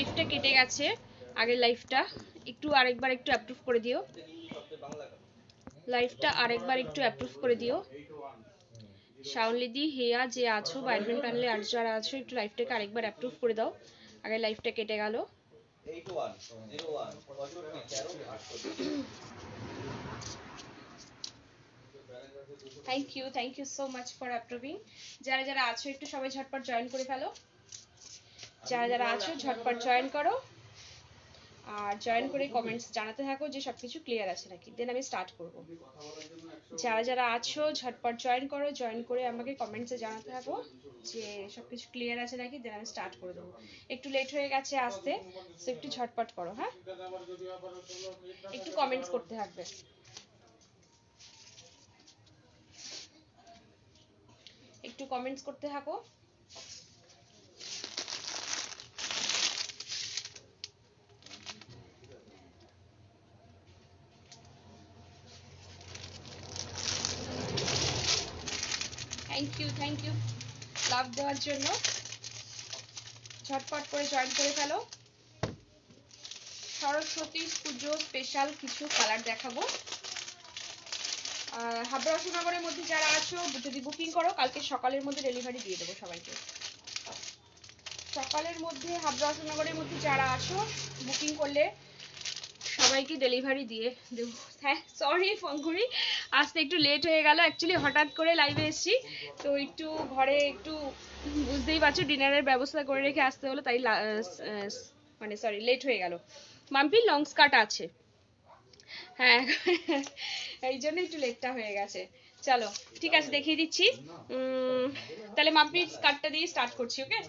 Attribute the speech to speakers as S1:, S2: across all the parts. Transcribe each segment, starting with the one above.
S1: লাইভটা কেটে গেছে, আগের লাইভটা একটু আরেকবার একটু অ্যাপ্রুভ করে দিও, লাইভটা আরেকবার একটু অ্যাপ্রুভ করে দিও। শাওনলিদি, হেয়া যে আছো বা অ্যাডমিন প্যানেলে আর যারা আছো একটু লাইভটাকে আরেকবার অ্যাপ্রুভ করে দাও, আগের লাইভটা কেটে গেল। Thank you so much for approving. যারা যারা আছো একটু সবাই ঝটপট জয়েন করে ফেলো, যারা যারা আছো ঝটপট জয়েন করো, আর জয়েন করে কমেন্টস জানাতে থাকো যে সবকিছু ক্লিয়ার আছে নাকি, দেন আমি স্টার্ট করব। যারা যারা আছো ঝটপট জয়েন করো, জয়েন করে আমাকে কমেন্টসে জানাতে থাকো যে সবকিছু ক্লিয়ার আছে নাকি, দেন আমি স্টার্ট করে দেবো। একটু লেট হয়ে গেছে আসতে, তো একটু ঝটপট করো। হ্যাঁ, একটু কমেন্টস করতে থাকবে, একটু কমেন্টস করতে থাকো। থ্যাংক ইউ লাভ দেওয়ার জন্য। ঝটপট করে জয়েন করে ফেলো। সরস্বতী পুজো স্পেশাল কিছু কালার দেখাবো। হাবড়া অশোকনগরের মধ্যে যারা আছো যদি বুকিং করো, কালকে সকালের মধ্যে ডেলিভারি দিয়ে দেবো সবাইকে। সকালের মধ্যে হাবড়া অশোকনগরের মধ্যে যারা আছো বুকিং করলে সবাইকে ডেলিভারি দিয়ে দেবো। হ্যাঁ, সরি ফঙ্কুরি, আসতে একটু লেট হয়ে গেল, অ্যাকচুয়ালি হঠাৎ করে লাইভে এসেছি, তো একটু ঘরে একটু বুঝতেই পারছো ডিনারের ব্যবস্থা করে রেখে আসতে হলো, তাই মানে সরি লেট হয়ে গেল। মাম্পি লং স্কার্ট আছে, হ্যাঁ এই জন্য একটু লেটটা হয়ে গেছে। চলো ঠিক আছে, দেখিয়ে দিচ্ছি। তাহলে মাম্পির স্কার্টটা দিয়ে স্টার্ট করছি। ওকে,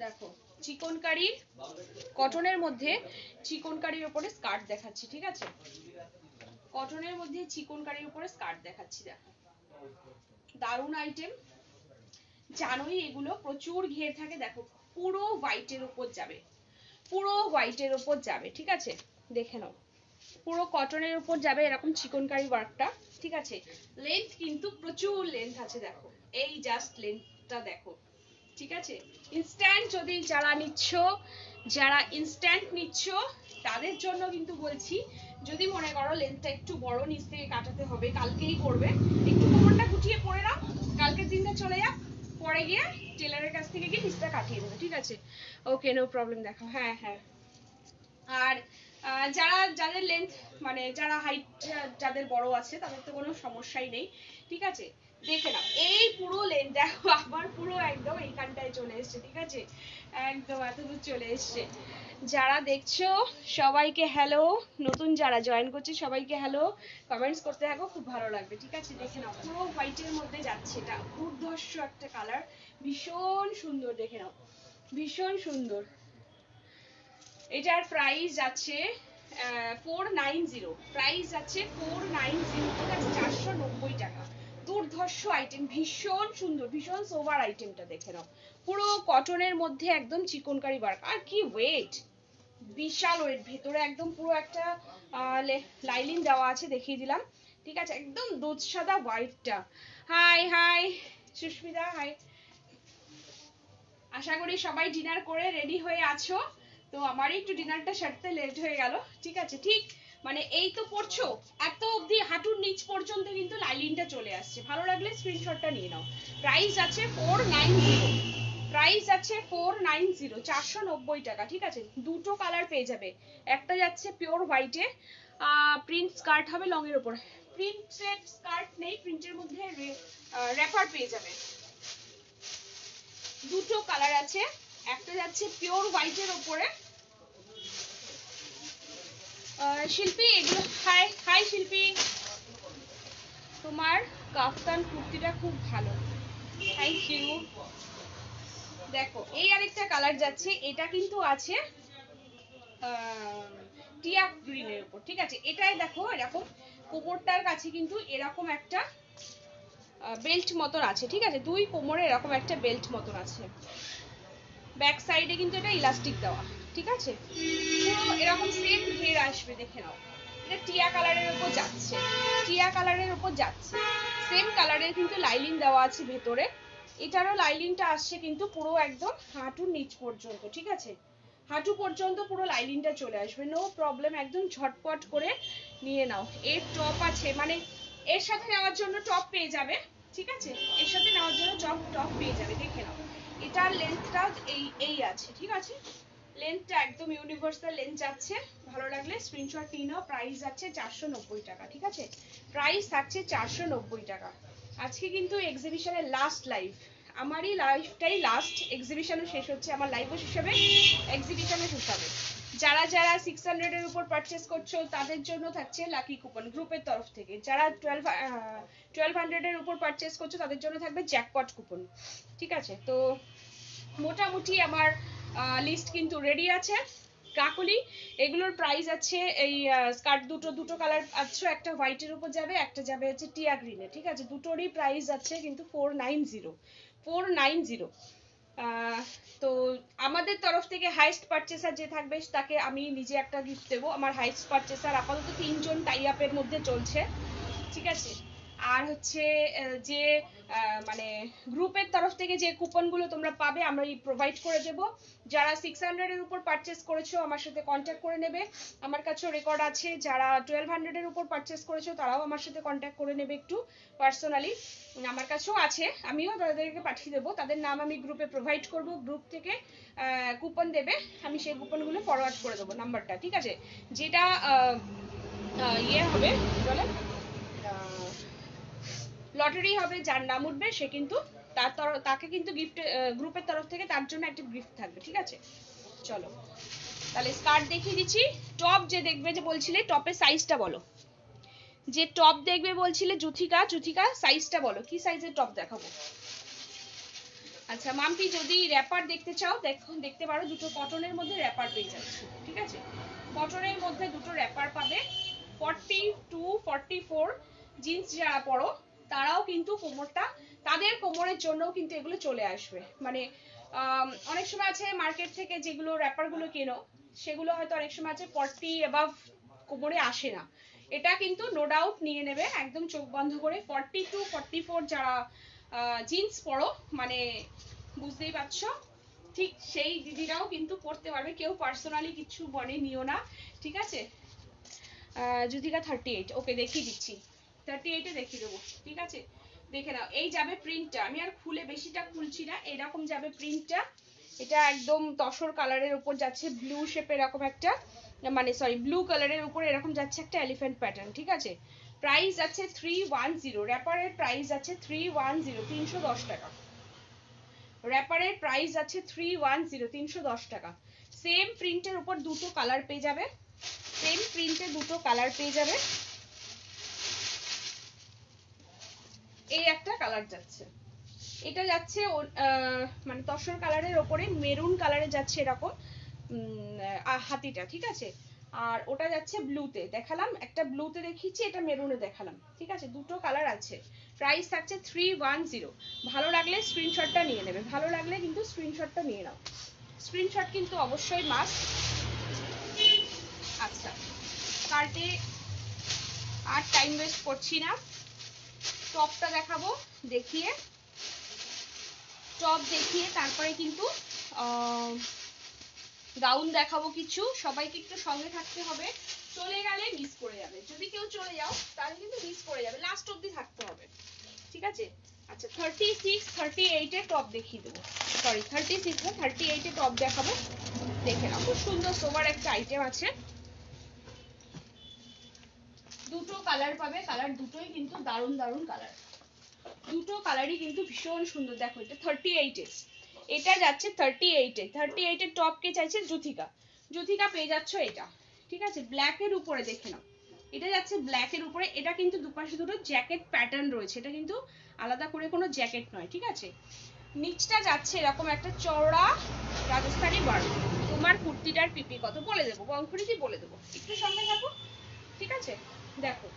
S1: দেখো চিকনকারি কটনের মধ্যে, চিকনকারির উপরে স্কার্ট দেখাচ্ছি, ঠিক আছে? কটনের মধ্যে চিকনকারির উপরে স্কার্ট দেখাচ্ছি, দেখো দারুণ আইটেম। জানোই এগুলো প্রচুর ঘের থাকে, দেখো পুরো হোয়াইটের উপর যাবে, পুরো হোয়াইটের উপর যাবে, ঠিক আছে? দেখে নাও, পুরো কটনের উপর যাবে এরকম চিকনকারি ওয়ার্কটা, ঠিক আছে? লেন্থ কিন্তু প্রচুর লেন্থ আছে, দেখো এই জাস্ট লেন্থটা দেখো, ঠিক আছে? ইনস্ট্যান্ট যদি যারা নিচ্ছ, যারা ইনস্ট্যান্ট নিচ্ছ তাদের জন্য কিন্তু বলছি, যদি মনে করো লেন্থটা একটু বড় নিচ থেকে কাটাতে হবে, কালকেই করবে, একটু কোমরটা গুটিয়ে পরে নাও, কালকের দিনটা চলে যাক, পরে গিয়ে টেলারের কাছ থেকে গিয়ে নিচটা কাটিয়ে দেবে, ঠিক আছে? ওকে, নো প্রবলেম। দেখো হ্যাঁ হ্যাঁ, আর যারা যাদের লেন্থ মানে যারা হাইট যাদের বড় আছে তাদের তো কোনো সমস্যাই নেই, ঠিক আছে? দেখে নাও এই পুরো লেন্থ দেখো, আবার পুরো একদম এইখানটায় চলে এসছে, ঠিক আছে? একদম এতদূর চলে এসছে। যারা দেখছো সবাইকে হ্যালো, নতুন যারা জয়েন করছে সবাইকে হ্যালো, কমেন্টস করতে থাকো, খুব ভালো লাগবে, ঠিক আছে? দেখে নাও পুরো হোয়াইটের মধ্যে যাচ্ছে, এটা দুর্ধর্ষ একটা কালার, ভীষণ সুন্দর, দেখে নাও ভীষণ সুন্দর। এটার প্রাইস আছে 490, প্রাইস আছে 490, ঠিক আছে? 490 টাকা। দুর্ধর্ষ আইটেম, ভীষণ সুন্দর, ভীষণ সোভার আইটেমটা, দেখে নাও পুরো কটনের মধ্যে একদম চিকনকারি ওয়ার্ক, আর কি ওয়েট, বিশাল ওয়েট, ভেতরে একদম পুরো একটা লাইলিন দেওয়া আছে, দেখিয়ে দিলাম, ঠিক আছে? একদম দুধ সাদা হোয়াইটটা। হাই হাই সুস্মিতা, হাই, আশা করি সবাই ডিনার করে রেডি হয়ে আছো। তো আমার একটু ডিনারটা সারতে লেট হয়ে গেল, ঠিক আছে? ঠিক মানে এই তো পড়ছো, এত অবধি হাঁটুর নিচ পর্যন্ত কিন্তু লাইলিনটা চলে আসছে, ভালো লাগলে স্ক্রিনশটটা নিয়ে নাও। প্রাইস আছে 490, প্রাইস আছে 490, 490 টাকা, ঠিক আছে? দুটো কালার পেয়ে যাবে, একটা যাচ্ছে পিওর হোয়াইটে, প্রিন্ট স্কার্ট হবে লং এর উপর, প্রিন্টেড স্কার্ট নেই, প্রিন্টের মধ্যে র্যাপার পেয়ে যাবে, দুটো কালার আছে, একটা যাচ্ছে পিওর হোয়াইটের উপরে। শিল্পী এগুলো, হাই হাই শিল্পী, তোমার কাফতান কুর্তিটা খুব ভালো, থ্যাংক ইউ। দেখো এই আরেকটা কালার যাচ্ছে, এটা কিন্তু আছে টিয়া গ্রিনের উপর, ঠিক আছে? এটাই দেখো এরকম কোমরটার কাছে কিন্তু এরকম একটা বেল্ট মতন আছে, ঠিক আছে? দুই কোমরে এরকম একটা বেল্ট মতন আছে, ব্যাক সাইডে কিন্তু এটা ইলাস্টিক দেওয়া, ঠিক আছে। পুরো এরকম সেম ঘের আসবে, দেখে নাও। এটা টিয়া কালারের উপর যাচ্ছে, টিয়া কালারের উপর যাচ্ছে, সেম কালারের কিন্তু লাইলিং দেওয়া আছে ভেতরে। এটারও লাইলিংটা আসছে কিন্তু পুরো একদম হাঁটুর নিচ পর্যন্ত, ঠিক আছে। হাঁটু পর্যন্ত পুরো লাইলিংটা চলে আসবে, নো প্রবলেম, একদম ঝটপট করে নিয়ে নাও। এর টপ আছে, মানে এর সাথে নেওয়ার জন্য টপ পেয়ে যাবে, ঠিক আছে। এর সাথে নেওয়ার জন্য টপ পেয়ে যাবে, দেখে নাও। এটার লেন্থটা এই আছে, ঠিক আছে। লেন্থটা একদম ইউনিভার্সাল লেন্থ যাচ্ছে। ভালো লাগলে স্ক্রিনশট নিয়ে নাও। প্রাইস আছে 490 টাকা, ঠিক আছে। প্রাইস থাকছে 490 টাকা। আজকে কিন্তু এক্সিবিশনের লাস্ট লাইভ, আমারই লাইভটাই লাস্ট, এক্সিবিশনও শেষ হচ্ছে, আমার লাইভও শেষ হবে, এক্সিবিশনও শেষ হবে। যারা যারা 600 এর উপর পারচেজ করছো তাদের জন্য থাকছে লাকি কুপন গ্রুপের তরফ থেকে। যারা 1200 এর উপর পারচেজ করছো তাদের জন্য থাকবে জ্যাকপট কুপন, ঠিক আছে। তো মোটামুটি আমার লিস্ট কিন্তু রেডি আছে কাকুলি। এগুলোর প্রাইস আছে, এই স্কার্ট দুটো কালার আছে, একটা হোয়াইটের উপর যাবে, একটা যাবে হচ্ছে টিয়া গ্রিনে, ঠিক আছে। দুটোরই প্রাইস আছে কিন্তু 490। তো আমাদের তরফ থেকে হাইস্ট পারচেসার যে থাকবে তাকে আমি নিজে একটা গিফট দেবো। আমার হাইস্ট পারচেসার আপাতত 3 জন টাই আপের মধ্যে চলছে, ঠিক আছে। আর হচ্ছে যে মানে গ্রুপের তরফ থেকে যে কুপনগুলো তোমরা পাবে আমরা প্রোভাইড করে দেব। যারা 600 এর উপর পারচেস করেছো আমার সাথে কন্ট্যাক্ট করে নেবে, আমার কাছেও রেকর্ড আছে। যারা 1200 এর উপর পারচেস করেছো তারাও আমার সাথে কন্ট্যাক্ট করে নেবে একটু পার্সোনালি, আমার কাছেও আছে, আমিও তাদেরকে পাঠিয়ে দেবো। তাদের নাম আমি গ্রুপে প্রোভাইড করব, গ্রুপ থেকে কুপন দেবে, আমি সেই কুপনগুলো ফরওয়ার্ড করে দেবো নাম্বারটা, ঠিক আছে। যেটা ইয়ে হবে বলে লটারি হবে, যার নাম উঠবে সে কিন্তু তাকে কিন্তু গিফট গ্রুপের তরফ থেকে তার জন্য একটা গিফট থাকবে, ঠিক আছে। চলো তাহলে স্কার্ট দেখিয়ে দিচ্ছি। টপ যে দেখবে যে বলছিলে, টপের সাইজটা বলো। যে টপ দেখবে বলছিলে জুথিকা সাইজটা বলো, কি সাইজের টপ দেখাবো? আচ্ছা মাম্পি, যদি র্যাপার দেখতে চাও দেখতে পারো, দুটো কটনের মধ্যে র্যাপার পেয়ে যাচ্ছে, ঠিক আছে। কটনের মধ্যে দুটো র্যাপার পাবে। 42 44 জিন্স যারা পরো তারাও কিন্তু কোমরটা, তাদের কোমরের জন্যও কিন্তু এগুলো চলে আসবে। মানে অনেক সময় আছে মার্কেট থেকে যেগুলো র্যাপারগুলো কেনো সেগুলো হয়তো অনেক সময় আছে 40 অ্যাবাভ কোমরে আসে না। এটা কিন্তু নো ডাউট নিয়ে নেবে একদম চোখ বন্ধ করে। 42 44 যারা জিন্স পরো, মানে বুঝতেই পারছো, ঠিক সেই দিদিরাও কিন্তু পড়তে পারবে, কেউ পার্সোনালি কিছু মনে নিও না, ঠিক আছে। যুদিকা 38, ওকে দেখিয়ে দিচ্ছি, 38 এ দেখিয়ে দেবো, ঠিক আছে। দেখে নাও, এই যাবে প্রিন্টটা, আমি আর খুলে বেশিটা খুলছি না, এরকম যাবে প্রিন্টটা। এটা একদম তসর কালারের উপর যাচ্ছে, ব্লু শেপের এরকম একটা, মানে সরি ব্লু কালারের উপর এরকম যাচ্ছে একটা এলিফ্যান্ট প্যাটার্ন, ঠিক আছে। প্রাইস আছে 310, র্যাপারের প্রাইস আছে 310, 310 টাকা। র্যাপারের প্রাইস আছে 310, 310 টাকা। সেম প্রিন্টের উপর দুটো কালার পেয়ে যাবে, সেম প্রিন্টে দুটো কালার পেয়ে যাবে। এই একটা কালার যাচ্ছে, এটা যাচ্ছে মানে তসর কালারের ওপরে মেরুন কালারে যাচ্ছে এরকম হাতিটা, ঠিক আছে। আর ওটা যাচ্ছে ব্লুতে, দেখালাম একটা ব্লুতে দেখিয়েছি, এটা মেরুনে দেখালাম, ঠিক আছে। দুটো কালার আছে, প্রাইস থাকছে 310। ভালো লাগলে স্ক্রিনশটটা নিয়ে নেবে, ভালো লাগলে কিন্তু স্ক্রিনশটটা নিয়ে নাও, স্ক্রিনশট কিন্তু অবশ্যই মাস্ট। আচ্ছা কার্টে আর টাইম ওয়েস্ট করছি না, টপটা দেখাবো, দেখিয়ে টপ দেখিয়ে তারপরে কিন্তু গাউন দেখাবো কিছু। সবাইকে একটু সঙ্গে থাকতে হবে, চলে গেলে মিস করে যাবে, যদি কেউ চলে যাও তাহলে কিন্তু মিস করে যাবে, লাস্ট অবধি থাকতে হবে, ঠিক আছে। আচ্ছা 36 38 এ টপ দেখিয়ে দেবো, সরি 36 না 38 এ টপ দেখাবো, দেখে নাও। খুব সুন্দর সোবার একটা আইটেম আছে, দুটো কালার পাবে, কালার দুটোই কিন্তু দারুণ দারুণ কালার, দুটো কালারই কিন্তু ভীষণ সুন্দর। দেখো এটা 38 এ, এটা যাচ্ছে 38 এ, 38 এর টপ কে চাইছে জুথিকা পেয়ে যাচ্ছ এটা, ঠিক আছে। ব্ল্যাক এর উপরে দেখে নাও, এটা যাচ্ছে ব্ল্যাক এর উপরে, এটা কিন্তু দুপাশে দুটো জ্যাকেট প্যাটার্ন রয়েছে, এটা কিন্তু আলাদা করে কোনো জ্যাকেট নয়, ঠিক আছে। নিচটা যাচ্ছে এরকম একটা চওড়া রাজস্থানি বার্ড। তোমার কুর্তিটার পিপি কত বলে দেবো, বঙ্কুরিতি বলে দেবো, একটু সঙ্গে থাকো, ঠিক আছে। দেখো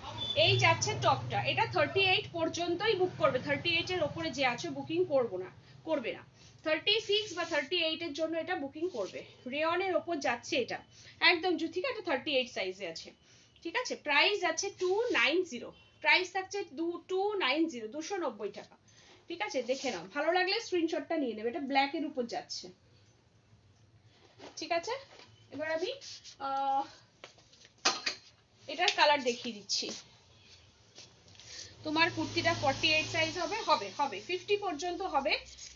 S1: এই যাচ্ছে টপটা, এটা 38 পর্যন্তই বুক করবে, 38 এর উপরে যে আছে বুকিং করবে না, 36 বা 38 এর জন্য এটা বুকিং করবে। রেয়নের ওপর যাচ্ছে এটা, একদম জুথিকা, এটা 38 সাইজে আছে, ঠিক আছে। প্রাইস আছে 290, প্রাইস থাকছে 290, 290 টাকা, ঠিক আছে। দেখে নাও, ভালো লাগলে স্ক্রিনশটটা নিয়ে নেবে। এটা ব্ল্যাক এর উপর যাচ্ছে, ঠিক আছে। এবার আমি এটার কালার দেখিয়ে দিচ্ছি। তোমার কুর্তিটা 48 সাইজ হবে, হবে হবে 50 পর্যন্ত হবে,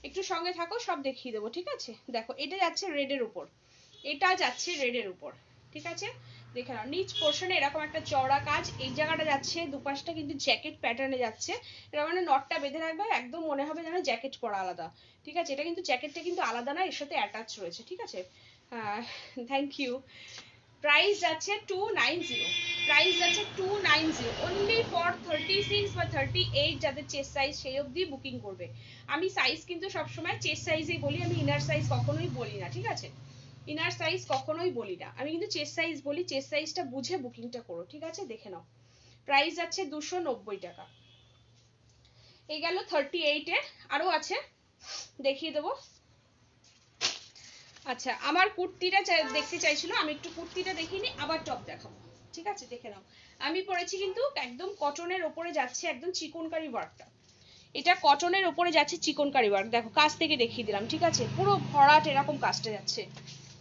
S1: একটু সঙ্গে থাকো, সব দেখিয়ে দেবো, ঠিক আছে। দেখো এটা যাচ্ছে রেডের উপর, এটা যাচ্ছে রেডের উপর, ঠিক আছে। দেখে নাও, নিচ পোর্শনে এরকম একটা চওড়া কাজ, এই জায়গাটা যাচ্ছে, দুপাশটা কিন্তু জ্যাকেট প্যাটার্নে যাচ্ছে। এটা মানে নটটা বেঁধে রাখবে, একদম মনে হবে যেন জ্যাকেট পরা আলাদা, ঠিক আছে। এটা কিন্তু জ্যাকেটটা কিন্তু আলাদা না, এর সাথে অ্যাটাচ রয়েছে, ঠিক আছে। Thank you. প্রাইস যাচ্ছে 290, প্রাইস যাচ্ছে 290 অনলি ফর 36 বা 38 যাদের চেস্ট সাইজ সেই অবধি বুকিং করবে। আমি সাইজ কিন্তু সবসময় চেস্ট সাইজেই বলি, আমি ইনার সাইজ কখনোই বলি না, ঠিক আছে। ইনার সাইজ কখনোই বলি না, আমি কিন্তু চেস্ট সাইজ বলি। চেস্ট সাইজটা বুঝে বুকিংটা করো, ঠিক আছে। দেখে নাও, প্রাইস যাচ্ছে 290 টাকা। এই গেল 38 এর, আরো আছে দেখিয়ে দেবো। আচ্ছা, আমার কুর্তিটা দেখতে চাইছিল, আমি একটু কুর্তিটা দেখিনি, আবার টপ দেখাবো, ঠিক আছে। দেখে নাও, আমি পরেছি কিন্তু একদম কটনের ওপরে যাচ্ছে, একদম চিকনকারি ওয়ার্কটা। এটা কটনের ওপরে যাচ্ছে চিকনকারি ওয়ার্ক, দেখো কাজ থেকে দেখিয়ে দিলাম, ঠিক আছে। পুরো ভরাট এরকম কাজটা যাচ্ছে।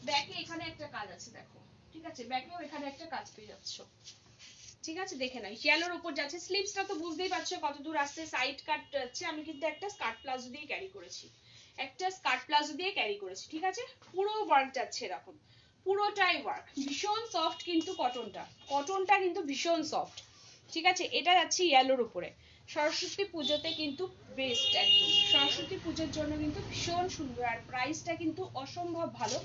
S1: ব্যাকে এখানে একটা কাজ আছে দেখো, ঠিক আছে, ব্যাকেও এখানে একটা কাজ পেয়ে যাচ্ছ, ঠিক আছে। দেখে নাও, ইয়েলোর উপর যাচ্ছে। স্লিভসটা তো বুঝতেই পারছো কত দূর আসছে, সাইড কাট যাচ্ছে। আমি কিন্তু একটা স্কার্ট প্লাজো দিয়ে ক্যারি করেছি, একটা স্কার্ট প্লাজো দিয়ে ক্যারি করেছি, ঠিক আছে। পুরো ওয়ার্ক যাচ্ছে এরকম, পুরোটাই ওয়ার্ক, ভীষণ সফট কিন্তু কটনটা, কটনটা কিন্তু ভীষণ সফট, ঠিক আছে। এটা যাচ্ছে ইয়েলোর উপরে, সরস্বতী পুজোতে কিন্তু বেস্ট, একদম সরস্বতী পুজোর জন্য কিন্তু ভীষণ সুন্দর। আর প্রাইসটা কিন্তু অসম্ভব ভালো,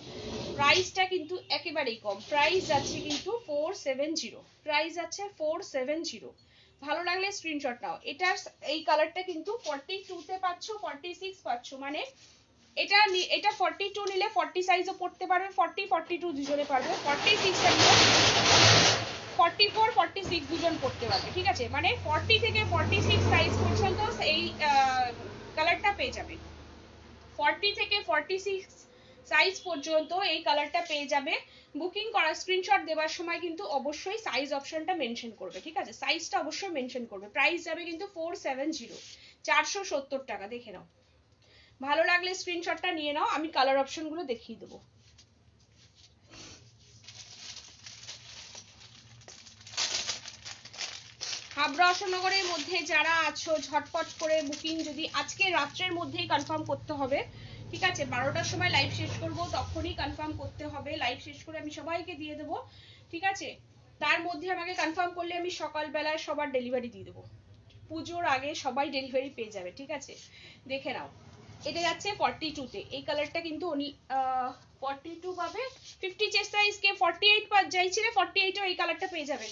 S1: প্রাইসটা কিন্তু একেবারেই কম। প্রাইস যাচ্ছে কিন্তু 470, প্রাইস আছে 470। ভালো লাগলে স্ক্রিনশট নাও। এটার এই কালারটা কিন্তু 42 তে পাচ্ছ, 46 পাচ্ছ, মানে এটা 42 নিলে 40 সাইজও পড়তে পারবে, 40 42 দুজনে পারবে, 46 টা নিলে 44 46 দুজন পড়তে পারবে, ঠিক আছে। মানে 40 থেকে 46 সাইজ পর্যন্ত এই কালারটা পেয়ে যাবে, 40 থেকে 46 সাইজ পর্যন্ত এই কালারটা পেয়ে যাবে। বুকিং করা স্ক্রিনশট দেওয়ার সময় কিন্তু অবশ্যই সাইজ অপশনটা মেনশন করবে, ঠিক আছে, সাইজটা অবশ্যই মেনশন করবে। প্রাইস যাবে কিন্তু 470, 470 টাকা। দেখে নাও, ভালো লাগলে স্ক্রিনশটটা নিয়ে নাও, আমি কালার অপশনগুলো দেখিয়ে দেবো। হাবড়া অশোকনগরের মধ্যে যারা আছো ঝটপট করে বুকিং যদি আজকে রাত্রের মধ্যেই কনফার্ম করতে হবে, ঠিক আছে। 12টার সময় লাইভ শেষ করব, তখনই কনফার্ম করতে হবে। লাইভ শেষ করে আমি সবাইকে দিয়ে দেবো, ঠিক আছে। তার মধ্যে আমাকে কনফার্ম করলে আমি সকালবেলায় সবার ডেলিভারি দিয়ে দেবো, পুজোর আগে সবাই ডেলিভারি পেয়ে যাবে, ঠিক আছে। দেখে নাও, এটা যাচ্ছে 42 তে, এই কালারটা কিন্তু 42 পাবে। 50 চেস্ট সাইজ কে 48 চাইছিলে, 48 এই কালারটা পেয়ে যাবে,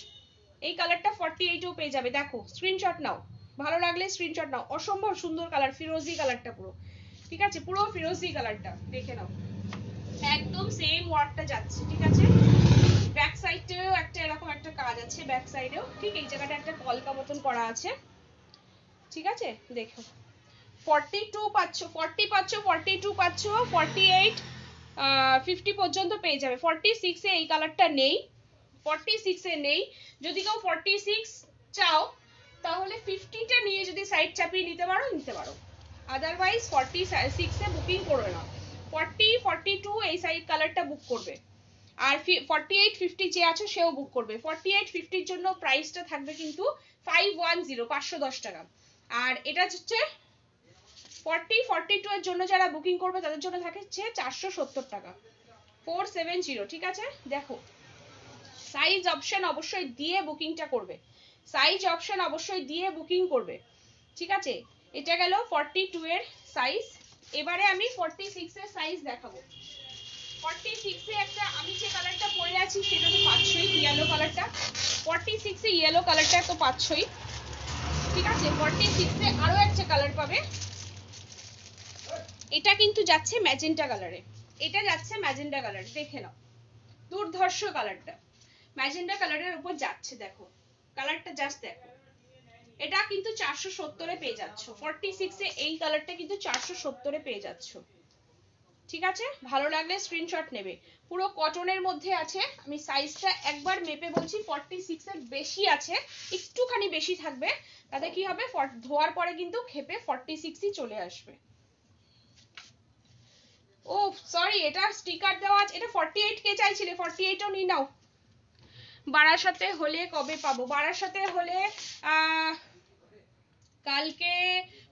S1: এই কালারটা 48 পেয়ে যাবে। দেখো স্ক্রিনশট নাও, ভালো লাগলে স্ক্রিনশট নাও। অসম্ভব সুন্দর কালার, ফিরোজি কালারটা পুরো, ঠিক আছে, পুরো ফিরোজি কালারটা। দেখে নাও, একদম সেম ওয়ার্কটা যাচ্ছে, ঠিক আছে। ব্যাক সাইডেও একটা এরকম একটা কাজ আছে, ব্যাক সাইডেও ঠিক এই জায়গাটা একটা কলকা মতন করা আছে, ঠিক আছে। দেখো 42 পাচ্ছ, 40 পাচ্ছ, 42 পাচ্ছ, 48 50 পর্যন্ত পেয়ে যাবে। 46 এ এই কালারটা নেই, 46 এ নেই। যদি কেউ 46 চাও তাহলে 50টা নিয়ে যদি সাইড চাপিয়ে নিতে পারো নিতে পারো, আদারওয়াইজ 46 এ বুকিং করবে না। 40 42 এই সাইড কালারটা বুক করবে, আর 48 50 যে আছে সেও বুক করবে। 48 50 এর জন্য প্রাইসটা থাকবে কিন্তু 510, 510 টাকা। আর এটা হচ্ছে 40 42 এর জন্য যারা বুকিং করবে তাদের জন্য থাকছে 470 টাকা, 470, ঠিক আছে। দেখো সাইজ অপশন অবশ্যই দিয়ে বুকিংটা করবে, সাইজ অপশন অবশ্যই দিয়ে বুকিং করবে, ঠিক আছে। এটা গেল 42 এর সাইজ। এবারে আমি 46 এর সাইজ দেখাবো। 46 এ একটা আমি যে কালারটা পরে আছি সেটা তো পাচ্ছই, ইয়েলো কালারটা। 46 এ ইয়েলো কালারটা তো পাচ্ছই, ঠিক আছে। 46 এ আরো একটা কালার পাবে, এটা কিন্তু যাচ্ছে ম্যাজেন্টা কালারে, এটা যাচ্ছে ম্যাজেন্টা কালার। দেখে নাও দুর্ধর্ষ কালারটা, ম্যাজেন্টা কালারের উপর যাচ্ছে, দেখো কালারটা জাস্ট দেখো। এটা কিন্তু 470 এ পেয়ে যাচ্ছ, 46 এ এই কালারটা কিন্তু 470 এ পেয়ে যাচ্ছ, ঠিক আছে, ভালো লাগলে স্ক্রিনশট নেবে। পুরো কটনের মধ্যে আছে, আমি সাইজটা একবার মেপে বলছি 46 এর বেশি আছে, একটুখানি বেশি থাকবে, তাতে কি হবে ধোয়ার পরে কিন্তু খেপে 46ই চলে আসবে। ও সরি, এটা স্টিকার দেওয়া আছে, এটা 48 কে চাইছিলে, 48ও নিয়ে নাও। বারাসাতে হলে কবে পাবো? বারাসাতে হলে কালকে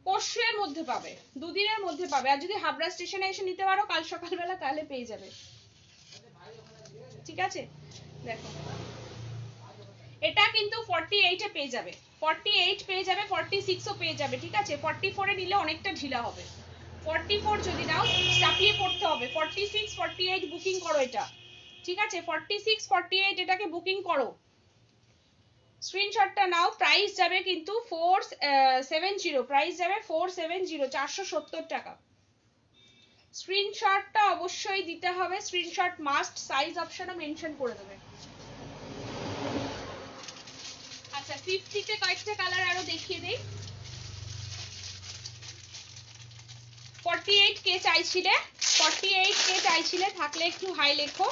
S1: পরশু এর মধ্যে পাবে, দুদিনের মধ্যে পাবে। আর যদি হাবড়া স্টেশনে এসে নিতে পারো কাল সকালবেলা, তাহলে পেয়ে যাবে। ঠিক আছে, দেখো এটা কিন্তু 48 এ পেয়ে যাবে, 48 পেয়ে যাবে, 46ও পেয়ে যাবে। ঠিক আছে, 44 এ নিলে অনেকটা ঢিলা হবে। 44 যদি নাও চাপিয়ে পড়তে হবে, 46 48 বুকিং করো এটা। ঠিক আছে, 46 48 এটাকে বুকিং করো, স্ক্রিনশটটা নাও। প্রাইস যাবে কিন্তু 470, প্রাইস যাবে 470, 470 টাকা। স্ক্রিনশটটা অবশ্যই দিতে হবে, স্ক্রিনশট মাস্ট, সাইজ অপশনও মেনশন করে দেবে। আচ্ছা 50 তে কয়েকটা কালার আরো দেখিয়ে দেই। 48 কে চাইছিলে, 48 কে চাইছিলে, থাকলে একটু হাই লেখো,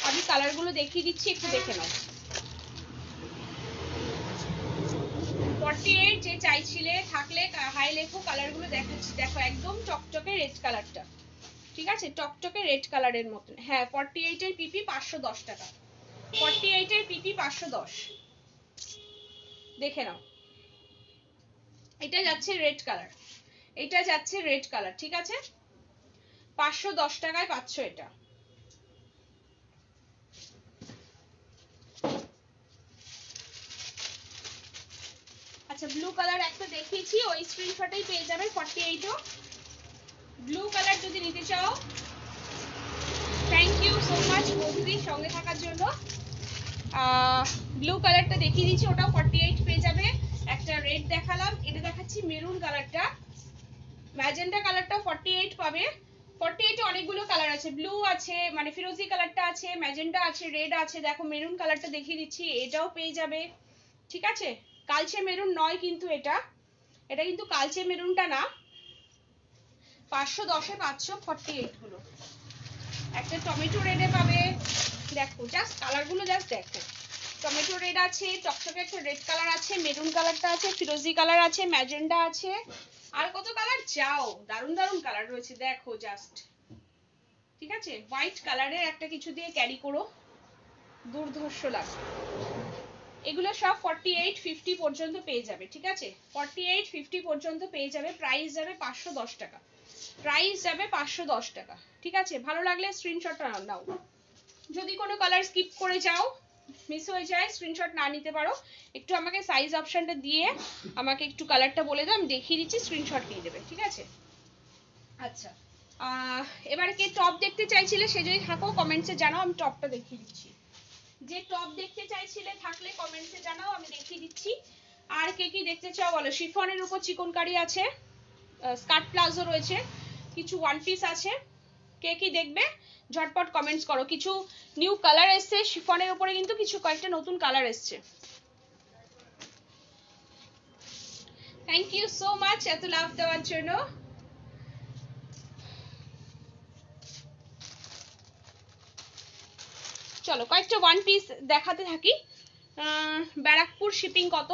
S1: আমি কালারগুলো দেখিয়ে দিচ্ছি, একটু দেখে নাও। 48 যে চাইছিলে থাকলে হাই লেখো, কালারগুলো দেখাচ্ছি। দেখো একদম চকচকে রেড কালারটা, ঠিক আছে, টকটকে রেড কালারের মতন। হ্যাঁ 48 এর পিপি 510 টাকা, 48 এর পিপি 510, দেখে নাও। এটা যাচ্ছে রেড কালার, এটা যাচ্ছে রেড কালার। ঠিক আছে, 510 টাকায় পাচ্ছ এটা। আচ্ছা ব্লু কালার একটা দেখিয়েছি, ওই স্ক্রিনশটেই পেয়ে যাবে 48ও। ব্লু কালার যদি নিতে চাও, থ্যাংক ইউ সো মাচ বৌদির সঙ্গে থাকার জন্য। ব্লু কালারটা দেখিয়ে দিচ্ছি, ওটাও 48 পেয়ে যাবে। একটা রেড দেখালাম, এটা দেখাচ্ছি মেরুন কালারটা, ম্যাজেন্টা কালারটাও 48 পাবে। 48 এ অনেকগুলো কালার আছে, ব্লু আছে, মানে ফিরোজি কালারটা আছে, ম্যাজেন্টা আছে, রেড আছে, দেখো মেরুন কালারটা দেখিয়ে দিচ্ছি, এটাও পেয়ে যাবে। ঠিক আছে, কালচে মেরুন নয় কিন্তু এটা, এটা কিন্তু কালচে মেরুনটা না। 510 এ পাচ্ছ 48 গুলো। একটা টমেটো রেডে পাবে, দেখো জাস্ট কালারগুলো জাস্ট দেখো, টমেটো রেড আছে, চকচকে একটা রেড কালার আছে, মেরুন কালারটা আছে, ফিরোজি কালার আছে, ম্যাজেন্ডা আছে, আর কত কালার চাও, দারুন দারুন কালার রয়েছে দেখো জাস্ট। ঠিক আছে, হোয়াইট কালারের একটা কিছু দিয়ে ক্যারি করো, দুর্ধর্ষ লাগবে। এগুলো সব 48 50 পর্যন্ত পেয়ে যাবে। ঠিক আছে, 48 50 পর্যন্ত পেয়ে যাবে, প্রাইস যাবে 510 টাকা, প্রাইস যাবে 510 টাকা। ঠিক আছে, ভালো লাগলে স্ক্রিনশটটা নাও। যদি কোনো কালার স্কিপ করে যাও, মিস হয়ে যায়, স্ক্রিনশট না নিতে পারো, একটু আমাকে সাইজ অপশনটা দিয়ে আমাকে একটু কালারটা বলে দাও, আমি দেখিয়ে দিচ্ছি, স্ক্রিনশট নিয়ে দেবে। ঠিক আছে, আচ্ছা এবার কে টপ দেখতে চাইছিলে সে যদি থাকো কমেন্টসে জানাও, আমি টপটা দেখিয়ে দিচ্ছি। যে টপ দেখতে চাইছিলে থাকলে কমেন্টসে জানাও, আমি দেখিয়ে দিচ্ছি। আর কে কি দেখতে চাও বলো। শিফনের উপর চিকনকারি আছে, স্কার্ট প্লাজো রয়েছে, কিছু ওয়ান পিস আছে, কে কি দেখবে ঝটপট কমেন্টস করো। কিছু নিউ কালার এসছে শিফনের উপরে, কিন্তু কিছু কয়েকটা নতুন কালার এসছে। থ্যাংক ইউ সো মাচ এত লাভ দেওয়ার জন্য। চলো কয়েকটা ওয়ান পিস দেখাতে থাকি। ব্যারাকপুর শিপিং কত,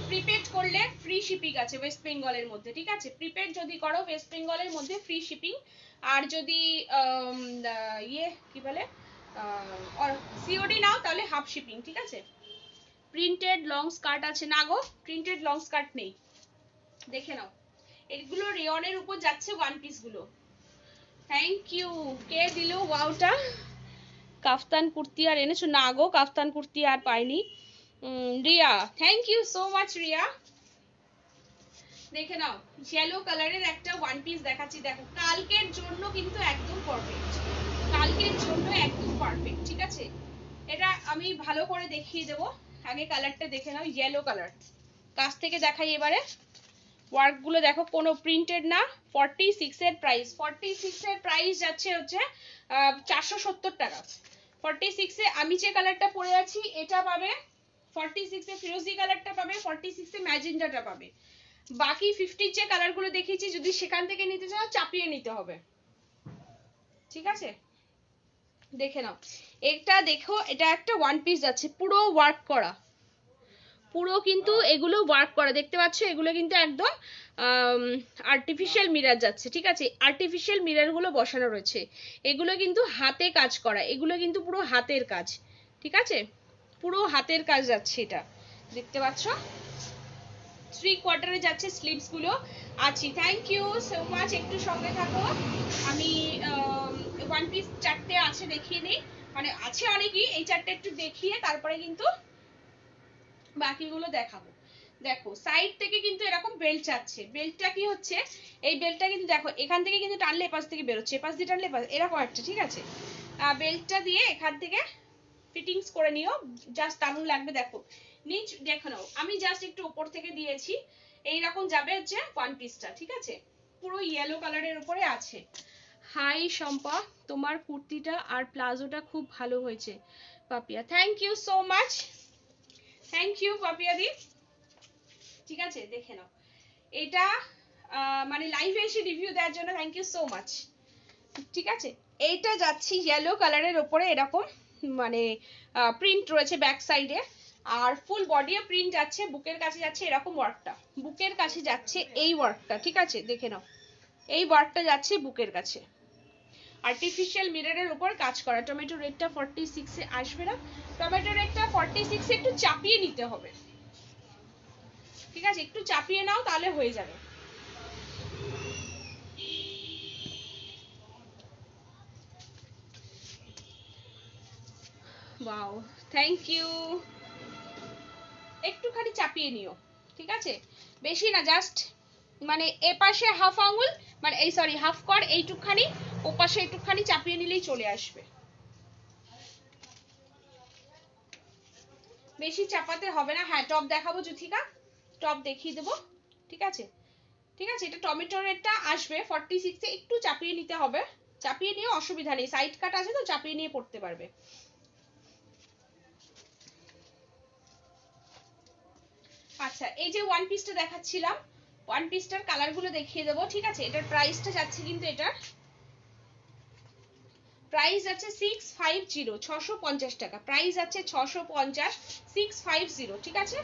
S1: প্রিপেড করলে ফ্রি শিপিং আছে ওয়েস্ট বেঙ্গলের মধ্যে। ঠিক আছে, প্রিপেড যদি করো ওয়েস্ট বেঙ্গলের মধ্যে ফ্রি শিপিং, আর যদি ইয়ে কি বলে সিওডি নাও তাহলে হাফ শিপিং। ঠিক আছে, প্রিন্টেড লং স্কার্ট আছে না গো, প্রিন্টেড লং স্কার্ট নেই, দেখে নাও। এগুলো রেয়নের উপর যাচ্ছে ওয়ান পিস গুলো। থ্যাংক ইউ, কে দিল ওয়াওটা। কাফতান কুর্তি আর এনেছো না গো, কাফতান কুর্তি আর পাইনি। Riya, thank you so much Riya. দেখে নাও, ইয়েলো কালারের একটা ওয়ান পিস দেখাচ্ছি, দেখো কালকের জন্য কিন্তু একদম পারফেক্ট, কালকের জন্য একদম পারফেক্ট। ঠিক আছে, এটা আমি ভালো করে দেখিয়ে দেবো, আগে কালারটা দেখে নাও, ইয়েলো কালার। কাছ থেকে দেখাই এবারে, ওয়ার্ক গুলো দেখো, কোনো প্রিন্টেড না। 46 এর প্রাইস, 46 এর প্রাইস যাচ্ছে হচ্ছে 470 টাকা। 46 এ আমি যে কালারটা পরে আছি এটা পাবে, 46 এ ফিরোজি কালারটা পাবে, 46 এ ম্যাজেন্ডাটা পাবে। বাকি 50 যে কালারগুলো দেখিয়েছি যদি সেখান থেকে নিতে চাও চাপিয়ে নিতে হবে, ঠিক আছে? দেখে নাও এটা, দেখো এটা একটা ওয়ান পিস যাচ্ছে পুরো ওয়ার্ক করা, পুরো কিন্তু এগুলো ওয়ার্ক করা, দেখতে পাচ্ছ এগুলো কিন্তু একদম আর্টিফিশিয়াল মিরর যাচ্ছে, ঠিক আছে? আর্টিফিশিয়াল মিররগুলো বসানো রয়েছে, এগুলো কিন্তু হাতে কাজ করা, এগুলো কিন্তু পুরো হাতের কাজ, ঠিক আছে? পুরো হাতের কাজ যাচ্ছে, এটা দেখতে পাচ্ছ 3/4 যাচ্ছে স্লিভস গুলো। আচ্ছা থ্যাংক ইউ সো মাচ, একটু সঙ্গে থাকো। আমি ওয়ান পিস চারটে আছে দেখিয়ে নিই, মানে আছে অনেকই, এই চারটে একটু দেখিয়ে তারপরে কিন্তু বাকিগুলো দেখাবো। দেখো সাইড থেকে কিন্তু এরকম বেল্ট যাচ্ছে, বেল্টটা কি হচ্ছে, এই বেল্টটা কিন্তু দেখো এখান থেকে কিন্তু টানলে এপাশ থেকে বেরোচ্ছে, এপাশ দিয়ে টানলে এরকম একটা, ঠিক আছে? বেল্টটা দিয়ে এখান থেকে ফিটিংস করে নিও, জাস্ট দারুণ লাগবে। দেখো নিচ দেখো নাও, আমি জাস্ট একটু উপর থেকে দিয়েছি, এইরকম যাবে হচ্ছে ওয়ান পিসটা, ঠিক আছে? পুরো ইয়েলো কালারের উপরে আছে। হাই শম্পা, তোমার কুর্তিটা আর প্লাজোটা খুব ভালো হয়েছে Papiya, thank you so much, thank you Papiya di, ঠিক আছে? দেখে নাও এটা মানে লাইভে এসে রিভিউ দেওয়ার জন্য থ্যাংক ইউ সো মাচ, ঠিক আছে? এইটা যাচ্ছি ইয়েলো কালারের উপরে এরকম মানে প্রিন্ট রয়েছে ব্যাক সাইডে, আর ফুল বডি প্রিন্ট যাচ্ছে, বুকের কাছে যাচ্ছে এরকম ওয়ার্কটা, বুকের কাছে যাচ্ছে এই ওয়ার্কটা, ঠিক আছে? দেখে নাও এই ওয়ার্কটা যাচ্ছে বুকের কাছে, আর্টিফিশিয়াল মিররের উপর কাজ করা। টমেটো রেডটা 46 এ আসবে না, টমেটো রেডটা 46 এ একটু চাপিয়ে নিতে হবে, ঠিক আছে? একটু চাপিয়ে নাও তাহলে হয়ে যাবে। ওয়াও থ্যাংক ইউ, একটুখানি চাপিয়ে নিও, ঠিক আছে? বেশি না, জাস্ট মানে এ পাশে হাফ আঙুল, মানে এই সরি হাফ কর এইটুকখানি, ও পাশে একটুখানি চাপিয়ে নিলেই চলে আসবে, বেশি চাপাতে হবে না। হ্যাঁ টপ দেখাবো যুথিকা, টপ দেখিয়ে দেবো, ঠিক আছে? ঠিক আছে, এটা টমেটো রেডটা আসবে 46 এ, একটু চাপিয়ে নিতে হবে, চাপিয়ে নিয়ে অসুবিধা নেই, সাইড কাট আছে তো চাপিয়ে নিয়ে পড়তে পারবে। আচ্ছা এই যে ওয়ান পিসটা দেখাচ্ছিলাম, ওয়ান পিসটার কালারগুলো দেখিয়ে দেবো, ঠিক আছে? এটার প্রাইসটা যাচ্ছে কিন্তু এটার প্রাইস আছে 650, 650 টাকা প্রাইস আছে, 650 650, ঠিক আছে?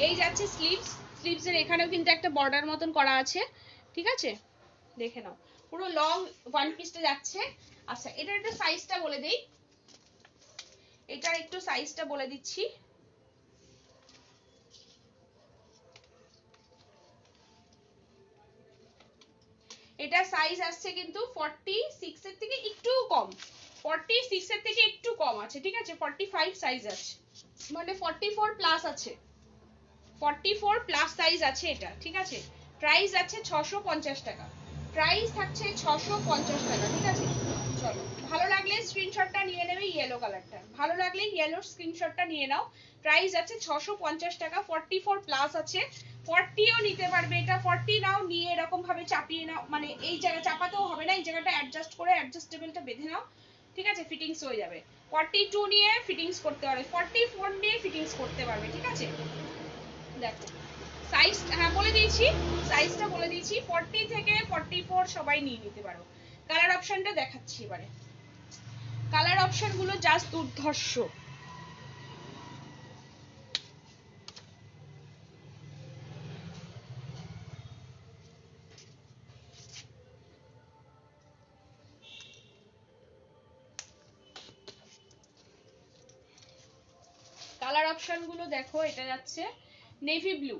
S1: এই যাচ্ছে স্লিভস, স্লিভসের এখানেও কিন্তু একটা বর্ডার মতন করা আছে, ঠিক আছে? দেখে নাও পুরো লং ওয়ান পিসটা যাচ্ছে। আচ্ছা এটার একটু সাইজটা বলে দেই, এটার একটু সাইজটা বলে দিচ্ছি, এটা সাইজ আসছে কিন্তু 46 এর থেকে একটু কম, 46 এর থেকে একটু কম আছে, ঠিক আছে? 45 সাইজ আছে, মানে 44 প্লাস আছে, 44 প্লাস সাইজ আছে এটা, ঠিক আছে? প্রাইস আছে 650 টাকা, প্রাইস থাকছে 650 টাকা, ঠিক আছে? চলো ভালো লাগলে স্ক্রিনশটটা নিয়ে নেবে, ইয়েলো কালারটা ভালো লাগলে ইয়েলোর স্ক্রিনশটটা নিয়ে নাও, প্রাইস আছে 650 টাকা, 44 প্লাস আছে, 40ও নিতে পারবে, এটা 40 নাও, নিয়ে এরকম ভাবে চাপিয়ে নাও, মানে এই জায়গা চাপাতেও হবে না, এই জায়গাটা অ্যাডজাস্ট করে অ্যাডজাস্টেবলটা বেঁধে নাও, ঠিক আছে? ফিটিংস হয়ে যাবে। 42 নিয়ে ফিটিংস করতে পারবে, 44 নিয়ে ফিটিংস করতে পারবে, ঠিক আছে? দেখো সাইজ, হ্যাঁ বলে দিয়েছি, সাইজটা বলে দিয়েছি, 40 থেকে 44 সবাই নিয়ে নিতে পারো। কালার অপশনটা দেখাচ্ছি এবারে, কালার অপশন গুলো জাস্ট দুর্ধর্ষ। কালার অপশন গুলো দেখো, এটা যাচ্ছে নেভি ব্লু,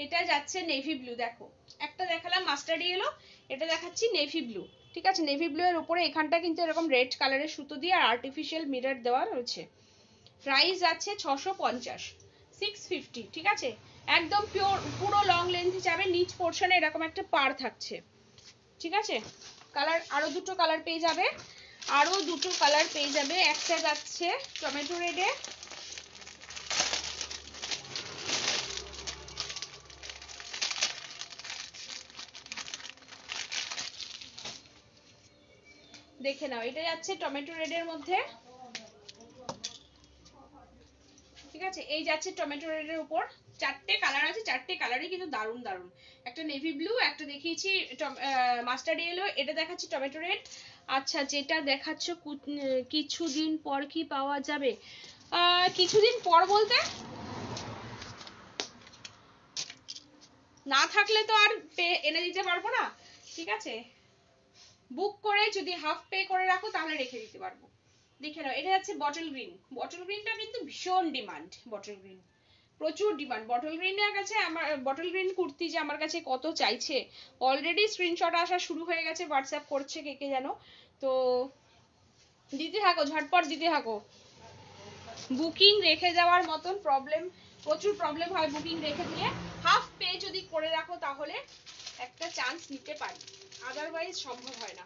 S1: এটা যাচ্ছে নেভি ব্লু, দেখো একটা দেখালাম মাস্টার্ড ইয়েলো, এটা দেখাচ্ছি নেভি ব্লু, ঠিক আছে? নেভি ব্লু এর উপরে এখানটা কিন্তু এরকম রেড কালারের সুতো দিয়ে আর আর্টিফিশিয়াল মিরর দেওয়া রয়েছে, প্রাইস আছে 650, 650, ঠিক আছে? একদম পিওর পুরো লং লেন্থে যাবে, নিচ পোর্শনে এরকম একটা পার থাকছে, ঠিক আছে? কালার আরো দুটো কালার পেয়ে যাবে, আরো দুটো কালার পেয়ে যাবে, একটা যাচ্ছে টমেটো রেডে, দেখে নাও এটা যাচ্ছে টমেটো রেডের মধ্যে, ঠিক আছে? এই যাচ্ছে টমেটো রেডের উপর, চারটে কালার আছে, চারটে কালারই কিন্তু দারুণ দারুণ। একটা নেভি ব্লু, একটা দেখিয়েছি মাস্টার্ড ইয়েলো, এটা দেখাচ্ছি টমেটো রেড। আচ্ছা যেটা দেখাচ্ছ কিছুদিন পর কি পাওয়া যাবে? কিছুদিন পর বলতে না থাকলে তো আর এনে দিতে পারবো না, ঠিক আছে? বুক করে যদি হাফ পে করে রাখো তাহলে রেখে দিতে পারবো। দেখে নাও, এটা হচ্ছে বটল গ্রিন। বটল গ্রিনটা কিন্তু ভীষণ ডিমান্ড, বটল গ্রিন প্রচুর ডিমান্ড। বটল গ্রিনের কাছে আমার বটল গ্রিন কুর্তি যে আমার কাছে কত চাইছে, অলরেডি স্ক্রিনশট আসা শুরু হয়ে গেছে, হোয়াটসঅ্যাপ করছে কে কে জানো। তো দিতে থাকো, ঝটপট দিতে থাকো। বুকিং রেখে যাওয়ার মতন প্রবলেম, প্রচুর প্রবলেম হয় বুকিং রেখে দিয়ে। হাফ পে যদি করে রাখো তাহলে একটা চান্স নিতে পারি, আদারওয়াইজ সম্ভব হয় না।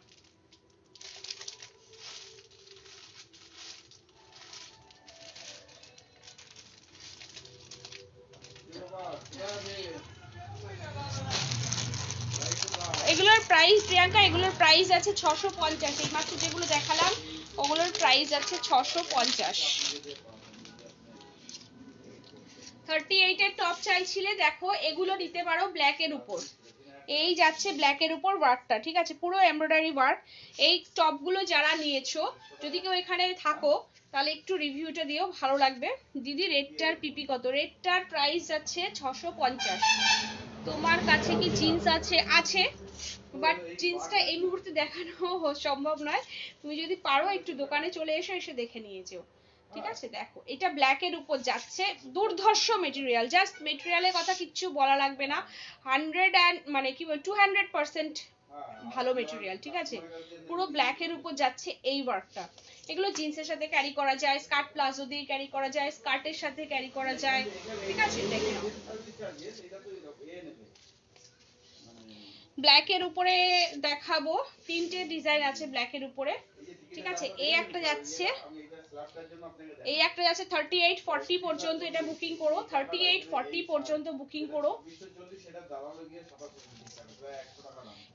S1: এগুলোর প্রাইস প্রিয়াঙ্কা, এগুলোর প্রাইস আছে 650। এই মাত্র যেগুলো দেখালাম ওগুলোর প্রাইস আছে 650। 38 এর টপ চাইছিলে, দেখো এগুলো নিতে পারো ব্ল্যাক এর উপর। এই যাচ্ছে ব্ল্যাক এর উপর ওয়ার্কটা, ঠিক আছে, পুরো এমব্রয়ডারি ওয়ার্ক। এই টপগুলো যারা নিয়েছো, যদি কেউ এখানে থাকো তাহলে একটু রিভিউটা দিও, ভালো লাগবে। দিদি রেডটার পিপি কত? রেডটার প্রাইস আছে 650। তোমার কাছে কি জিন্স আছে? আছে, বাট জিন্সটা এই মুহূর্তে দেখানো সম্ভব নয়। তুমি যদি পারো একটু দোকানে চলে এসে দেখে নিয়ে যেও, ঠিক আছে? দেখো এটা ব্ল্যাক এর উপর যাচ্ছে, দুর্ধর্ষ মেটেরিয়াল, জাস্ট মেটেরিয়ালের কথা কিচ্ছু বলা লাগবে না। 100 মানে কি বল 200% ভালো মেটেরিয়াল, ঠিক আছে? পুরো ব্ল্যাক এর উপর যাচ্ছে এই ওয়ার্কটা। এগুলো জিন্সের সাথে ক্যারি করা যায়, স্কার্ট প্লাজো দিয়ে ক্যারি করা যায়, স্কার্টের সাথে ক্যারি করা যায়, ঠিক আছে? দেখে নাও, ব্ল্যাক এর উপরে দেখাবো, তিনটে ডিজাইন আছে ব্ল্যাক এর উপরে, ঠিক আছে? এই একটা যাচ্ছে, এই একটা যাচ্ছে 38-40 পর্যন্ত, এটা বুকিং করো, 38-40 পর্যন্ত বুকিং করো।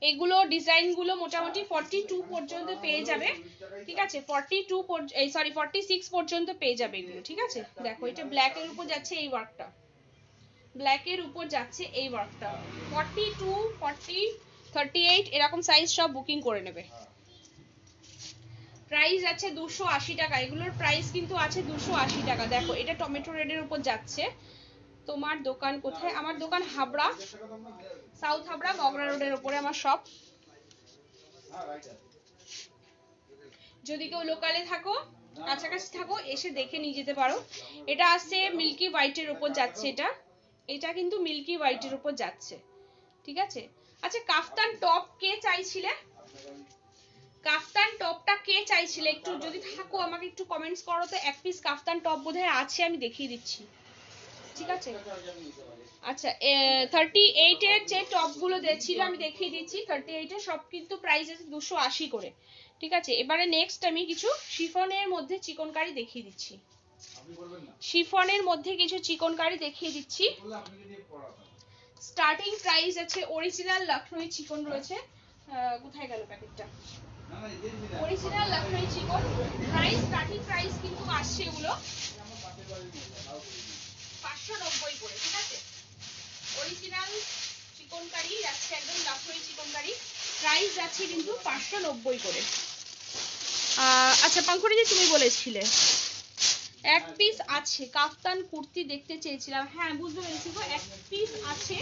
S1: এগুলো ডিজাইন গুলো মোটামুটি 42 পর্যন্ত পেয়ে যাবে, ঠিক আছে? 46 পর্যন্ত পেয়ে যাবে এগুলো, ঠিক আছে? দেখো এটা ব্ল্যাক এর উপর যাচ্ছে এই ওয়ার্কটা, ব্ল্যাক এর উপর যাচ্ছে এই ওয়ার্কটা। 42, 40, 38 এরকম সাইজ সব বুকিং করে নেবে। প্রাইস আছে 280 টাকা, এগুলোর প্রাইস কিন্তু আছে 280 টাকা। দেখো এটা টমেটো রেডের উপর যাচ্ছে। তোমার দোকান কোথায়? আমার দোকান হাবড়া, সাউথ হাবড়া, মগরা রোডের উপরে আমার শপ। যদি কেউ লোকালে থাকো, কাছাকাছি থাকো, এসে দেখে নিয়ে যেতে পারো। এটা আছে মিল্কি হোয়াইটের উপর যাচ্ছে, এটা কিন্তু মিল্কি হোয়াইটের উপর যাচ্ছে, ঠিক আছে? আচ্ছা কাফতান টপ কে চাইছিলে? কাফতান টপটা কে চাইছিলে? একটু যদি থাকো আমাকে একটু কমেন্টস করো তো। এক পিস কাফতান টপ বোধহয় আছে, আমি দেখিয়ে দিচ্ছি, ঠিক আছে? আচ্ছা 38 এর যে টপগুলো ছিল আমি দেখিয়ে দিচ্ছি। 38 এর সব কিন্তু প্রাইস আছে 280 করে, ঠিক আছে? এবারে নেক্সট আমি কিছু শিফনের মধ্যে চিকনকারি দেখিয়ে দিচ্ছি, শিফনের মধ্যে কিছু চিকনকারি দেখিয়ে দিচ্ছি। স্টার্টিং প্রাইস আছে, অরিজিনাল লখনৌ চিকন রয়েছে, কোথায় গেল প্যাকেটটা? অরিজিনাল লখনৌ চিকন প্রাইস, স্টার্টিং প্রাইস কিন্তু আসছে এগুলো 590 করে, ঠিক আছে? অরিজিনাল চিকনকারি যাচ্ছে, একদম লখনৌ চিকনকারি, প্রাইস যাচ্ছে কিন্তু 590 করে। আচ্ছা পঙ্কজি তুমি বলেছিলে এক পিস আছে কাফতান কুর্তি দেখতে চেয়েছিলাম, হ্যাঁ বুঝতে পেরেছি গো, এক পিস আছে,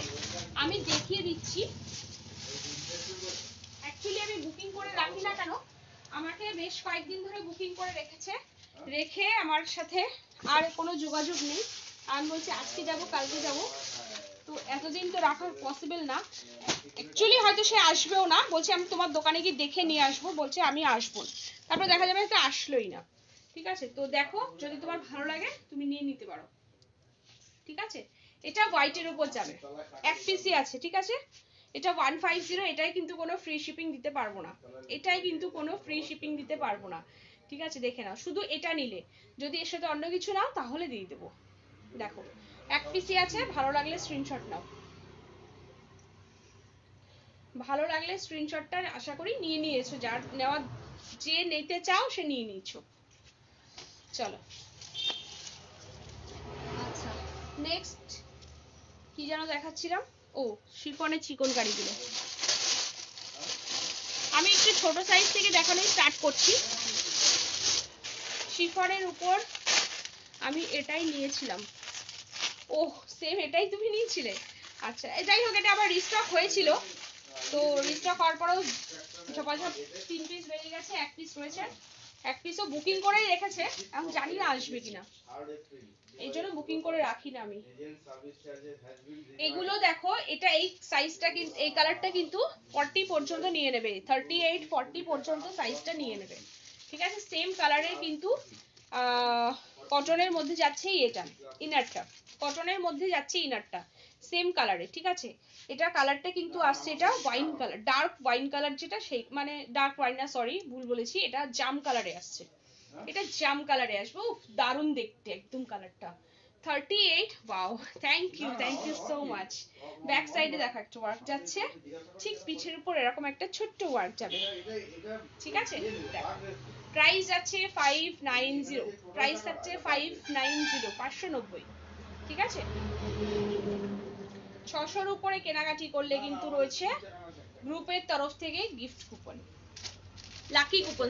S1: আমি দেখিয়ে দিচ্ছি। অ্যাকচুয়ালি আমি বুকিং করে রাখি না কেন, আমাকে বেশ কয়েকদিন ধরে বুকিং করে রেখেছে, রেখে আমার সাথে আর কোনো যোগাযোগ নেই। আমি বলছি আজকে যাব কালকে যাব, তো এতদিন তো রাখা পসিবল না। অ্যাকচুয়ালি হয়তো সে আসবেও না, বলছে আমি তোমার দোকানে গিয়ে দেখে নিয়ে আসবো, বলছে আমি আসবো, তারপর দেখা যাবে তো আসলোই না, ঠিক আছে? তো দেখো যদি তোমার ভালো লাগে তুমি নিয়ে নিতে পারো, ঠিক আছে? এটা হোয়াইটের উপর যাবে, এক পিসই আছে, ঠিক আছে? এটা 150, এটাই কিন্তু কোনো ফ্রি শিপিং দিতে পারবো না, এটাই কিন্তু কোনো ফ্রি শিপিং দিতে পারবো না, ঠিক আছে? দেখে নাও, শুধু এটা নিলে, যদি এর সাথে অন্য কিছু নাও তাহলে দিয়ে দেবো। দেখো এক পিসই আছে, ভালো লাগলে স্ক্রিনশট নাও, ভালো লাগলে স্ক্রিনশটটা আশা করি নিয়ে নিয়েছো, যার নেওয়া, যে নিতে চাও সে নিয়ে নিয়েছো। চলো আচ্ছা নেক্সট কি যেন দেখাচ্ছিলাম, ও শিফনের চিকনকারিগুলো। আমি একটু ছোট সাইজ থেকে দেখানোই স্টার্ট করছি। শিফনের উপর আমি এটাই নিয়েছিলাম। ওহ সেম এটাই তুমি নিয়েছিলে? আচ্ছা যাই হোক, এটা আবার রিস্টক হয়েছিল, তো রিস্টক হওয়ার পরেও ঝপাঝপ 3 পিস বেরিয়ে গেছে, 1 পিস রয়েছে। 1 পিসও বুকিং করেই রেখেছে, আমি জানি না আসবে কিনা, এই জন্য বুকিং করে রাখি না আমি। এগুলো দেখো, এটা এই সাইজটা কিন্তু, এই কালারটা কিন্তু 40 পর্যন্ত নিয়ে নেবে, 38 40 পর্যন্ত সাইজটা নিয়ে নেবে, ঠিক আছে। সেম কালারের কিন্তু কটনের মধ্যে যাচ্ছে এটা ইনারটা, কটনের মধ্যে যাচ্ছে ইনারটা সেম কালারে, ঠিক আছে। এটা কালারটা কিন্তু আসছে, এটা wine colour, dark wine colour, যেটা সেই মানে ডার্ক ওয়াইন না, সরি ভুল বলেছি, এটা জাম কালারে আসছে, এটা জাম কালারে আসবে। উফ দারুণ দেখতে একদম কালারটা। 38, wow, thank you so much. Back সাইডে দেখো একটা ওয়ার্ক যাচ্ছে, ঠিক পিঠের উপর এরকম একটা ছোট্ট ওয়ার্ক যাবে, ঠিক আছে। দেখো প্রাইস আছে 590, প্রাইস থাকছে 590, 590, ঠিক আছে। 600-র উপরে কেনাকাটি করলে কিন্তু রয়েছে গ্রুপের তরফ থেকে gift coupon, lucky coupon,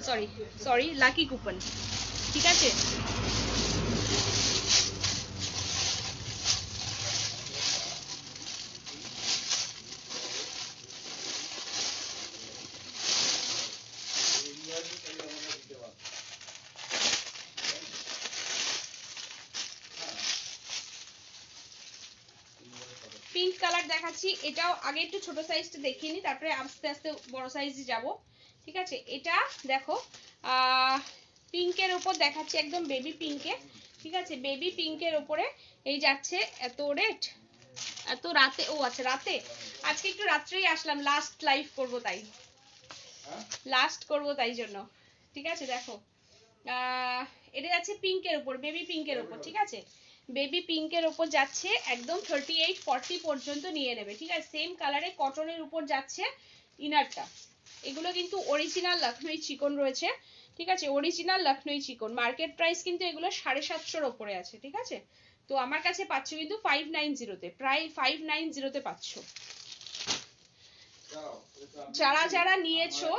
S1: sorry lucky coupon, ঠিক আছে। পিঙ্ক কালার দেখাচ্ছি, এটাও আগে একটু ছোট সাইজটা দেখিয়ে নি, তারপরে আস্তে আস্তে বড় সাইজে যাব, ঠিক আছে। এটা দেখো পিঙ্কের উপর দেখাচ্ছি, একদম বেবি পিঙ্কে, ঠিক আছে। বেবি পিঙ্কের উপরে এই যাচ্ছে, এত রেট এত রাতে, ও আচ্ছা রাতে, আজকে একটু রাত্রেই আসলাম, লাস্ট লাইভ করব তাই, লাস্ট করব তাই জন্য, ঠিক আছে। দেখো এটা যাচ্ছে পিঙ্কের উপর, বেবি পিঙ্কের উপর, ঠিক আছে। বেবি পিঙ্কের উপর যাচ্ছে একদম 38 40 পর্যন্ত নিয়ে নেবে, ঠিক আছে। সেম কালারে কটনের উপর যাচ্ছে ইনারটা। এগুলো কিন্তু অরিজিনাল লখনৌ চিকন রয়েছে, ঠিক আছে, অরিজিনাল লখনৌ চিকন। মার্কেট প্রাইস কিন্তু এগুলো 750-র উপরে আছে, ঠিক আছে। তো আমার কাছে পাচ্ছ কিন্তু 590-তে, প্রায় 590-তে পাচ্ছ। যারা যারা নিয়েছো,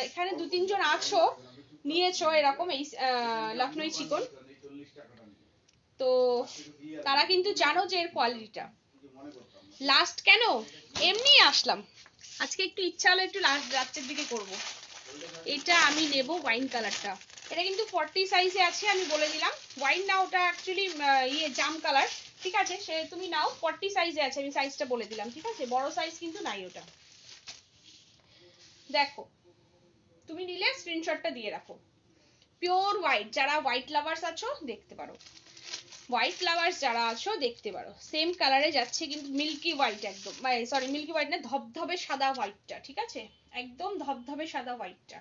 S1: এখানে 2-3 জন আছো নিয়েছো এরকম এই লখনৌ চিকন, তো তারা কিন্তু জানো যে এর কোয়ালিটিটা। লাস্ট কেন, এমনি আসলাম আজকে, একটু ইচ্ছা হলো একটু লাস্ট রাতের দিকে করব। এটা আমি নেব ওয়াইন কালারটা, এটা কিন্তু 40 সাইজে আছে, আমি বলে দিলাম। ওয়াইন না, ওটা অ্যাকচুয়ালি ইয়ে জাম কালার, ঠিক আছে। সে তুমি নাও, 40 সাইজে আছে, আমি সাইজটা বলে দিলাম, ঠিক আছে। বড় সাইজ কিন্তু নাই ওটা। দেখো তুমি নিলে স্ক্রিনশটটা দিয়ে রাখো। পিওর হোয়াইট, যারা হোয়াইট লাভার্স আছো দেখতে পারো, হোয়াইট লাভার্স যারা আছো দেখতে পারো, সেম কালারে যাচ্ছে কিন্তু মিল্কি হোয়াইট, একদম সরি মিল্কি হোয়াইট না, ধবধবে সাদা হোয়াইটটা, ঠিক আছে, একদম ধবধবে সাদা হোয়াইটটা,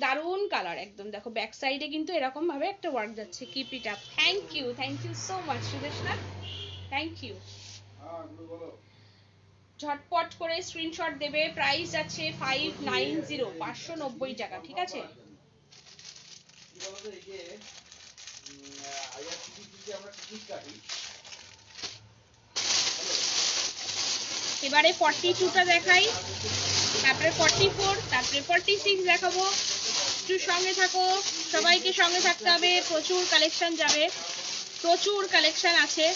S1: দারুন কালার একদম। দেখো ব্যাক সাইডে কিন্তু এরকম ভাবে একটা ওয়ার্ক যাচ্ছে, keep it up. Thank you so much Sudeshna, thank you. ঝটপট করে স্ক্রিনশট দেবে, প্রাইস আছে 590, 590 টাকা, ঠিক আছে। এবারে 42টা দেখাই, তারপরে 44, তারপরে 46 দেখাবো। একটু সঙ্গে থাকো, সবাইকে সঙ্গে থাকতে হবে, প্রচুর কালেকশন যাবে, প্রচুর কালেকশন আছে,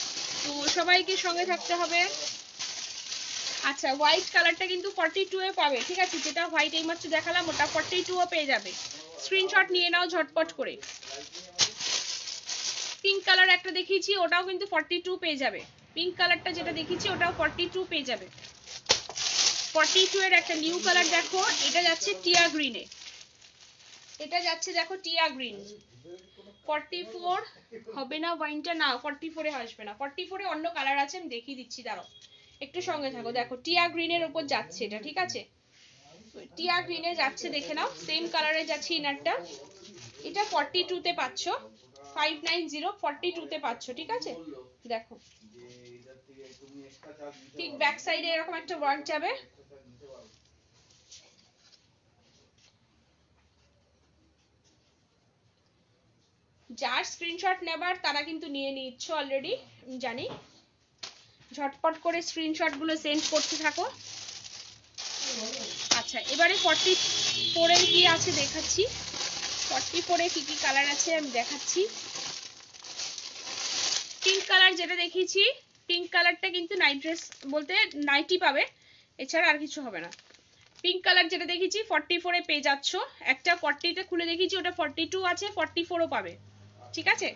S1: তো সবাইকে সঙ্গে থাকতে হবে। আচ্ছা হোয়াইট কালারটা কিন্তু 42 এ পাবে, ঠিক আছে। যেটা হোয়াইট এইমাত্র দেখালাম ওটা 42 ও পেয়ে যাবে, স্ক্রিনশট নিয়ে নাও ঝটপট করে। পিঙ্ক কালার একটা দেখিয়েছি, ওটাও কিন্তু 42 পেয়ে যাবে, পিঙ্ক কালারটা যেটা দেখিয়েছি ওটাও 42 পেয়ে যাবে। 42 এর একটা নিউ কালার দেখো, এটা যাচ্ছে টিয়া গ্রিনে, এটা যাচ্ছে দেখো টিয়া গ্রিন। 44 হবে না ওয়াইনটা, না 44 এ আসবে না, 44 এ অন্য কালার আছে, আমি দেখিয়ে দিচ্ছি, দাঁড়াও একটু সঙ্গে থাকো। দেখো টিয়া গ্রিনের উপর যাচ্ছে এটা, ঠিক আছে, টিয়া গ্রিনে যাচ্ছে, দেখে নাও, সেম কালারে যাচ্ছে ইনারটা। এটা 42 তে পাচ্ছ, 590 42 তে পাচ্ছ, ঠিক আছে। দেখো ঠিক ব্যাক সাইডে এরকম একটা ওয়ার্ক যাবে, যার স্ক্রিনশট নেবার তারা কিন্তু নিয়ে নিচ্ছ অলরেডি, জানি। ঝটপট করে স্ক্রিনশট গুলো সেন্ড করতে থাকো। আচ্ছা, এবারে 44 এর কি আছে দেখাচ্ছি। 44 এ কি কি কালার আছে আমি দেখাচ্ছি। পিঙ্ক কালার যেটা দেখিয়েছি, পিঙ্ক কালারটা কিন্তু নাইট ড্রেস বলতে নাইটি পাবে, এছাড়া আর কিছু হবে না। পিঙ্ক কালার যেটা দেখিয়েছি 44 এ পেয়ে যাচ্ছ। একটা 40 তে খুলে দেখিয়েছি, ওটা 42 আছে, 44 ও পাবে, ঠিক আছে।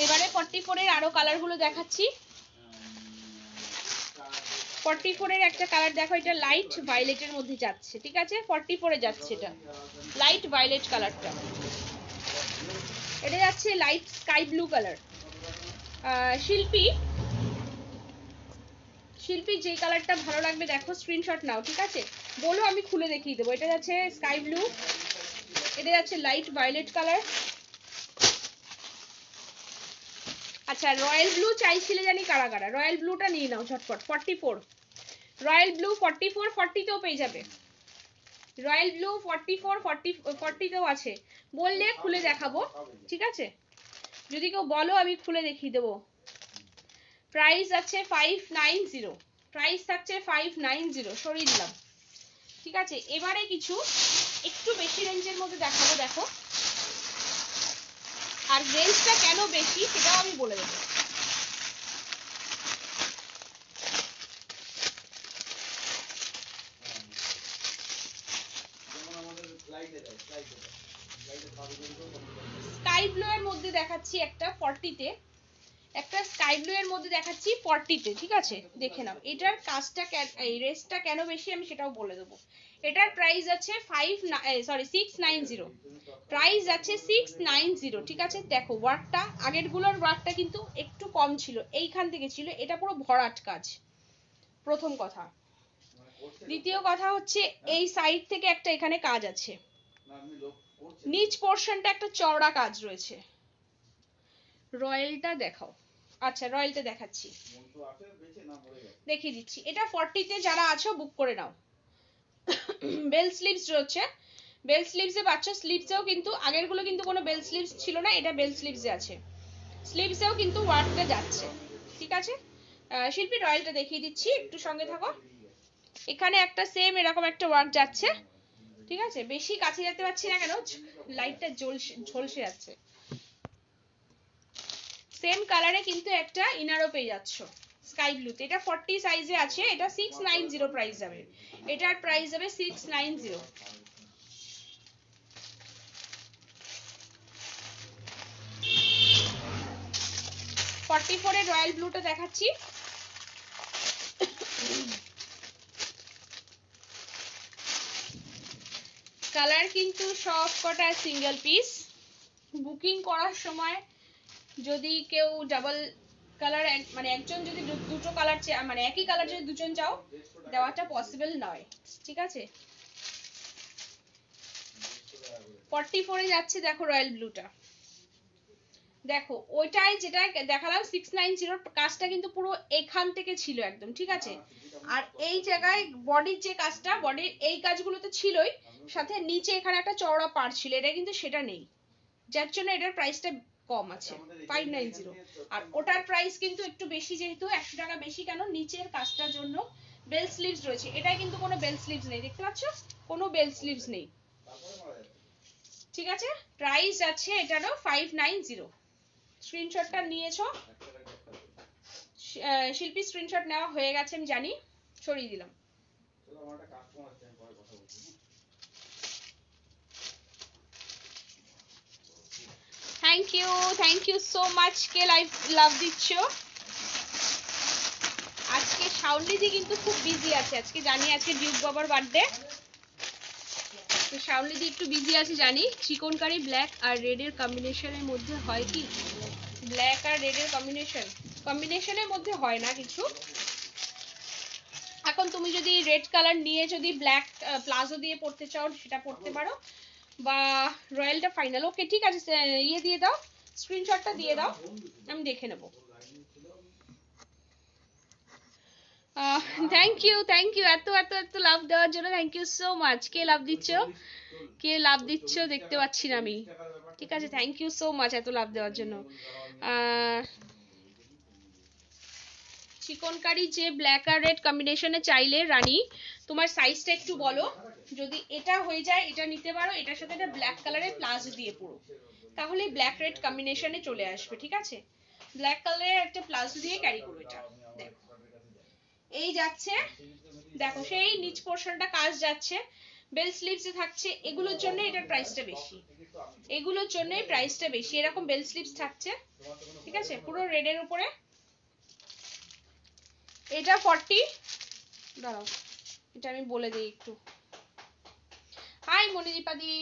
S1: এবারে 44 এর আরো কালার গুলো দেখাচ্ছি। 44 এর একটা কালার দেখো, এটা লাইট ভায়োলেটের মধ্যে যাচ্ছে, ঠিক আছে। 44 এ যাচ্ছে এটা লাইট ভায়োলেট কালারটা, এটা যাচ্ছে লাইট স্কাই ব্লু কালার। শিল্পী যে কালারটা ভালো লাগবে দেখো, স্ক্রিনশট নাও, ঠিক আছে, বলো, আমি খুলে দেখিয়ে দেবো। এটা যাচ্ছে স্কাই ব্লু, এটা যাচ্ছে লাইট ভায়োলেট কালার। আচ্ছা, রয়্যাল ব্লু চাইছিলে জানি কারা কারা, রয়্যাল ব্লুটা নিয়ে নাও ঝটপট। 44 রয়্যাল ব্লু 44, 40 তেও পেয়ে যাবে। রয়্যাল ব্লু 44, 40 তেও আছে, বললে খুলে দেখাবো, ঠিক আছে। যদি কেউ বলো আমি খুলে দেখিয়ে দেবো। প্রাইস আছে 590, প্রাইস থাকছে 590, সরিয়ে দিলাম, ঠিক আছে। এবারে কিছু একটু বেশি রেঞ্জের মধ্যে দেখাবো, দেখো। আর রেঞ্জটা কেন বেশি সেটাও আমি বলে দেবো। স্কাই ব্লু এর মধ্যে দেখাচ্ছি একটা 40 তে, একটা স্কাই ব্লু এর মধ্যে দেখাচ্ছি 40 তে, ঠিক আছে, দেখে নাও। এটার কাজটা এই রেসটা কেন বেশি আমি সেটাও বলে দেবো। এটার প্রাইস আছে 690, প্রাইস আছে 690, ঠিক আছে। দেখো ওয়ার্কটা, আগের গুলোর ওয়ার্কটা কিন্তু একটু কম ছিল, এইখান থেকে ছিল, এটা পুরো ভরাট কাজ, প্রথম কথা। দ্বিতীয় কথা হচ্ছে এই সাইড থেকে একটা এখানে কাজ আছে, নিচ পোর্শনটা একটা চওড়া কাজ রয়েছে। রয়্যালটা দেখাও। আচ্ছা, রয়্যালটা দেখাচ্ছি, দেখিয়ে দিচ্ছি। এটা 40 তে যারা আছো বুক করে নাও। বেল স্লিভস রয়েছে, বেল স্লিভসে পাচ্ছ। স্লিভসেও কিন্তু আগের গুলো কিন্তু কোনো বেল স্লিভস ছিল না, এটা বেল স্লিভসে আছে। স্লিভসেও কিন্তু ওয়ার্কটা যাচ্ছে, ঠিক আছে। শিল্পী রয়্যালটা দেখিয়ে দিচ্ছি, একটু সঙ্গে থাকো। এখানে একটা সেম এরকম একটা ওয়ার্ক যাচ্ছে, ঠিক আছে। বেশি কাছে যেতে পারছি না কেন, লাইটটা ঝলসে যাচ্ছে। সেম কালারে কিন্তু একটা ইনারও পেয়ে যাচ্ছ স্কাই ব্লুতে, এটা 40 সাইজে আছে, এটা 690 প্রাইস যাবে, এটার প্রাইস যাবে 690। এর রয়্যাল ব্লুটা দেখাচ্ছি। কালার কিন্তু সব কটা সিঙ্গেল পিস। বুকিং করার সময় যদি কেউ ডাবল কালার, মানে একজন যদি দুটো কালার মানে একই কালার যদি দুজন চাও, দেওয়াটা পসিবল নয়, ঠিক আছে। 44 এ যাচ্ছে, দেখো রয়্যাল ব্লুটা, দেখো ওইটাই যেটা দেখালাম 690, কাজটা কিন্তু পুরো এখান থেকে ছিল একদম, ঠিক আছে। আর এই জায়গায় বডির যে কাজটা, বডির এই কাজগুলো তো ছিলই, সাথে নিচে এখানে একটা চওড়া পাড় ছিল, এটা কিন্তু সেটা নেই, যার জন্য এটার প্রাইসটা কম আছে 590। আর ওটার প্রাইস কিন্তু একটু বেশি, যেহেতু 100 টাকা বেশি। কেন, নিচের কাজটার জন্য বেল স্লিভস রয়েছে, এটাই কিন্তু কোনো বেল স্লিভস নেই, দেখতে পাচ্ছ, কোনো বেল স্লিভস নেই, ঠিক আছে। প্রাইস আছে এটারও 590। স্ক্রিনশটটা নিয়েছো শিল্পী? স্ক্রিনশট নেওয়া হয়ে গেছে আমি জানি, সরিয়ে দিলাম। থ্যাংক ইউ সো মাচ, কে লাভ দিচ্ছ। আজকে শাওনলিদি কিন্তু খুব বিজি আছে, আজকে জানি আজকে ডিউক বাবার বার্থডে, তো শাওনলিদি একটু বিজি আছে জানি। চিকনকারি ব্ল্যাক আর রেড এর কম্বিনেশনের মধ্যে হয় কি? ব্ল্যাক আর রেড এর কম্বিনেশনের মধ্যে হয় না কিছু। এখন তুমি যদি রেড কালার নিয়ে যদি ব্ল্যাক প্লাজো দিয়ে পড়তে চাও সেটা পড়তে পারো, বা রয়্যালটা ফাইনাল। ওকে, ঠিক আছে, ইয়ে দিয়ে দাও, স্ক্রিনশটটা দিয়ে দাও, আমি দেখে নেব। থ্যাংক ইউ এত এত এত লাভ দেওয়ার জন্য থ্যাংক ইউ সো মাচ। কে লাভ দিচ্ছ দেখতে পাচ্ছি না আমি, ঠিক আছে, থ্যাংক ইউ সো মাচ এত লাভ দেওয়ার জন্য। চিকনকারি যে ব্ল্যাক আর রেড কম্বিনেশনে চাইলে রানী, তোমার সাইজটা একটু বলো, যদি এটা হয়ে যায় এটা নিতে পারো, এটার সাথে একটা ব্ল্যাক কালারের প্লাস দিয়ে পুরো, তাহলে ব্ল্যাক রেড কম্বিনেশনে চলে আসবে, ঠিক আছে, ব্ল্যাক কালারের একটা প্লাস দিয়ে ক্যারি করো এটা। দেখো এই যাচ্ছে, দেখো সেই নিচ পোর্শনটা কাজ যাচ্ছে, বেল স্লিভসে থাকছে, এগুলোর জন্য এটার প্রাইসটা বেশি, এগুলোর জন্যই প্রাইসটা বেশি, এরকম বেল স্লিভস থাকছে, ঠিক আছে, পুরো রেডের উপরে। এটা 40, দাঁড়াও এটা আমি বলে দিই একটু। হাই মনিদীপাদি,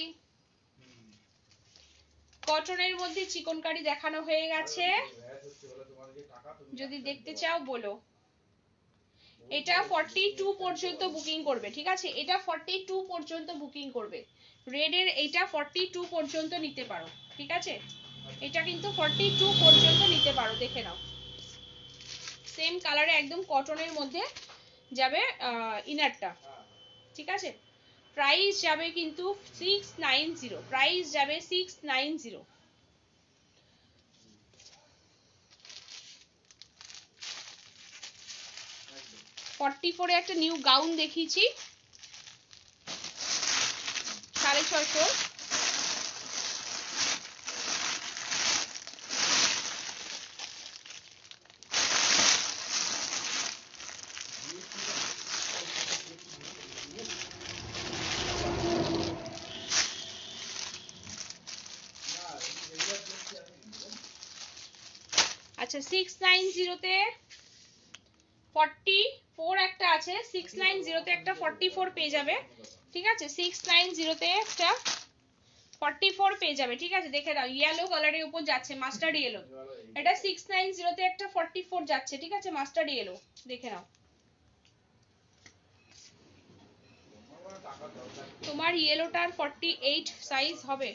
S1: কটনের মধ্যে চিকনকারি দেখানো হয়ে গেছে, যদি দেখতে চাও বলো। এটা 42 পর্যন্ত বুকিং করবে, ঠিক আছে, এটা 42 পর্যন্ত বুকিং করবে, রেডের এইটা 42 পর্যন্ত নিতে পারো, ঠিক আছে, এটা কিন্তু 42 পর্যন্ত নিতে পারো, দেখে নাও, সেম কালারে একদম কটনের মধ্যে যাবে ইনারটা, ঠিক আছে, প্রাইস যাবে কিন্তু 690, প্রাইস যাবে 690। 44 এ একটা নিউ গাউন দেখিয়েছি 650। আচ্ছা 690 তে 44 একটা আছে, 690 তে একটা 44 পেয়ে যাবে, ঠিক আছে, 690 তে একটা 44 পেয়ে যাবে, ঠিক আছে, দেখে দাও, ইয়েলো কালারের উপর যাচ্ছে, মাস্টার্ড ইয়েলো, এটা 690 তে একটা 44 যাচ্ছে, ঠিক আছে, মাস্টার্ড ইয়েলো, দেখে নাও। তোমার ইয়েলোটার 48 সাইজ হবে,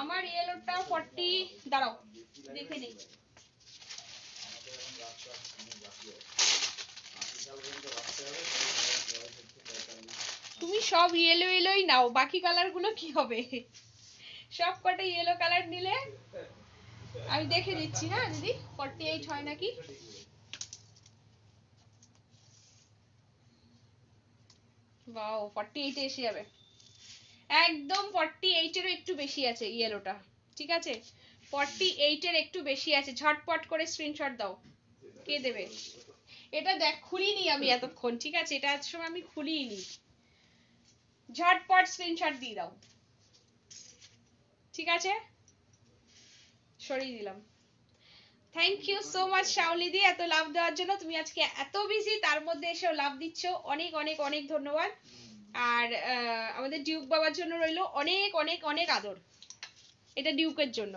S1: আমার ইয়েলোটা 40, দাঁড়াও দেখে নিই, তুমি সব ইয়েলো ইয়েলোই নাও, বাকি কালার গুলো কি হবে, সব কটা ইয়েলো কালার নিলে আমি দেখে দিচ্ছি না দিদি 48 হয় নাকি। বাও 48 এসে যাবে, একদম 48 এরও একটু বেশি আছে ইয়েলোটা, ঠিক আছে, 48 এর একটু বেশি আছে, ঝটপট করে স্ক্রিনশট দাও, কে দেবে, এটা দেখ খুলিনি আমি এতক্ষণ, ঠিক আছে, এটা এত সময় আমি খুলিনি, ঝটপট স্ক্রিনশট দিয়ে দাও, ঠিক আছে, সরিয়ে দিলাম। Thank you so much Shaoli di এত লাভ দেওয়ার জন্য, তুমি আজকে এত বিজি তার মধ্যে এসেও লাভ দিচ্ছ, অনেক অনেক অনেক ধন্যবাদ। আর আমাদের ডিউক বাবার জন্য রইলো অনেক অনেক অনেক আদর, এটা ডিউকের জন্য।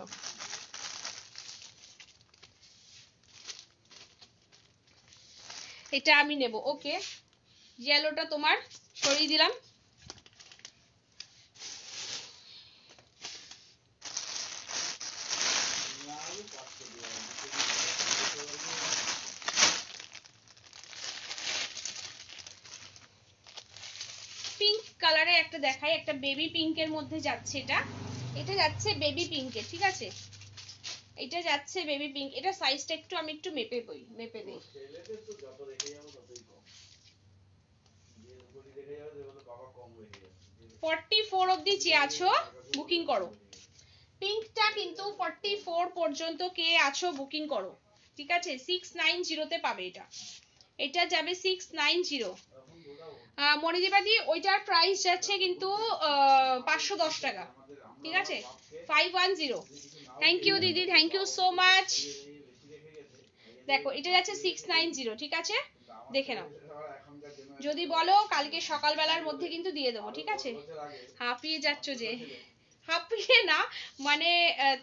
S1: এটা আমি নেব, ওকে, ইয়েলোটা তোমার সরিয়ে দিলাম। পিঙ্ক কালারে একটা দেখাই, একটা বেবি পিঙ্কের মধ্যে যাচ্ছে, এটা এটা যাচ্ছে বেবি পিঙ্কে, ঠিক আছে, এটা যাচ্ছে বেবি পিঙ্ক, এটা সাইজটা একটু আমি একটু মেপে দিই, 44 অবধি যে আছো বুকিং করো, পিঙ্কটা কিন্তু 44 পর্যন্ত কে আছো বুকিং করো, ঠিক আছে, 690 তে পাবে, এটা এটা যাবে 690। মনিদীপাদি ওইটার প্রাইস যাচ্ছে কিন্তু 510 টাকা, ঠিক আছে, 510। থ্যাংক ইউ দিদি, থ্যাংক ইউ সো মাচ। দেখো এটা যাচ্ছে 690, ঠিক আছে, দেখে নাও, যদি বলো কালকে সকালবেলার মধ্যে কিন্তু দিয়ে দেবো, ঠিক আছে, হাঁপিয়ে যাচ্ছ যে, হাঁপিয়ে না মানে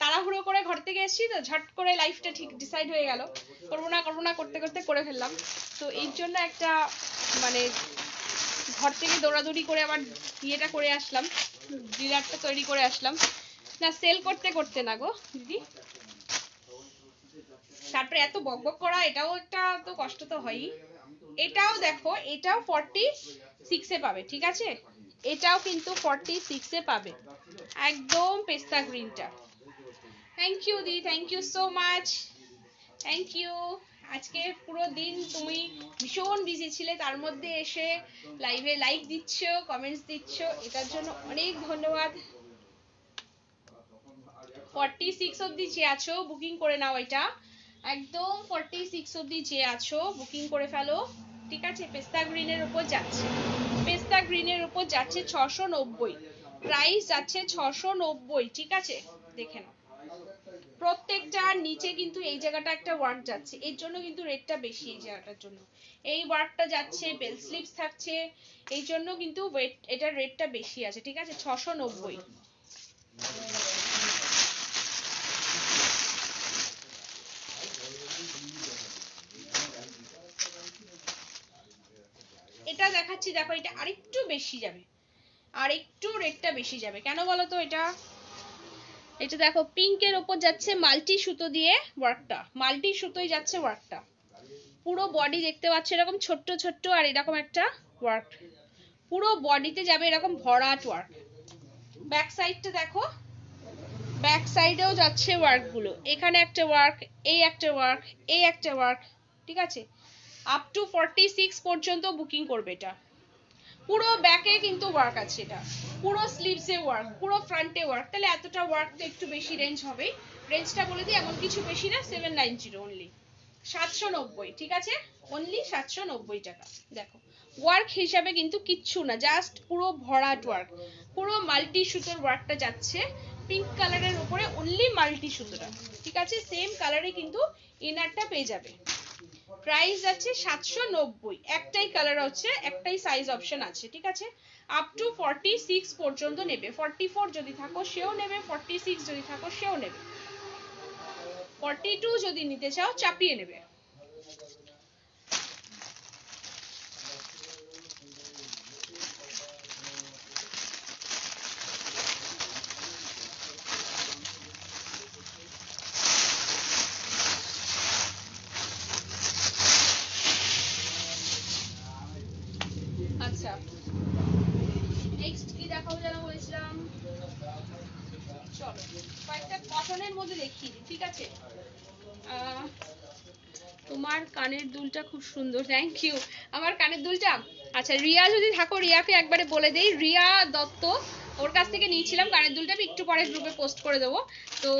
S1: তাড়াহুড়ো করে ঘর থেকে এসেছি তো, ঝট করে লাইফটা ঠিক ডিসাইড হয়ে গেল, করবো না করতে করতে করে ফেললাম, তো এই জন্য একটা মানে ঘর থেকে দৌড়াদৌড়ি করে আবার ইয়েটা করে আসলাম, ডিলারটা তৈরি করে আসলাম, না সেল করতে করতে না গো দিদি, তারপরে এত বকবক করা, এটাও একটা তো কষ্ট তো হয়ই, এটাও দেখো, এটাও 46 এ পাবে, ঠিক আছে? এটাও কিন্তু 46 এ পাবে, একদম পেস্তা গ্রিনটা। থ্যাংক ইউ দি, thank you so much, thank you. আজকে পুরো দিন তুমি ভীষণ বিজি ছিলে, তার মধ্যে এসে লাইভে লাইক দিচ্ছ, কমেন্টস দিচ্ছ, এটার জন্য অনেক ধন্যবাদ। 46 অবধি যে আছো বুকিং করে নাও, এটা একদম 46 অবধি যে আছো বুকিং করে ফেলো, ঠিক আছে? পেস্তা গ্রিনের উপর যাচ্ছে, পেস্তা গ্রিনের উপর যাচ্ছে 690, প্রাইস যাচ্ছে 690, ঠিক আছে? দেখে নাও প্রত্যেকটা নিচে কিন্তু এই জায়গাটা একটা ওয়ার্ক যাচ্ছে, এর জন্য কিন্তু রেটটা বেশি, এই জায়গাটার জন্য এই ওয়ার্কটা যাচ্ছে, বেল স্লিপস থাকছে, এই জন্য কিন্তু এটার রেটটা বেশি আছে, ঠিক আছে? 690। এটা দেখাচ্ছি দেখো, এটা আরেকটু বেশি যাবে, আর একটু রেটটা বেশি যাবে, কেন বলো তো? এটা দেখো পিঙ্কের ওপর যাচ্ছে মাল্টি সুতো দিয়ে ওয়ার্কটা, মাল্টি সুতোই যাচ্ছে ওয়ার্কটা, পুরো বডি দেখতে পাচ্ছ এরকম ছোট্ট ছোট্ট, আর এরকম একটা ওয়ার্ক পুরো বডিতে যাবে, এরকম ভরাট ওয়ার্ক। ব্যাক সাইডটা দেখো, ব্যাক সাইডেও যাচ্ছে ওয়ার্কগুলো, এখানে একটা ওয়ার্ক, এই একটা ওয়ার্ক, এই একটা ওয়ার্ক, ঠিক আছে? আপ টু 46 পর্যন্ত বুকিং করবে এটা। পুরো ব্যাকে কিন্তু ওয়ার্ক আছে, এটা পুরো স্লিভসে ওয়ার্ক, পুরো ফ্রন্টে ওয়ার্ক, তাহলে এতটা ওয়ার্ক তো একটু বেশি রেঞ্জ হবে। রেঞ্জটা বলে দিই, এমন কিছু বেশি না, 790 অনলি, 790, ঠিক আছে? অনলি 790 টাকা। দেখো ওয়ার্ক হিসাবে কিন্তু কিচ্ছু না, জাস্ট পুরো ভরাট ওয়ার্ক, পুরো মাল্টি সুতোর ওয়ার্কটা যাচ্ছে পিঙ্ক কালারের উপরে, অনলি মাল্টি সুতোটা, ঠিক আছে? সেম কালারে কিন্তু ইনারটা পেয়ে যাবে। প্রাইস যাচ্ছে 790, একটাই কালার হচ্ছে, একটাই সাইজ অপশন আছে, ঠিক আছে? আপ টু 46 পর্যন্ত নেবে, 44 যদি থাকো সেও নেবে, 46 যদি থাকো সেও নেবে, 42 যদি নিতে চাও চাপিয়ে নেবে। আচ্ছা নেক্সট কি দেখাবো যেন বলেছিলাম, চলো কয়েকটা কটনের মধ্যে দেখিয়ে দিই, ঠিক আছে? তোমার কানের দুলটা খুব সুন্দর, থ্যাংক ইউ। আমার কানের দুলটা, আচ্ছা রিয়া যদি থাকো, রিয়াকে একবারে বলে দেই, রিয়া দত্ত, ওর কাছ থেকে নিয়েছিলাম কানের দুলটা, আমি একটু পরে গ্রুপে পোস্ট করে দেবো। তো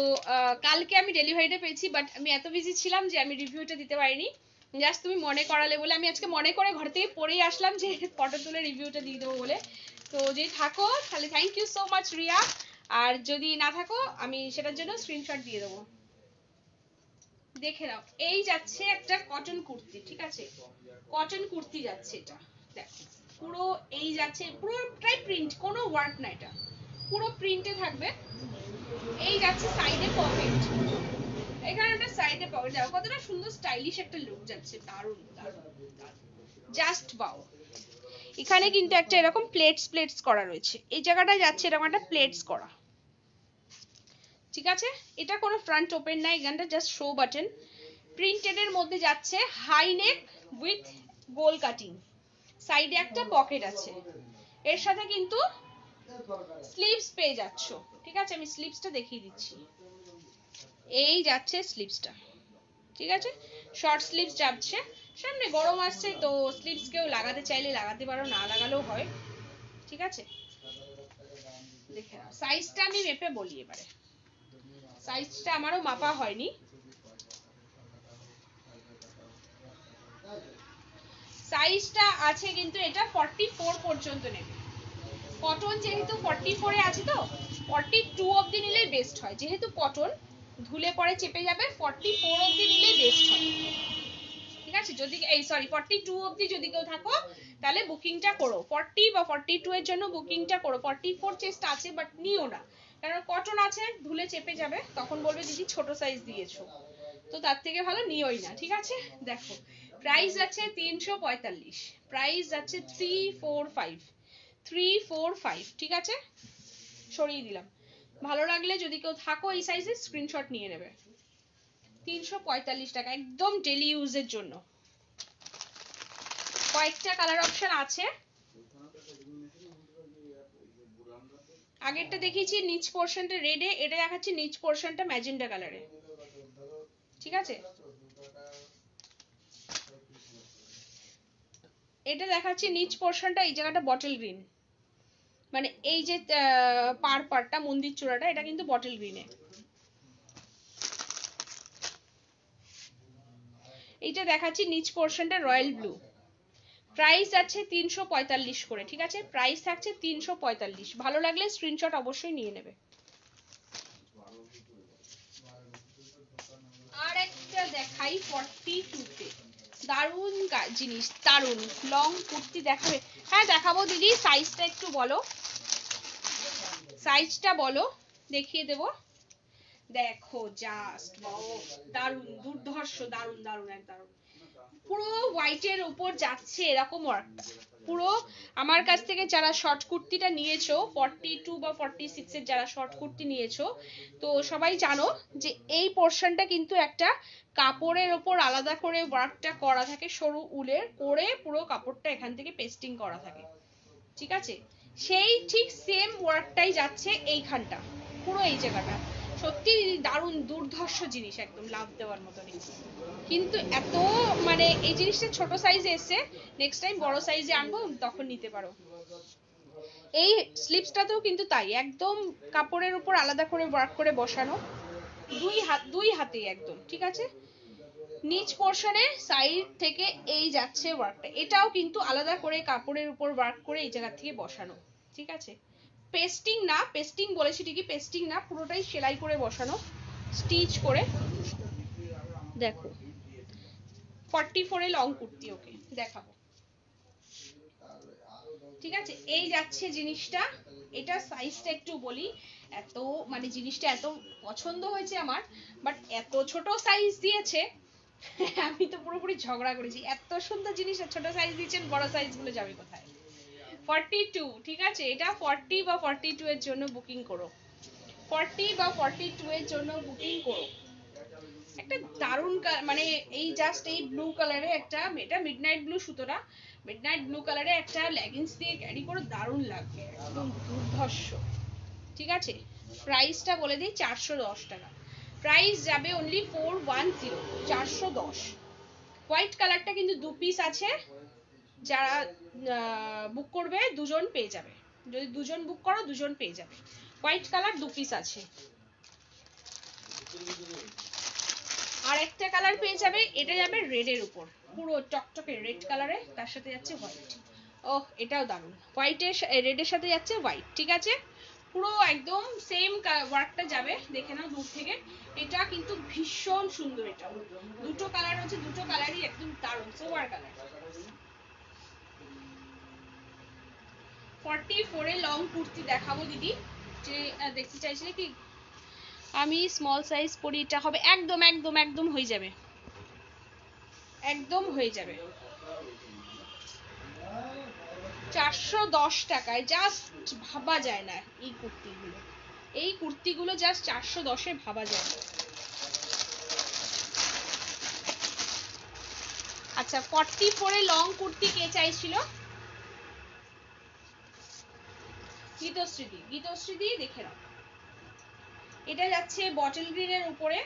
S1: কালকে আমি ডেলিভারিটা পেয়েছি, বাট আমি এত বিজি ছিলাম যে আমি রিভিউটা দিতে পারিনি, জাস্ট তুমি মনে করালে বলে আমি আজকে মনে করে ঘর থেকে পড়েই আসলাম যে ফটো তুলে রিভিউটা দিয়ে দেবো বলে। তো যদি থাকো তাহলে thank you so much Riya, আর যদি না থাকো আমি সেটার জন্য স্ক্রিনশট দিয়ে দেবো। দেখে নাও, এই যাচ্ছে একটা কটন কুর্তি, ঠিক আছে? কটন কুর্তি যাচ্ছে এটা, দেখো পুরো এই যাচ্ছে, পুরোটাই প্রিন্ট, কোনো ওয়ার্ক না, এটা পুরো প্রিন্টে থাকবে। এই যাচ্ছে সাইডে পকেট, এখানে একটা সাইডে পকেট, দেখো কতটা সুন্দর স্টাইলিশ একটা লুক যাচ্ছে, দারুণ দারুণ জাস্ট বাও। এখানে কিন্তু একটা এরকম প্লেটস করা রয়েছে, এই জায়গাটায় যাচ্ছে এরকম একটা প্লেটস করা, ঠিক আছে? এটা কোনো ফ্রন্ট ওপেন না, এখানটা জাস্ট শো বাটন। প্রিন্টেড এর মধ্যে যাচ্ছে, হাই নেক উইথ গোল কাটিং, সাইডে একটা পকেট আছে, এর সাথে কিন্তু স্লিভস পেয়ে যাচ্ছ, ঠিক আছে? আমি স্লিভসটা দেখিয়ে দিচ্ছি, এই যাচ্ছে স্লিভসটা, ঠিক আছে? শর্ট স্লিভস যাচ্ছে, সামনে গরম আসছে তো স্লিভস কেউ লাগাতে চাইলে লাগাতে পারো, না লাগালেও হয়, ঠিক আছে? দেখে নাও সাইজটা আমি মেপে বলি এবারে, সাইজটা আমারও মাপা হয়নি, সাইজটা আছে কিন্তু এটা 44 পর্যন্ত নেবে, কটন যেহেতু 44 এ আছে, তো 42 অবধি নিলেই বেস্ট হয়, যেহেতু কটন ধুলে পরে চেপে যাবে, 44 অবধি নিলেই বেস্ট হয়, ঠিক আছে? যদি এই সরি 42 অবধি যদি কেউ থাকো তাহলে বুকিংটা করো, 40 বা 42 এর জন্য বুকিংটা করো, 44 চেস্ট আছে বাট নিও না, কারণ কটন আছে ধুলে চেপে যাবে, তখন বলবে দিদি ছোট সাইজ দিয়েছো, তো তার থেকে ভালো নিওই না, ঠিক আছে? দেখো প্রাইস আছে 345, প্রাইস আছে 345, ঠিক আছে? সরিয়ে দিলাম, ভালো লাগলে যদি কেউ থাকো এই সাইজে স্ক্রিনশট নিয়ে নেবে। 345 টাকা, একদম ডেলি ইউজের জন্য। কয়েকটা কালার অপশন আছে। আগেরটা দেখিয়েছি নিচ পোর্শনটা রেডে, এটা দেখাচ্ছি নিচ পোর্শনটা ম্যাজেন্টা কালারে। ঠিক আছে, এটা দেখাচ্ছি নিচ পোর্শনটা এই জায়গাটা বটল গ্রিন, মানে এই যে পারটা মন্দির চূড়াটা এটা কিন্তু বটল গ্রিনে। এইটা দেখাচ্ছি নিচ পোর্শনটা রয়্যাল ব্লু। প্রাইস আছে 345 করে। ঠিক আছে, প্রাইস থাকছে 345। ভালো লাগলে স্ক্রিনশট অবশ্যই নিয়ে নেবে। আর একটা দেখাই 42 তে, দারুন জিনিস, দারুন লং কুর্তি দেখাবে। হ্যাঁ দেখাবো দিদি, সাইজটা একটু বলো, সাইজটা বলো দেখিয়ে দেবো। দেখো জাস্ট দারুন, দুর্ধর্ষ, দারুন দারুন এক দারুন। পুরো হোয়াইটের উপর যাচ্ছে এরকম ওয়ার্কটা। পুরো আমার কাছ থেকে যারা শর্ট কুর্তিটা নিয়েছো 42 বা 46 এর যারা শর্ট কুর্তি নিয়েছো, তো সবাই জানো যে এই পোর্শনটা কিন্তু একটা কাপড়ের ওপর আলাদা করে ওয়ার্কটা করা থাকে, সরু উলের করে পুরো কাপড়টা এখান থেকে পেস্টিং করা থাকে। ঠিক আছে, সেই ঠিক সেম ওয়ার্কটাই যাচ্ছে এইখানটা, পুরো এই জায়গাটা। সত্যি দারুণ দুর্ধর্ষ জিনিস, একদম লাভ দেওয়ার মতো। কিন্তু এত মানে এই জিনিসটা ছোট সাইজে এসে, নেক্সট টাইম বড় সাইজে আনবো তখন নিতে পারো। এই স্লিপসটাতেও কিন্তু তাই, একদম কাপড়ের উপর আলাদা করে ওয়ার্ক করে বসানো, দুই হাতে একদম। ঠিক আছে, নিচ পোর্শনে সাইড থেকে এই যাচ্ছে ওয়ার্কটা, এটাও কিন্তু আলাদা করে কাপড়ের উপর ওয়ার্ক করে এই জায়গা থেকে বসানো। ঠিক আছে, পেস্টিং না, পেস্টিং বলেছি ঠিকই, পেস্টিং না, পুরোটাই সেলাই করে বসানো, স্টিচ করে। দেখো 44 এ লং কুর্তি, ওকে দেখাবো। ঠিক আছে, এই যাচ্ছে জিনিসটা। এটা সাইজটা একটু বলি, এত মানে জিনিসটা এত পছন্দ হয়েছে আমার, বাট এত ছোট সাইজ দিয়েছে আমি তো পুরোপুরি ঝগড়া করেছি। এত সুন্দর জিনিস ছোট সাইজ দিয়েছেন, বড় সাইজ গুলো যাবে কোথায়? 42। ঠিক আছে, এটা 40 বা 42 এর জন্য বুকিং করো, 40 বা 42 এর জন্য বুকিং করো। একটা দারুন মানে এই জাস্ট এই ব্লু কালারে একটা, এটা মিডনাইট ব্লু সুতোটা, মিডনাইট ব্লু কালারে একটা লেগিংস দিয়ে ক্যারি করে দারুন লাগবে, একদম দুর্ধর্ষ। ঠিক আছে, প্রাইসটা বলে দিই 410 টাকা। প্রাইস যাবে অনলি 410, 410। হোয়াইট কালারটা কিন্তু 2 পিস আছে, যারা বুক করবে দুজন পেয়ে যাবে, যদি দুজন বুক করো দুজন পেয়ে যাবে। হোয়াইট কালার 2 পিস আছে। আর একটা কালার পেয়ে যাবে, এটা যাবে রেডের উপর, পুরো টকটকে রেড কালারে, তার সাথে যাচ্ছে হোয়াইট। ওহ এটাও দারুন, হোয়াইটের রেডের সাথে যাচ্ছে হোয়াইট। ঠিক আছে, পুরো একদম সেম ওয়ার্কটা যাবে, দেখে নাও দূর থেকে। এটা কিন্তু ভীষণ সুন্দর, এটা দুটো কালার হচ্ছে, দুটো কালারই একদম দারুন, সোয়ার কালার। 44 এ লং কুর্তি দেখাবো দিদি, যে দেখতে চাইছিলে কি আমি স্মল সাইজ পরি, এটা হবে একদম একদম একদম হয়ে যাবে, একদম হয়ে যাবে 410 টাকায়। জাস্ট ভাবা যায় না এই কুর্তিগুলো, এই কুর্তিগুলো জাস্ট 410 এ ভাবা যায় না। আচ্ছা 44 এ লং কুর্তি কে চাইছিল? গীতশ্রী, গীতশ্রী দেখে নাও। এটা যাচ্ছে বটল গ্রিনের উপরে,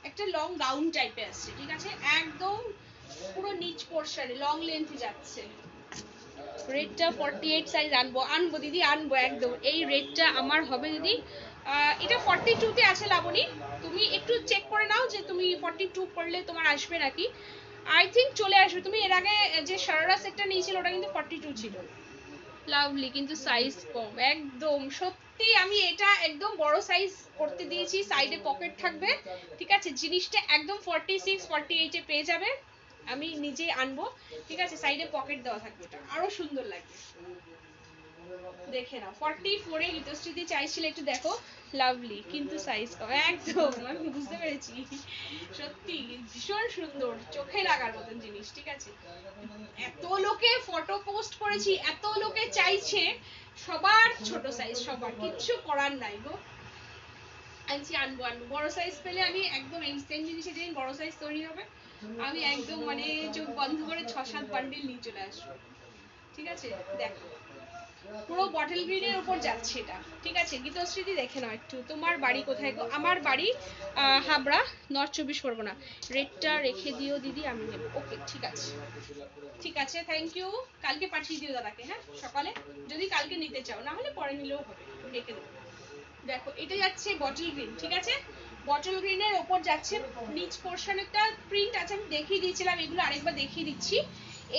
S1: একটা লং গাউন টাইপের আসছে। ঠিক আছে, একদম পুরো নিচ পোর্শনে লং লেন্থ যাচ্ছে। রেডটা 48 সাইজ আনবো দিদি, আনবো একদম। এই রেডটা আমার হবে দিদি, এটা 42 তে আছে লাবণী, তুমি একটু চেক করে নাও যে তুমি 42 করলে তোমার আসবে নাকি। আই থিঙ্ক চলে আসবে। তুমি এর আগে যে সারারা সেটটা নিয়েছিল ওটা কিন্তু 42 ছিল। লাভলি, কিন্তু সাইজ কম একদম। সত্যি আমি এটা একদম বড় সাইজ করতে দিয়েছি, সাইডে পকেট থাকবে। ঠিক আছে, জিনিসটা একদম 46 48 এ পেয়ে যাবে, আমি নিজে আনবো। ঠিক আছে, সাইডে পকেট দেওয়া থাকবে, এটা আরো সুন্দর লাগবে। দেখে নাও 44 এ গীতশ্রীতি চাইছিলে, একটু দেখো। লাভলি, কিন্তু সাইজ কম একদম, আমি বুঝতে পেরেছি। সত্যি ভীষণ সুন্দর, চোখে লাগার মতন জিনিস। ঠিক আছে, এত লোকে ফটো পোস্ট করেছি, এত লোকে চাইছে, সবার ছোট সাইজ, সবার, কিচ্ছু করার নাই গো। আনবো বড় সাইজ পেলে আমি একদম এই সেম জিনিসের যেদিন বড় সাইজ তৈরি হবে আমি একদম মানে চোখ বন্ধ করে 6-7 বান্ডিল নিয়ে চলে আসবো, ঠিক আছে। দেখো পুরো বটল গ্রিনের উপর যাচ্ছে এটা, ঠিক আছে। গীতশ্রীদি দেখে নাও একটু, তোমার বাড়ি কোথায় গো? আমার বাড়ি হাবড়া, নর্থ 24 পরগনা। রেটটা রেখে দিও দিদি, আমি নেব। ওকে ঠিক আছে, ঠিক আছে, থ্যাংক ইউ। কালকে পাঠিয়ে দিও দাদাকে, হ্যাঁ সকালে, যদি কালকে নিতে চাও, না হলে পরে নিলেও হবে, রেখে দেবো। দেখো এটা যাচ্ছে বটল গ্রিন, ঠিক আছে। বটল গ্রিনের ওপর যাচ্ছে, নিচ পোর্শনেরটা প্রিন্ট আছে, আমি দেখিয়ে দিয়েছিলাম, এগুলো আরেকবার দেখিয়ে দিচ্ছি।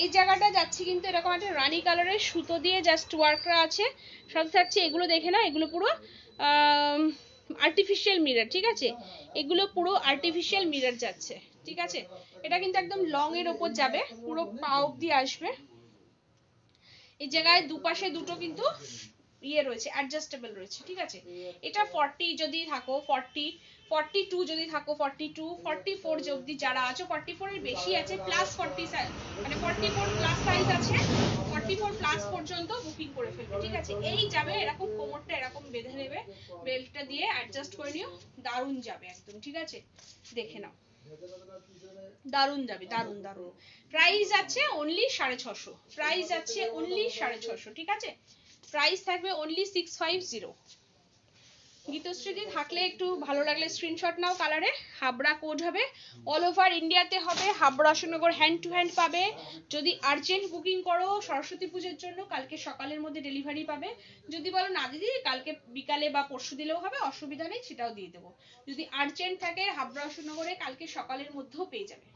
S1: এই জায়গাটা যাচ্ছে কিন্তু এরকম একটা রানী কালারের সুতো দিয়ে জাস্ট ওয়ার্ক করা আছে, সাথে থাকছে এগুলো দেখে না, এগুলো পুরো আর্টিফিশিয়াল মিরর, ঠিক আছে। এগুলো পুরো আর্টিফিশিয়াল মিরর যাচ্ছে, ঠিক আছে। এটা কিন্তু একদম লং এর ওপর যাবে, পুরো পা অব্দি আসবে। এই জায়গায় দুপাশে দুটো কিন্তু ইয়ে রয়েছে, অ্যাডজাস্টেবল রয়েছে, ঠিক আছে। এটা 40 যদি থাকো, 40, 42 যদি থাকো, 42, 44 অবধি যারা আছো, 44 এর বেশি আছে, প্লাস 40 সাইজ, মানে 44 প্লাস সাইজ আছে, 44 প্লাস পর্যন্ত বুকিং করে ফেলবে, ঠিক আছে। এই যাবে এরকম, কোমরটা এরকম বেঁধে নেবে, বেল্টটা দিয়ে অ্যাডজাস্ট করে নিও, দারুণ যাবে একদম, ঠিক আছে। দেখে নাও, দারুণ যাবে, দারুণ দারুণ। প্রাইস আছে অনলি 650, প্রাইস আছে অনলি 650, ঠিক আছে। প্রাইস থাকবে অনলি 650। গীতশ্রীদি থাকলে একটু ভালো লাগলে স্ক্রিনশট নাও কালারে। হাবড়া কোড হবে, অল ওভার ইন্ডিয়াতে হবে, Habra Ashoknagar hand to hand পাবে। যদি আর্জেন্ট বুকিং করো সরস্বতী পুজোর জন্য, কালকে সকালের মধ্যে ডেলিভারি পাবে। যদি বলো না দিদি কালকে বিকালে বা পরশু দিলেও হবে, অসুবিধা নেই, সেটাও দিয়ে দেবো। যদি আর্জেন্ট থাকে হাবড়া অশোকনগরে কালকে সকালের মধ্যেও পেয়ে যাবে,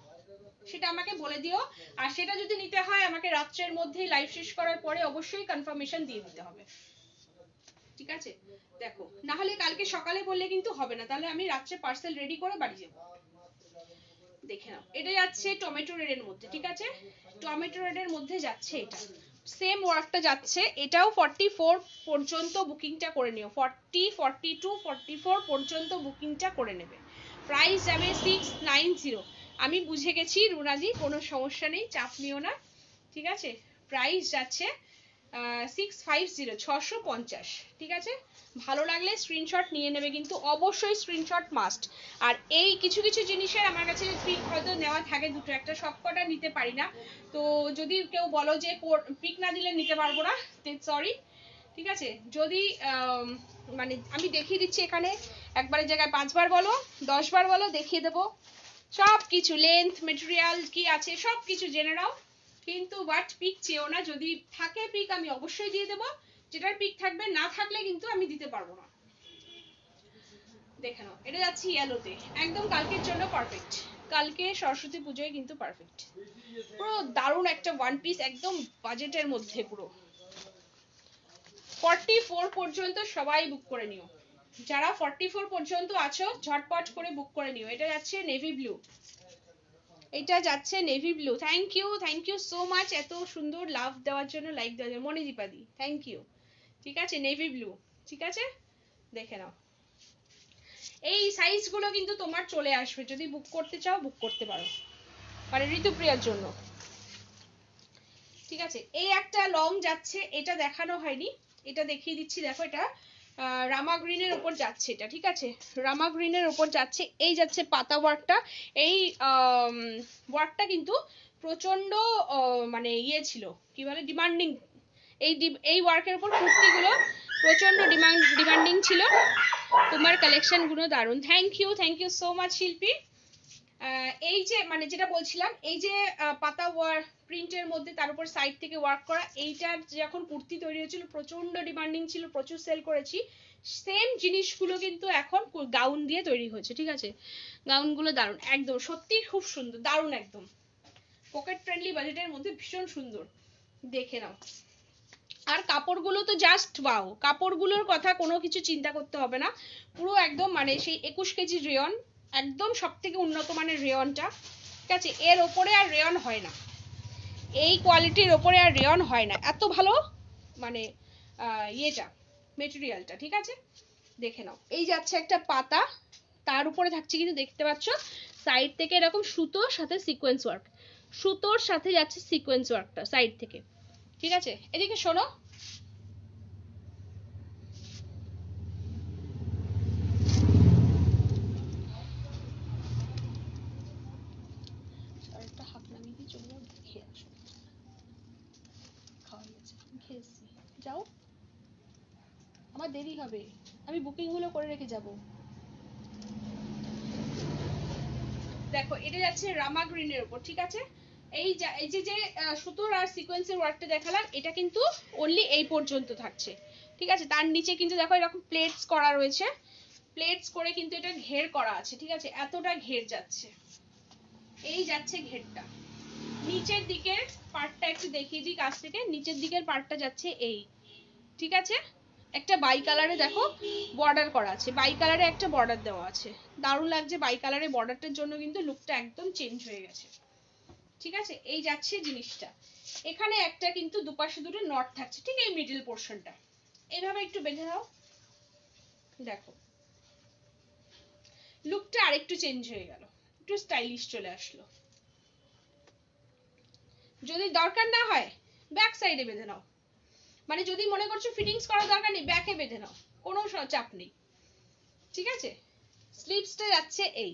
S1: সেটা আমাকে বলে দিও। আর সেটা যদি নিতে হয় আমাকে রাত্রের মধ্যেই লাইভ শেষ করার পরে অবশ্যই কনফার্মেশন দিয়ে দিতে হবে, ঠিক আছে। দেখো না হলে কালকে সকালে বললে কিন্তু হবে না, তাহলে আমি রাত্রে পার্সেল রেডি করে বাড়ি যাব। দেখে নাও এটা যাচ্ছে টমেটো রেডের মধ্যে, ঠিক আছে। টমেটো রেডের মধ্যে যাচ্ছে এটা, সেম ওয়ার্কটা যাচ্ছে, এটাও 44 পর্যন্ত বুকিংটা করে নিও, 40, 42, 44 পর্যন্ত বুকিংটা করে নেবে। প্রাইস যাবে 690। আমি বুঝে গেছি রুনাদি, কোনো সমস্যা নেই, চাপ নিও না, ঠিক আছে। প্রাইস যাচ্ছে 650, 650, ঠিক আছে। ভালো লাগলে স্ক্রিনশট নিয়ে নেবে, কিন্তু অবশ্যই স্ক্রিনশট মাস্ট। আর এই কিছু কিছু জিনিসের আমার কাছে পিক হয়তো নেওয়া থাকে দুটো একটা, সবকটা নিতে পারি না, তো যদি কেউ বলো যে পিক না দিলে নিতে পারবো না, সরি, ঠিক আছে। যদি মানে আমি দেখিয়ে দিচ্ছি এখানে, একবারের জায়গায় 5 বার বলো 10 বার বলো, দেখিয়ে দেবো সব কিছু, লেন্থ মেটেরিয়াল কি আছে সব কিছু জেনে নাও, কিন্তু বাট পিক চেও না। যদি থাকে পিক আমি অবশ্যই দিয়ে দেবো, যেটার পিক থাকবে, না থাকলে কিন্তু আমি দিতে পারবো না। দেখে নাও এটা যাচ্ছে ইয়েলোতে, একদম কালকের জন্য পারফেক্ট, কালকে সরস্বতী পুজোয় কিন্তু পারফেক্ট, পুরো দারুণ একটা ওয়ান পিস, একদম বাজেটের মধ্যে পুরো। 44 পর্যন্ত সবাই বুক করে নিও, যারা 44 পর্যন্ত আছো ঝটপট করে বুক করে নিও। এটা যাচ্ছে নেভি ব্লু, এটা যাচ্ছে navy blue. Thank you so much এত সুন্দর লাভ দেওয়ার জন্য, লাইক দেওয়ার জন্য, মণিদীপাদি থ্যাংক ইউ, ঠিক আছে। নেভি ব্লু, ঠিক আছে, দেখে নাও। এই সাইজগুলো কিন্তু তোমার চলে আসবে, যদি বুক করতে চাও বুক করতে পারো, মানে ঋতুপ্রিয়ার জন্য, ঠিক আছে। এই একটা লং যাচ্ছে, এটা দেখানো হয়নি, এটা দেখিয়ে দিচ্ছি। দেখো এটা রামা গ্রিনের উপর যাচ্ছে এটা, ঠিক আছে। রামা গ্রিনের উপর যাচ্ছে, এই যাচ্ছে পাতা ওয়ার্কটা। এই ওয়ার্কটা কিন্তু প্রচন্ড মানে ইয়ে ছিল, কি বলে, ডিমান্ডিং। এই ওয়ার্কের উপর কুর্তিগুলো প্রচন্ড ডিমান্ডিং ছিল। তোমার কালেকশন গুলো দারুণ, থ্যাংক ইউ সো মাচ শিল্পী। এই যে মানে যেটা বলছিলাম, এই যে পাতা প্রিন্টের মধ্যে তার উপর সাইড থেকে ওয়ার্ক করা, এইটার যখন কুর্তি তৈরি হয়েছিল প্রচন্ড ডিমান্ডিং ছিল, প্রচুর সেল করেছি। সেম জিনিসগুলো কিন্তু এখন গাউন দিয়ে তৈরি হয়েছে, ঠিক আছে। গাউনগুলো দারুণ, একদম সত্যি খুব সুন্দর, দারুণ, একদম পকেট ফ্রেন্ডলি বাজেটের মধ্যে ভীষণ সুন্দর, দেখে নাও। আর কাপড়গুলো তো জাস্ট ওয়াও, কাপড়গুলোর কথা কোনো কিছু চিন্তা করতে হবে না, পুরো একদম মানে সেই 21 কেজি রেয়ন, একদম সব থেকে উন্নত মানের রেয়নটা, ঠিক আছে। এর ওপরে আর রেয়ন হয় না, এই কোয়ালিটির ওপরে আর রেয়ন হয় না, এত ভালো মানে ইয়েটা মেটেরিয়ালটা, ঠিক আছে। দেখে নাও, এই যাচ্ছে একটা পাতা, তার উপরে থাকছে কিন্তু দেখতে পাচ্ছ সাইড থেকে এরকম সুতোর সাথে সিকোয়েন্স ওয়ার্ক, সুতোর সাথে যাচ্ছে সিকোয়েন্স ওয়ার্কটা সাইড থেকে, ঠিক আছে। এদিকে শোনো, ঘেসি যাও, আমার দেরি হবে, আমি বুকিং গুলো করে রেখে যাব। দেখো এটা যাচ্ছে রামা গ্রিনের উপর, ঠিক আছে। এই যে সুতোর আর সিকোয়েন্সের ওয়ার্কটা দেখালাম, এটা কিন্তু অনলি এই পর্যন্ত থাকছে, ঠিক আছে। তার নিচে কিন্তু দেখো এরকম প্লেটস করা রয়েছে, প্লেটস করে কিন্তু এটা ঘের করা আছে, ঠিক আছে। এতটা ঘের যাচ্ছে, এই যাচ্ছে ঘেরটা। নিচের দিকের পার্টটা একটু দেখিয়ে দিই কাছ থেকে, নিচের দিকের পার্টটা যাচ্ছে এই, ঠিক আছে। একটা বাই কালারে দেখো বর্ডার করা আছে, বাই কালারে একটা বর্ডার দেওয়া আছে, দারুণ লাগছে। বাই কালারে বর্ডারটার জন্য কিন্তু লুকটা একদম চেঞ্জ হয়ে গেছে, ঠিক আছে। এই যাচ্ছে জিনিসটা, এখানে একটা কিন্তু দুপাশে দুটো নট থাকছে, ঠিক এই মিডল পোর্শনটা এইভাবে একটু বেঁধে দাও, দেখো লুকটা আরেকটু চেঞ্জ হয়ে গেল, একটু স্টাইলিশ চলে আসলো। যদি দরকার না হয় ব্যাক সাইডে বেঁধে নাও, মানে যদি মনে করছো ফিটিংস করার দরকার নেই ব্যাকে বেঁধে নাও, কোনো চাপ নেই, ঠিক আছে। স্লিভসটা যাচ্ছে এই,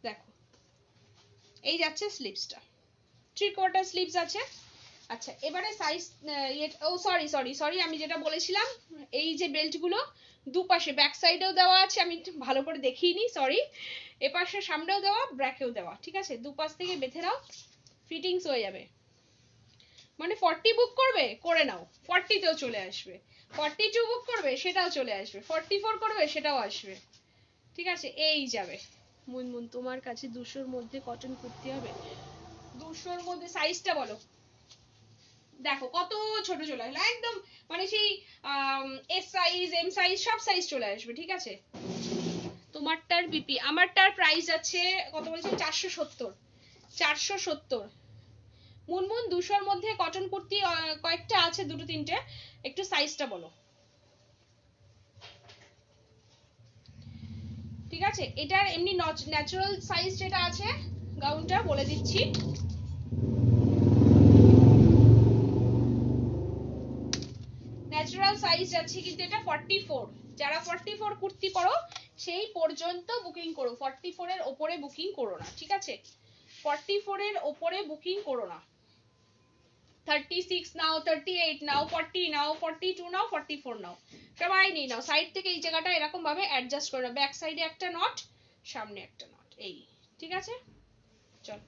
S1: দেখো এই যাচ্ছে স্লিভসটা, 3/4 স্লিভস আছে। আচ্ছা এবারে সাইজ, ও সরি সরি সরি আমি যেটা বলেছিলাম, এই যে বেল্টগুলো দুপাশে ব্যাক সাইডেও দেওয়া আছে, আমি ভালো করে দেখিনি, সরি। এপাশে সামনেও দেওয়া, ব্যাকেও দেওয়া, ঠিক আছে। দুপাশ থেকে বেঁধে নাও, ফিটিংস হয়ে যাবে। মানে 40 বুক করবে করে নাও, 40 তেও চলে আসবে, 42 বুক করবে সেটাও চলে আসবে, 44 করবে সেটাও আসবে, ঠিক আছে। এই যাবে। মুনমুন তোমার কাছে 200-র মধ্যে কটন কুর্তি হবে? 200-র মধ্যে সাইজটা বলো, দেখো কত ছোট চলে আসলো একদম, মানে সেই এস সাইজ এম সাইজ সব সাইজ চলে আসবে, ঠিক আছে। তোমারটার বিপি, আমারটার প্রাইস আছে কত বলছে, 470। 470 মুনমুন 200-র মধ্যে কটন কুর্তি কয়েকটা আছে, দুটো তিনটে, একটু সাইজটা বলো, ঠিক আছে। এটার এমনি ন্যাচারাল সাইজ যেটা আছে গাউনটা বলে দিচ্ছি, ন্যাচারাল সাইজ যাচ্ছে কিন্তু এটা 44। যারা 44 কুর্তি পরো সেই পর্যন্ত বুকিং করো, 44 এর উপরে বুকিং করো না, ঠিক আছে। 44 এর উপরে বুকিং করো না, 36 নাও, 38 নাও, 40 নাও, 42 নাও, 44 নাও, সবাই নিয়ে নাও। সাইড থেকে এই জায়গাটা এরকম ভাবে অ্যাডজাস্ট করে নাও, ব্যাক সাইডে একটা নট, সামনে একটা নট, এই, ঠিক আছে। চলো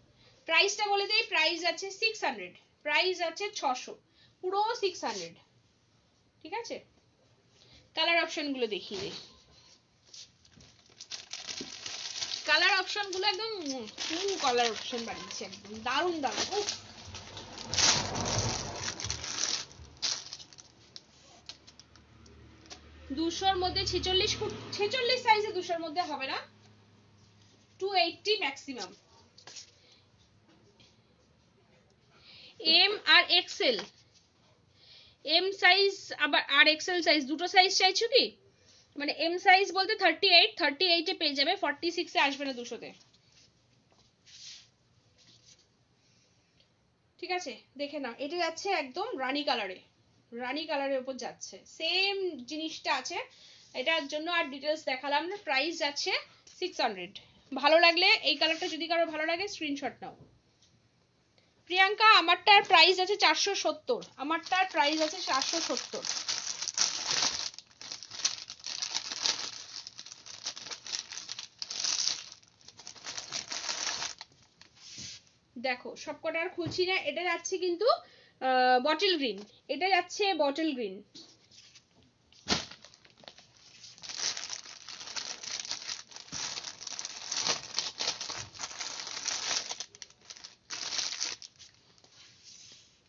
S1: প্রাইসটা বলে দেই, প্রাইস আছে 600, প্রাইস আছে 600, পুরো 600, ঠিক আছে। কালার অপশন গুলো দেখিয়ে দিই, কালার অপশন গুলো একদম ফুল কালার অপশন বানিয়েছে, একদম দারুণ দারুণ। উফ 200-র মধ্যে 46 সাইজে 200-র মধ্যে হবে না, 280 maximum. M R Excel, M size আবার আর এক্সেল সাইজ দুটো সাইজ চাইছো কি? মানে এম সাইজ বলতে 38 এ পেয়ে যাবে, 46 এ আসবে না 200-তে, ঠিক আছে। দেখে না, এটা যাচ্ছে একদম রানী কালারে, রানী কালারের উপর যাচ্ছে, সেম জিনিসটা আছে, এটার জন্য আর ডিটেলস দেখালাম না। প্রাইস যাচ্ছে 600। ভালো লাগলে এই কালারটা যদি কারো ভালো লাগে স্ক্রিনশট নাও। প্রিয়াঙ্কা আমারটার প্রাইস আছে 470, আমারটার প্রাইস আছে 470। দেখো সবকটা আর খুলছি না, এটা যাচ্ছে কিন্তু বটল গ্রিন, এটা যাচ্ছে বটল গ্রিন,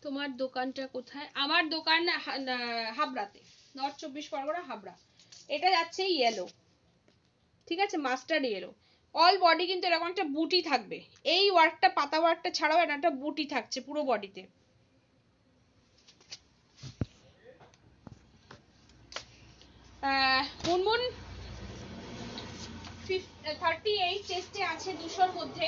S1: তোমার দোকানটা কোথায়? আমার দোকান হাবড়াতে, নর্থ 24 পরগনা হাবড়া। এটা যাচ্ছে ইয়েলো, ঠিক আছে, মাস্টার্ড ইয়েলো। অল বডি কিন্তু এরকম একটা বুটি থাকবে, এই ওয়ার্কটা পাতা ওয়ার্কটা ছাড়াও একটা বুটি থাকছে পুরো বডিতে। মুনমুন 38 চেস্টে আছে 200-র মধ্যে,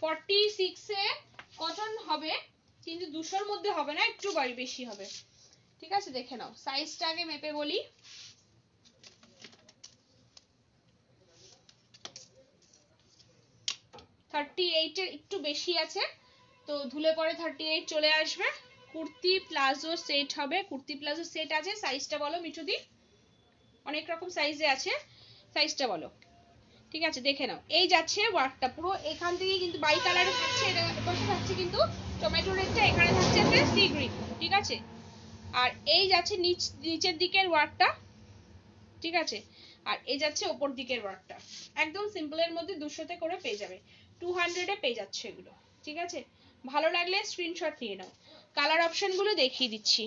S1: ফর্টি সিক্সে কটন হবে কিন্তু 200-র মধ্যে হবে না, একটু বেশি হবে, ঠিক আছে, দেখে নাও। সাইজটা আগে মেপে বলি, 38 এর একটু বেশি আছে, তো ধুলে পরে 38 চলে আসবে। কুর্তি প্লাজো সেট হবে, কুর্তি প্লাজো সেট আছে। সাইজটা বলো মিঠুদি, অনেক রকম সাইজে আছে, সাইজটা বলো। ঠিক আছে, দেখে নাও। এই যাচ্ছে ওয়ার্কটা পুরো এখান থেকে কিন্তু বাই কালারে থাকছে, এটা পাশে থাকছে কিন্তু টমেটো রেডটা, এখানে থাকছে একটা সি গ্রিন। ঠিক আছে, আর এই যাচ্ছে নিচের দিকের ওয়ার্কটা। ঠিক আছে, আর এই যাচ্ছে ওপর দিকের ওয়ার্কটা। একদম সিম্পলের মধ্যে 200-তে করে পেয়ে যাবে, 200-এ পেয়ে যাচ্ছে এগুলো। ঠিক আছে, ভালো লাগলে স্ক্রিনশট নিয়ে নাও। কালার অপশনগুলো দেখিয়ে দিচ্ছি।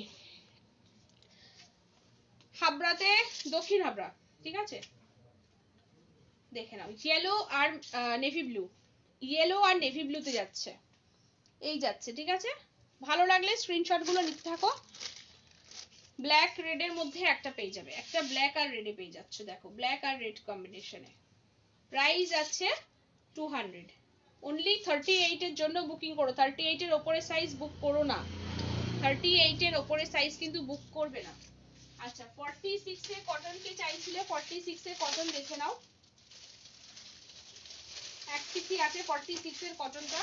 S1: হাবড়াতে, দক্ষিণ হাবড়া। ঠিক আছে, দেখে নাও। ইয়েলো আর নেভি ব্লু, ইয়েলো আর নেভি ব্লুতে যাচ্ছে, এই যাচ্ছে। ঠিক আছে, ভালো লাগলে স্ক্রিনশট গুলো নিতে থাকো। ব্ল্যাক রেডের মধ্যে একটা পেয়ে যাবে, একটা ব্ল্যাক আর রেডে পেয়ে যাচ্ছে, দেখো ব্ল্যাক আর রেড কম্বিনেশনে। প্রাইস আছে 200। অনলি 38 এর জন্য বুকিং করো, 38 এর উপরে সাইজ বুক করো না, 38 এর উপরে সাইজ কিন্তু বুক করবে না। আচ্ছা, 46 এর কটন কে চাইছিলে, 46 এর কটন দেখে নাও। এক পিসি আছে 46 এর কটনটা।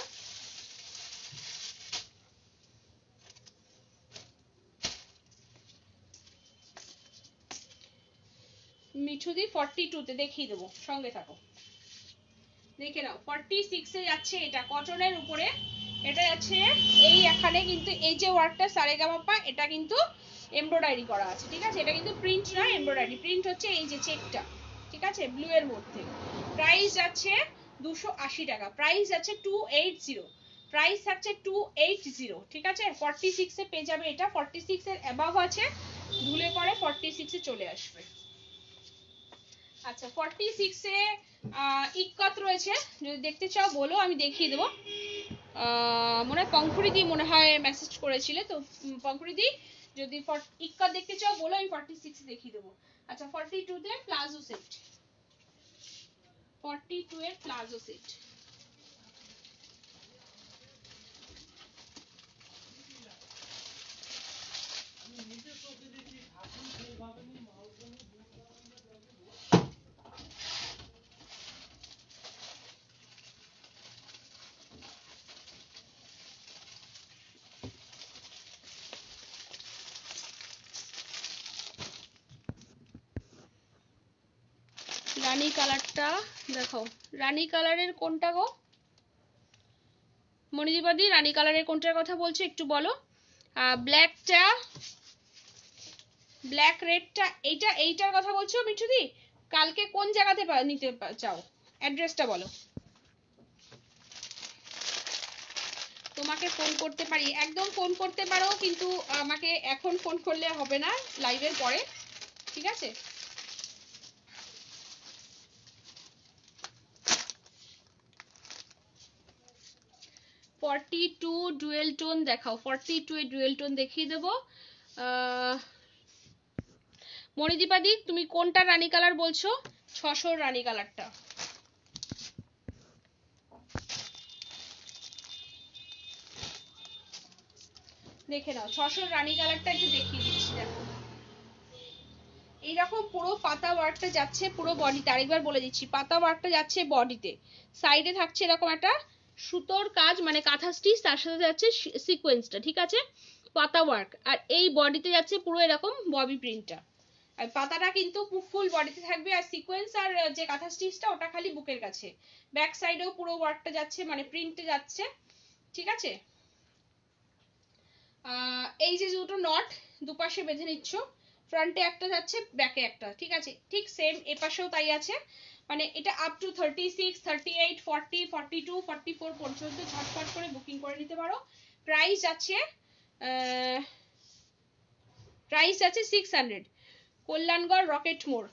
S1: মিঠুদি 42 তে দেখিয়ে দেবো, সঙ্গে থাকো। দেখে নাও, 46 এ যাচ্ছে, এটা কটনের উপরে। এটা যাচ্ছে এই এখানে কিন্তু এই যে ওয়ার্কটা সারেগামাপা, এটা কিন্তু এমব্রয়ডারি করা আছে। ঠিক আছে, এটা কিন্তু প্রিন্ট না, এমব্রয়ডারি। প্রিন্ট হচ্ছে এই যে চেকটা। ঠিক আছে, ব্লু এর মধ্যে। প্রাইস যাচ্ছে 280 টাকা, প্রাইস যাচ্ছে 280, প্রাইস থাকছে 280। ঠিক আছে, 46 এ পেয়ে যাবে এটা। 46 এর অ্যাবাভ আছে, ধুলে পরে 46 এ চলে আসবে। আচ্ছা, 46 এ ইক্কত রয়েছে, যদি দেখতে চাও বলো, আমি দেখিয়ে দেবো। মনে হয় পঙ্কুরি দি মনে হয় মেসেজ করেছিলে, তো পঙ্কুরি দি যদি ইক্কত দেখতে চাও বলো, আমি 46 দেখিয়ে দেবো। আচ্ছা, 42 তে প্লাজো সেট, 42 এর প্লাজো সেট। রানী কালারটা দেখো, রানী কালারের কোনটা গো মনিদীপাদি, রানী কালারের কোনটার কথা বলছো একটু বলো। ব্ল্যাকটা, ব্ল্যাক রেডটা, এইটার কথা বলছো মিঠুদি? কালকে কোন জায়গাতে নিতে চাও, অ্যাড্রেসটা বলো। তোমাকে ফোন করতে পারি, একদম ফোন করতে পারো, কিন্তু আমাকে এখন ফোন করলে হবে না, লাইভের পরে। ঠিক আছে, ফর্টি টু ডুয়েল টোন দেখাও, 42 এ ডুয়েল টোন দেখিয়ে দেবো। মণিদীপাদি তুমি কোনটা রানী কালার বলছো? 600 রানী কালারটা। দেখে নাও, 600 রানী কালারটা একটু দেখিয়ে দিচ্ছি। দেখো এইরকম পুরো পাতা ওয়ার্কটা যাচ্ছে পুরো বডিতে, আরেকবার বলে দিচ্ছি, পাতা ওয়ার্কটা যাচ্ছে বডিতে, সাইডে থাকছে এরকম একটা সুতোর কাজ, মানে কাঁথা স্টিচ, তার সাথে যাচ্ছে সিকোয়েন্সটা। ঠিক আছে, পাতা ওয়ার্ক, আর এই বডিতে যাচ্ছে পুরো এরকম ববি প্রিন্টটা। আর পাতাটা কিন্তু ফুল বডিতে থাকবে, আর সিকোয়েন্স আর যে কাঁথা স্টিচটা ওটা খালি বুকের কাছে। ব্যাক সাইডেও পুরো ওয়ার্কটা যাচ্ছে, মানে প্রিন্টে যাচ্ছে। ঠিক আছে, এই যে দুটো নট দুপাশে বেঁধে নিচ্ছ, ফ্রন্টে একটা যাচ্ছে, ব্যাকে একটা। ঠিক আছে, ঠিক সেম এপাশেও তাই আছে, মানে এটা আপ টু 36, 38, 40, 42, 44 পর্যন্ত ঝটপট করে বুকিং করে নিতে পারো। প্রাইস আছে 600। কল্যাণগড় রকেট মোড়,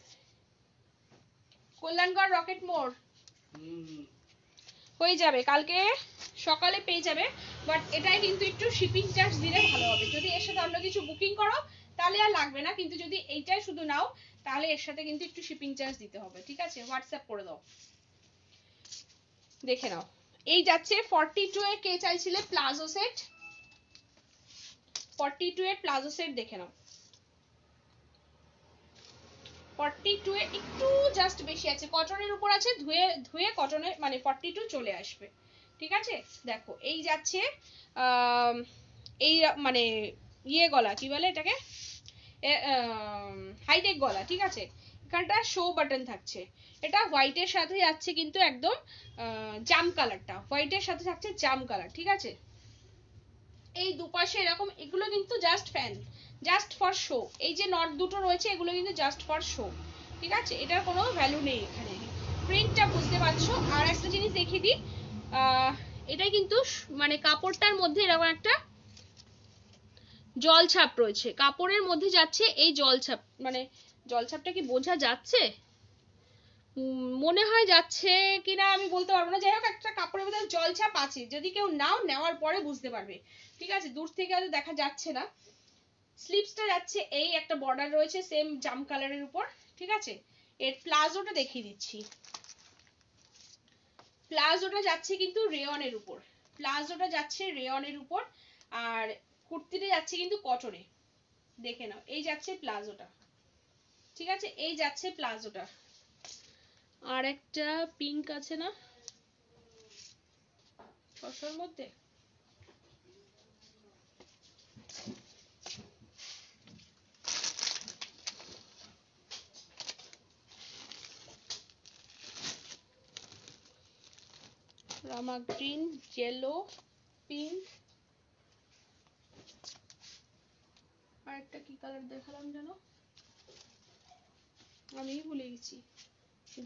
S1: কল্যাণগড় রকেট মোড় হয়ে যাবে, কালকে সকালে পেয়ে যাবে। বাট এটাই কিন্তু একটু শিপিং চার্জ দিলে ভালো হবে। যদি এর সাথে অন্য কিছু বুকিং করো তাহলে আর লাগবে না, কিন্তু যদি এইটাই শুধু নাও তাহলে এর সাথে কিন্তু একটু শিপিং চার্জ দিতে হবে। ঠিক আছে, হোয়াটসঅ্যাপ করে দাও। দেখে নাও, এই যাচ্ছে 42 এর কে চাইছিলে প্লাজো সেট, 42 এর প্লাজো সেট দেখে নাও। 42 এ একটু জাস্ট বেশি আছে, কটনের উপর আছে, ধুয়ে ধুয়ে কটনে মানে 42 চলে আসবে, ঠিক আছে। দেখো এই যাচ্ছে এই মানে ইয়ে গলা কি বলে এটাকে, হাইটেক গলা, ঠিক আছে। এখানটা শো বাটন থাকছে, এটা হোয়াইটের সাথে যাচ্ছে কিন্তু একদম জাম কালারটা, হোয়াইটের সাথে থাকছে জাম কালার, ঠিক আছে। এই দুপাশে এরকম, এগুলো কিন্তু just fan, just for show. এই যে নট দুটো রয়েছে এগুলো কিন্তু জাস্ট ফর শো, ঠিক আছে, এটার কোনো ভ্যালু নেই এখানে। প্রিন্টটা বুঝতে পারছো। আর একটা জিনিস দেখিয়ে দিই, এটা কিন্তু মানে কাপড়টার মধ্যে এরকম একটা জল ছাপ রয়েছে, কাপড়ের মধ্যে যাচ্ছে এই জল ছাপ, মানে জল ছাপটা কি বোঝা যাচ্ছে, মনে হয় যাচ্ছে কিনা আমি বলতে পারবো না, যাই হোক একটা কাপড়ের মধ্যে জল ছাপ আছে, যদি কেউ নাও নেওয়ার পরে বুঝতে পারবে, ঠিক আছে, দূর থেকে হয়তো দেখা যাচ্ছে না। স্লিভসটা যাচ্ছে এই একটা বর্ডার রয়েছে সেম জাম কালারের উপর, ঠিক আছে। এর প্লাজোটা দেখিয়ে দিচ্ছি, প্লাজোটা যাচ্ছে কিন্তু রেয়নের উপর, প্লাজোটা যাচ্ছে রেয়নের উপর, আর কুর্তিটা যাচ্ছে কিন্তু কটনে, দেখে নাও এই যাচ্ছে প্লাজোটা, ঠিক আছে, এই যাচ্ছে প্লাজোটা। আর একটা পিঙ্ক আছে না ছশোর মধ্যে, রামা গ্রিন, ইয়েলো, পিঙ্ক, আর একটা কি কালার দেখালাম যেন, আমি ভুলে গেছি,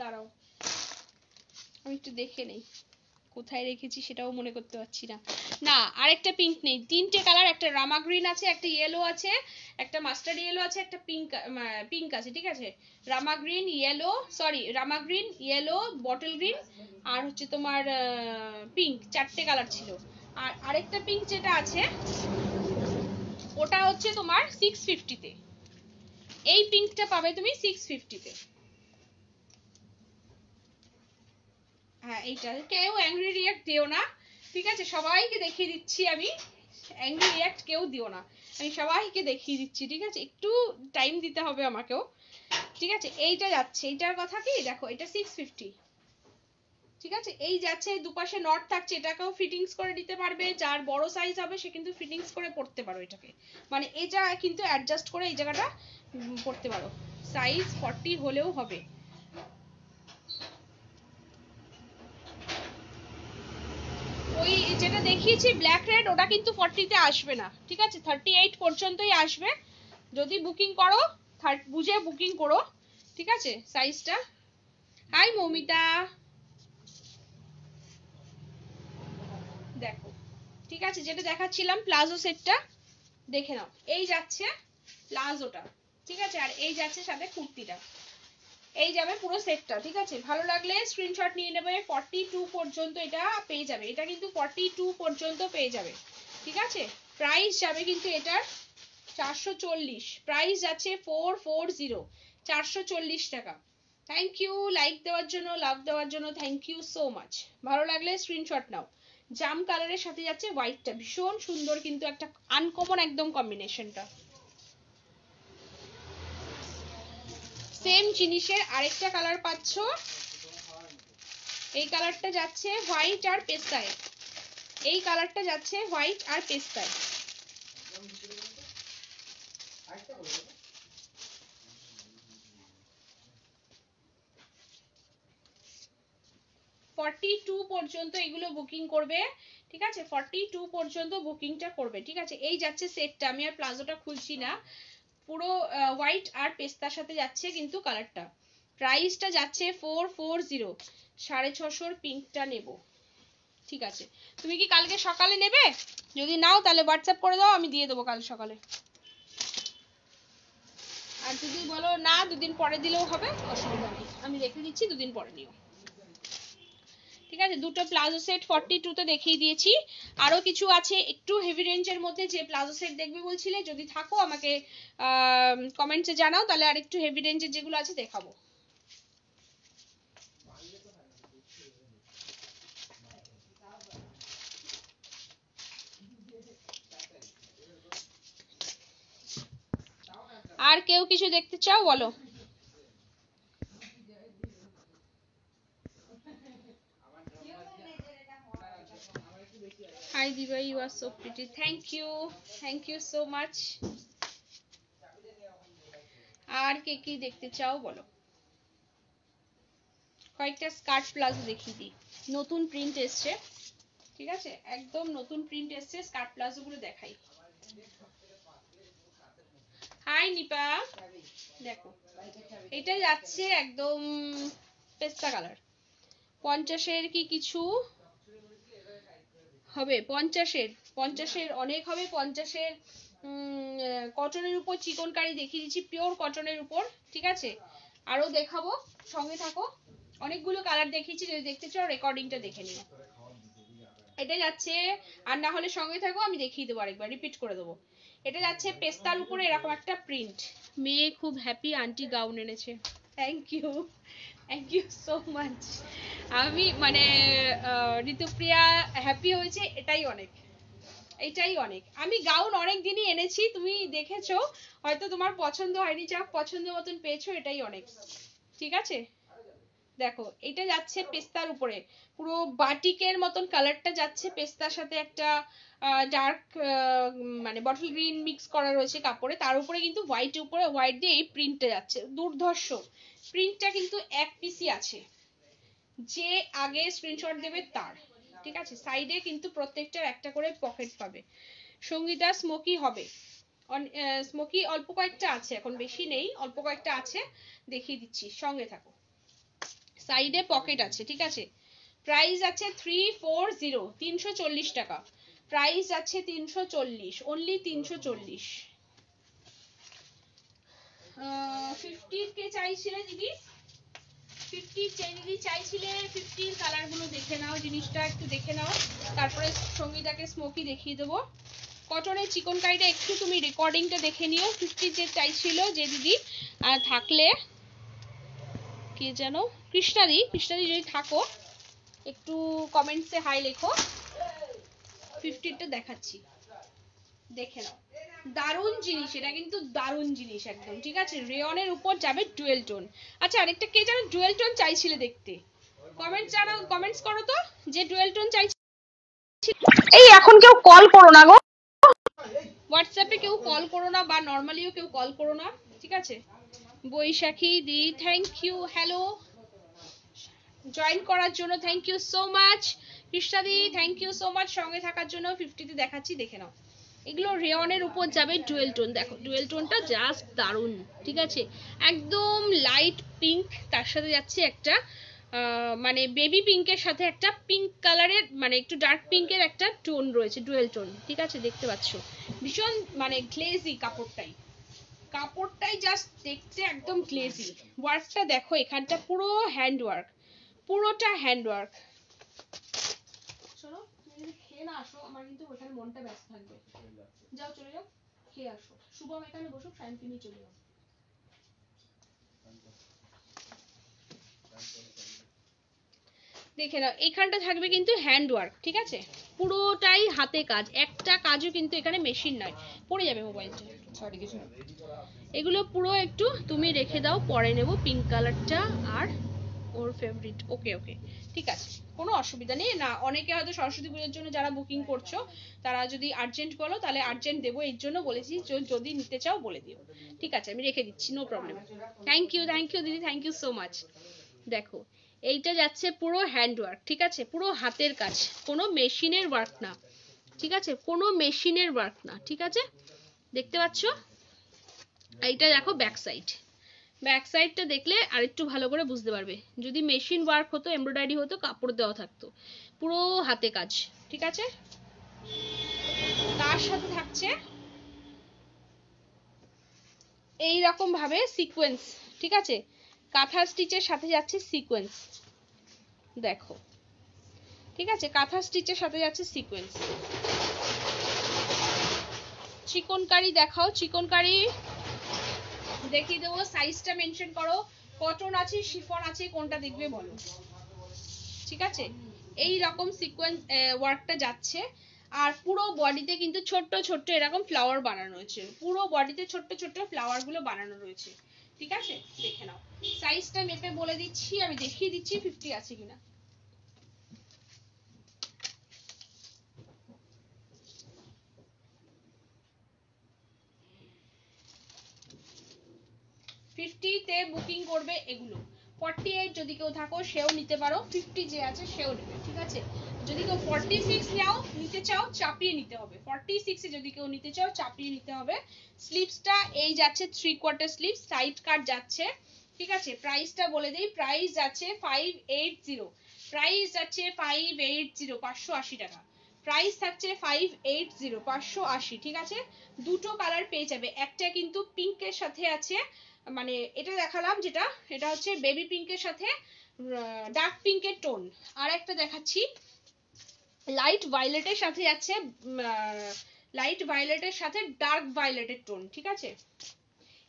S1: দাঁড়াও আমি একটু দেখে নেই কোথায় রেখেছি, সেটাও মনে করতে পারছি না। না আরেকটা পিঙ্ক নেই, তিনটে কালার, একটা রামা গ্রিন আছে, একটা ইয়েলো আছে, একটা মাস্টার্ড ইয়েলো আছে, একটা পিঙ্ক পিঙ্ক আছে, ঠিক আছে। রামা গ্রিন, ইয়েলো, সরি রামা গ্রিন, ইয়েলো, বটল গ্রিন, আর হচ্ছে তোমার পিঙ্ক, চারটে কালার ছিল। আর আরেকটা পিঙ্ক যেটা আছে ওটা হচ্ছে তোমার 650-তে, এই পিঙ্কটা পাবে তুমি 650-তে। হ্যাঁ এইটা, কেউ অ্যাংরি রিঅ্যাক্ট দিও না, ঠিক আছে, সবাইকে দেখিয়ে দিচ্ছি আমি, অ্যাংরি রিঅ্যাক্ট কেউ দিও না, আমি সবাইকে দেখিয়ে দিচ্ছি, ঠিক আছে, একটু টাইম দিতে হবে আমাকেও, ঠিক আছে। এইটা যাচ্ছে, এইটার কথা কি দেখো, এটা 650, ঠিক আছে, এই যাচ্ছে, দুপাশে নট থাকছে, এটাকেও ফিটিংস করে নিতে পারবে, যার বড় সাইজ হবে সে কিন্তু ফিটিংস করে পড়তে পারো এটাকে, মানে এটা কিন্তু অ্যাডজাস্ট করে এই জায়গাটা পড়তে পারো, সাইজ 40 হলেও হবে। ওই যেটা দেখিয়েছি ব্ল্যাক রেড ওটা কিন্তু 40-তে আসবে না, ঠিক আছে, 38 পর্যন্তই আসবে, যদি বুকিং করো বুঝে বুকিং করো, ঠিক আছে সাইজটা। হাই মৌমিতা, দেখো ঠিক আছে, যেটা দেখাচ্ছিলাম প্লাজো সেটটা দেখে নাও, এই যাচ্ছে প্লাজোটা, ঠিক আছে, আর এই যাচ্ছে সাথে কুর্তিটা, এই যাবে পুরো সেটটা, ঠিক আছে। ভালো লাগলে স্ক্রিনশট নিয়ে নেবে, 42 পর্যন্ত এটা পেয়ে যাবে, এটা কিন্তু 42 পর্যন্ত পেয়ে যাবে, ঠিক আছে। প্রাইস যাবে কিন্তু এটার 440, প্রাইস আছে 440, 440 টাকা। থ্যাংক ইউ লাইক দেওয়ার জন্য, লাভ দেওয়ার জন্য, থ্যাংক ইউ সো মাচ। ভালো লাগলে স্ক্রিনশট নাও। জাম কালারের সাথে যাচ্ছে হোয়াইটটা, ভীষণ সুন্দর কিন্তু একটা আনকমন একদম কম্বিনেশনটা। সেম জিনিসের আরেকটা কালার পাচ্ছ, এই কালারটা যাচ্ছে হোয়াইট আর পেস্তায়, এই কালারটা যাচ্ছে হোয়াইট আর পেস্তায়, 42 পর্যন্ত এগুলো বুকিং করবে, ঠিক আছে, 42 পর্যন্ত বুকিংটা করবে, ঠিক আছে। এই যাচ্ছে সেটটা, আমি আর প্লাজোটা খুলছি না, পুরো হোয়াইট আর পেস্তার সাথে যাচ্ছে কিন্তু কালারটা, প্রাইসটা যাচ্ছে 440, 650-র পিঙ্কটা নেব, ঠিক আছে। তুমি কি কালকে সকালে নেবে? যদি নাও তাহলে হোয়াটসঅ্যাপ করে দাও, আমি দিয়ে দেবো কাল সকালে, আর যদি বলো না দুদিন পরে দিলেও হবে, অসুবিধা নেই, আমি রেখে দিচ্ছি, দুদিন পরে নিও, ঠিক আছে। দুটো প্লাজো সেট 42-তে দেখিয়ে দিয়েছি, আরো কিছু আছে একটু হেভি রেঞ্জের মধ্যে, যে প্লাজো সেট দেখবে বলছিলে, যদি থাকো আমাকে কমেন্টসে জানাও, তাহলে আর একটু হেভি রেঞ্জের যেগুলো আছে দেখাবো। আর কেউ কিছু দেখতে চাও বলো। Hi Diba, you are so pretty, thank you so much. আর কে কি দেখতে চাও বলো? কয়েকটা স্কার্ট প্লাজো দেখিয়ে দিই, নতুন প্রিন্ট এসছে, ঠিক আছে, একদম নতুন প্রিন্ট এসছে, স্কার্ট প্লাজো গুলো দেখাই। হাই নিপা, দেখো এটা যাচ্ছে একদম পেস্তা কালার, 50-এর কি কিছু হবে, 50-এর অনেক হবে, 50-এর কটনের উপর চিকনকারি দেখিয়ে দিচ্ছি, পিওর কটনের উপর, ঠিক আছে, আরো দেখাবো, সঙ্গে থাকো। অনেকগুলো কালার দেখিয়েছি, যদি দেখতে চাও রেকর্ডিংটা দেখে নিও। এটা যাচ্ছে, আর না হলে সঙ্গে থাকো, আমি দেখিয়ে দেবো, আরেকবার রিপিট করে দেবো। এটা যাচ্ছে পেস্তার উপরে এরকম একটা প্রিন্ট, মেয়ে খুব হ্যাপি, আন্টি গাউন এনেছে, থ্যাংক ইউ সো মাচ। আমি মানে ঋতুপ্রিয়া হ্যাপি হয়েছে, এটাই অনেক। আমি গাউন অনেক দিনই এনেছি, তুমি দেখেছো, হয়তো তোমার পছন্দ হয়নি, যা পছন্দ মতন পেয়েছো, এটাই অনেক, ঠিক আছে। দেখো এটা যাচ্ছে পেস্তার উপরে, পুরো বাটিকের মতন কালারটা যাচ্ছে, পেস্তার সাথে একটা ডার্ক মানে বটল গ্রিন মিক্স করা রয়েছে কাপড়ে, তার উপরে কিন্তু হোয়াইট দিয়ে এই প্রিন্টটা যাচ্ছে, দুর্ধর্ষ প্রিন্টটা, কিন্তু এক পিসি আছে, যে আগে স্ক্রিনশট দেবে তার, ঠিক আছে। সাইডে কিন্তু প্রত্যেকটার একটা করে পকেট পাবে। সঙ্গীতা স্মোকি হবে, স্মোকি অল্প কয়েকটা আছে, এখন বেশি নেই, অল্প কয়েকটা আছে, দেখিয়ে দিচ্ছি, সঙ্গে থাকো। সাইডে পকেট আছে, ঠিক আছে। প্রাইস আছে 340, 340 টাকা প্রাইস আছে, 340, অনলি 340। 50 কে চাইছিলে দিদি, 50 দিদি চাইছিলে, 50 কালার গুলো দেখে নাও, জিনিসটা একটু দেখে নাও, তারপরে সঙ্গীতাকে স্মোকি দেখিয়ে দেবো। কটনের চিকনকারিটা একটু তুমি রেকর্ডিংটা দেখে নিও, 50 যে চাইছিল যে দিদি, আর থাকলে কে যেন, কৃষ্ণাদি যদি থাকো একটু কমেন্টসে হাই লেখো, 50টা দেখাচ্ছি, দেখে নাও, দারুণ জিনিস, এটা কিন্তু দারুণ জিনিস একদম, ঠিক আছে। রেয়নের উপর যাবে ডুয়েল টোন। আচ্ছা, আরেকটা কে যেন ডুয়েল টোন চাইছিলে দেখতে, কমেন্টস করো তো, যে ডুয়েল টোন চাইছি। এই এখন কেউ কল করো না গো, হোয়াটসঅ্যাপে কেউ কল করো না, বা নর্মালিও কেউ কল করো না, ঠিক আছে। বৈশাখী দি থ্যাংক ইউ, হ্যালো, জয়েন করার জন্য থ্যাংক ইউ সো মাচ। কৃষ্ণাদি থ্যাংক ইউ সো মাচ সঙ্গে থাকার জন্য। 50তে দেখাচ্ছি, দেখে নাও, এগুলো রেয়নের উপর যাবে ডুয়েল টোন, দেখো ডুয়েল টোনটা জাস্ট দারুণ, ঠিক আছে, একদম লাইট পিঙ্ক, তার সাথে যাচ্ছে একটা মানে বেবি পিঙ্কের সাথে একটা পিঙ্ক কালারের, মানে একটু ডার্ক পিঙ্কের একটা টোন রয়েছে, ডুয়েল টোন, ঠিক আছে, দেখতে পাচ্ছ, ভীষণ মানে গ্লেজি কাপড়টাই জাস্ট দেখতে একদম গ্লেজি। ওয়ার্কটা দেখো, এখানটা পুরো হ্যান্ড ওয়ার্ক, পুরোটা হ্যান্ড ওয়ার্ক। শোনো, তুমি যদি খেয়ে না আসো, আমার কিন্তু ওখানে মনটা ব্যস্ত থাকবে, যাও চলে যাও, খেয়ে আসো, শুভম এখানে বসো, ফ্যান কিনে চলে যাও। দেখে নাও, এখানটা থাকবে কিন্তু হ্যান্ড ওয়ার্ক, ঠিক আছে, পুরোটাই হাতে কাজ, একটা কাজও কিন্তু এখানে মেশিন নয়, পড়ে যাবে মোবাইলটা, এগুলো পুরো একটু তুমি রেখে দাও, পরে নেব পিঙ্ক কালারটা আর ওর ফেভারিট। ওকে ঠিক আছে, কোনো অসুবিধা নেই না। অনেকে হয়তো সরস্বতী পুজোর জন্য যারা বুকিং করছো, তারা যদি আর্জেন্ট বলো তাহলে আর্জেন্ট দেবো, এর জন্য বলেছি, যদি নিতে চাও বলে দিও, ঠিক আছে, আমি রেখে দিচ্ছি, নো প্রবলেম। থ্যাংক ইউ দিদি, থ্যাংক ইউ সো মাচ। দেখো এইটা যাচ্ছে পুরো হ্যান্ড ওয়ার্ক, ঠিক আছে, পুরো হাতের কাজ, কোনো মেশিনের ওয়ার্ক না, ঠিক আছে, কোনো মেশিনের ওয়ার্ক না, ঠিক আছে, দেখতে পাচ্ছ। এইটা দেখো ব্যাক সাইডটা দেখলে আরেকটু ভালো করে বুঝতে পারবে, যদি মেশিন ওয়ার্ক হতো, এমব্রয়ডারি হতো, কাপড় দেওয়া থাকতো, পুরো হাতে কাজ, ঠিক আছে। তার সাথে থাকছে এই রকম ভাবে সিকোয়েন্স, ঠিক আছে, কাঁথা স্টিচের সাথে যাচ্ছে সিকোয়েন্স, দেখো, ঠিক আছে, কাঁথা স্টিচের সাথে যাচ্ছে সিকোয়েন্স। চিকনকারি দেখাও, চিকনকারি দেখিয়ে দেবো, সাইজটা মেনশন করো, কটন আছে, শিফন আছে, কোনটা দেখবে বলো, ঠিক আছে। এই রকম সিকোয়েন্স ওয়ার্কটা যাচ্ছে, আর পুরো বডিতে কিন্তু ছোট্ট ছোট্ট এরকম ফ্লাওয়ার বানানো রয়েছে, পুরো বডিতে ছোট্ট ছোট্ট ফ্লাওয়ার গুলো বানানো রয়েছে, ঠিক আছে, দেখে নাও। সাইজটা মেপে বলে দিচ্ছি, আমি দেখিয়ে দিচ্ছি 50 আছে কিনা। 50 তে বুকিং করবে এগুলো। 48 যদি কেউ থাকো সেও নিতে পারো, 50 যে আছে সেও নেবে, ঠিক আছে। যদি কেউ 46 নাও নিতে চাও চাপিয়ে নিতে হবে, 46 এ যদি কেউ নিতে চাও চাপিয়ে নিতে হবে। স্লিভসটা এই যাচ্ছে 3/4 স্লিভ, সাইড কাট যাচ্ছে, ঠিক আছে। প্রাইসটা বলে দেই, প্রাইস যাচ্ছে 580, প্রাইস যাচ্ছে 580, 580 টাকা প্রাইস থাকছে, 580, 580, ঠিক আছে। দুটো কালার পেয়ে যাবে, একটা কিন্তু পিঙ্কের সাথে আছে, মানে এটা দেখালাম যেটা, এটা হচ্ছে বেবি পিঙ্কের সাথে ডার্ক পিঙ্কের টোন, আর একটা দেখাচ্ছি লাইট ভায়োলেটের সাথে আছে, লাইট ভায়োলেটের সাথে ডার্ক ভায়োলেটের টোন, ঠিক আছে।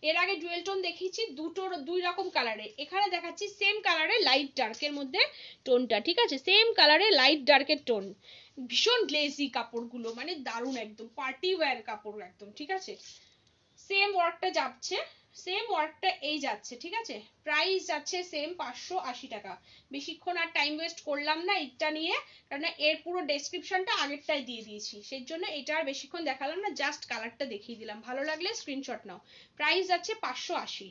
S1: এর আগে ডুয়েল টোন দেখিয়েছি দুটোর দুই রকম কালারে, এখানে দেখাচ্ছি সেম কালারে লাইট ডার্কের মধ্যে টোনটা, ঠিক আছে। সেম কালারে লাইট ডার্কের টোন, ভীষণ গ্লেজি কাপড়গুলো, মানে দারুণ, একদম পার্টি ওয়্যার কাপড় একদম, ঠিক আছে। সেম ওয়ার্কটা যাচ্ছে, সেম ওয়ার্কটা এই যাচ্ছে, ঠিক আছে। প্রাইস যাচ্ছে সেম 580 টাকা। বেশিক্ষণ আর টাইম ওয়েস্ট করলাম না এটা নিয়ে, কারণ এর পুরো ডেসক্রিপশনটা আগেরটাই দিয়ে দিয়েছি, সেই জন্য এটা আর বেশিক্ষণ দেখালাম না, জাস্ট কালারটা দেখিয়ে দিলাম। ভালো লাগলে স্ক্রিনশট নাও। প্রাইস যাচ্ছে 580,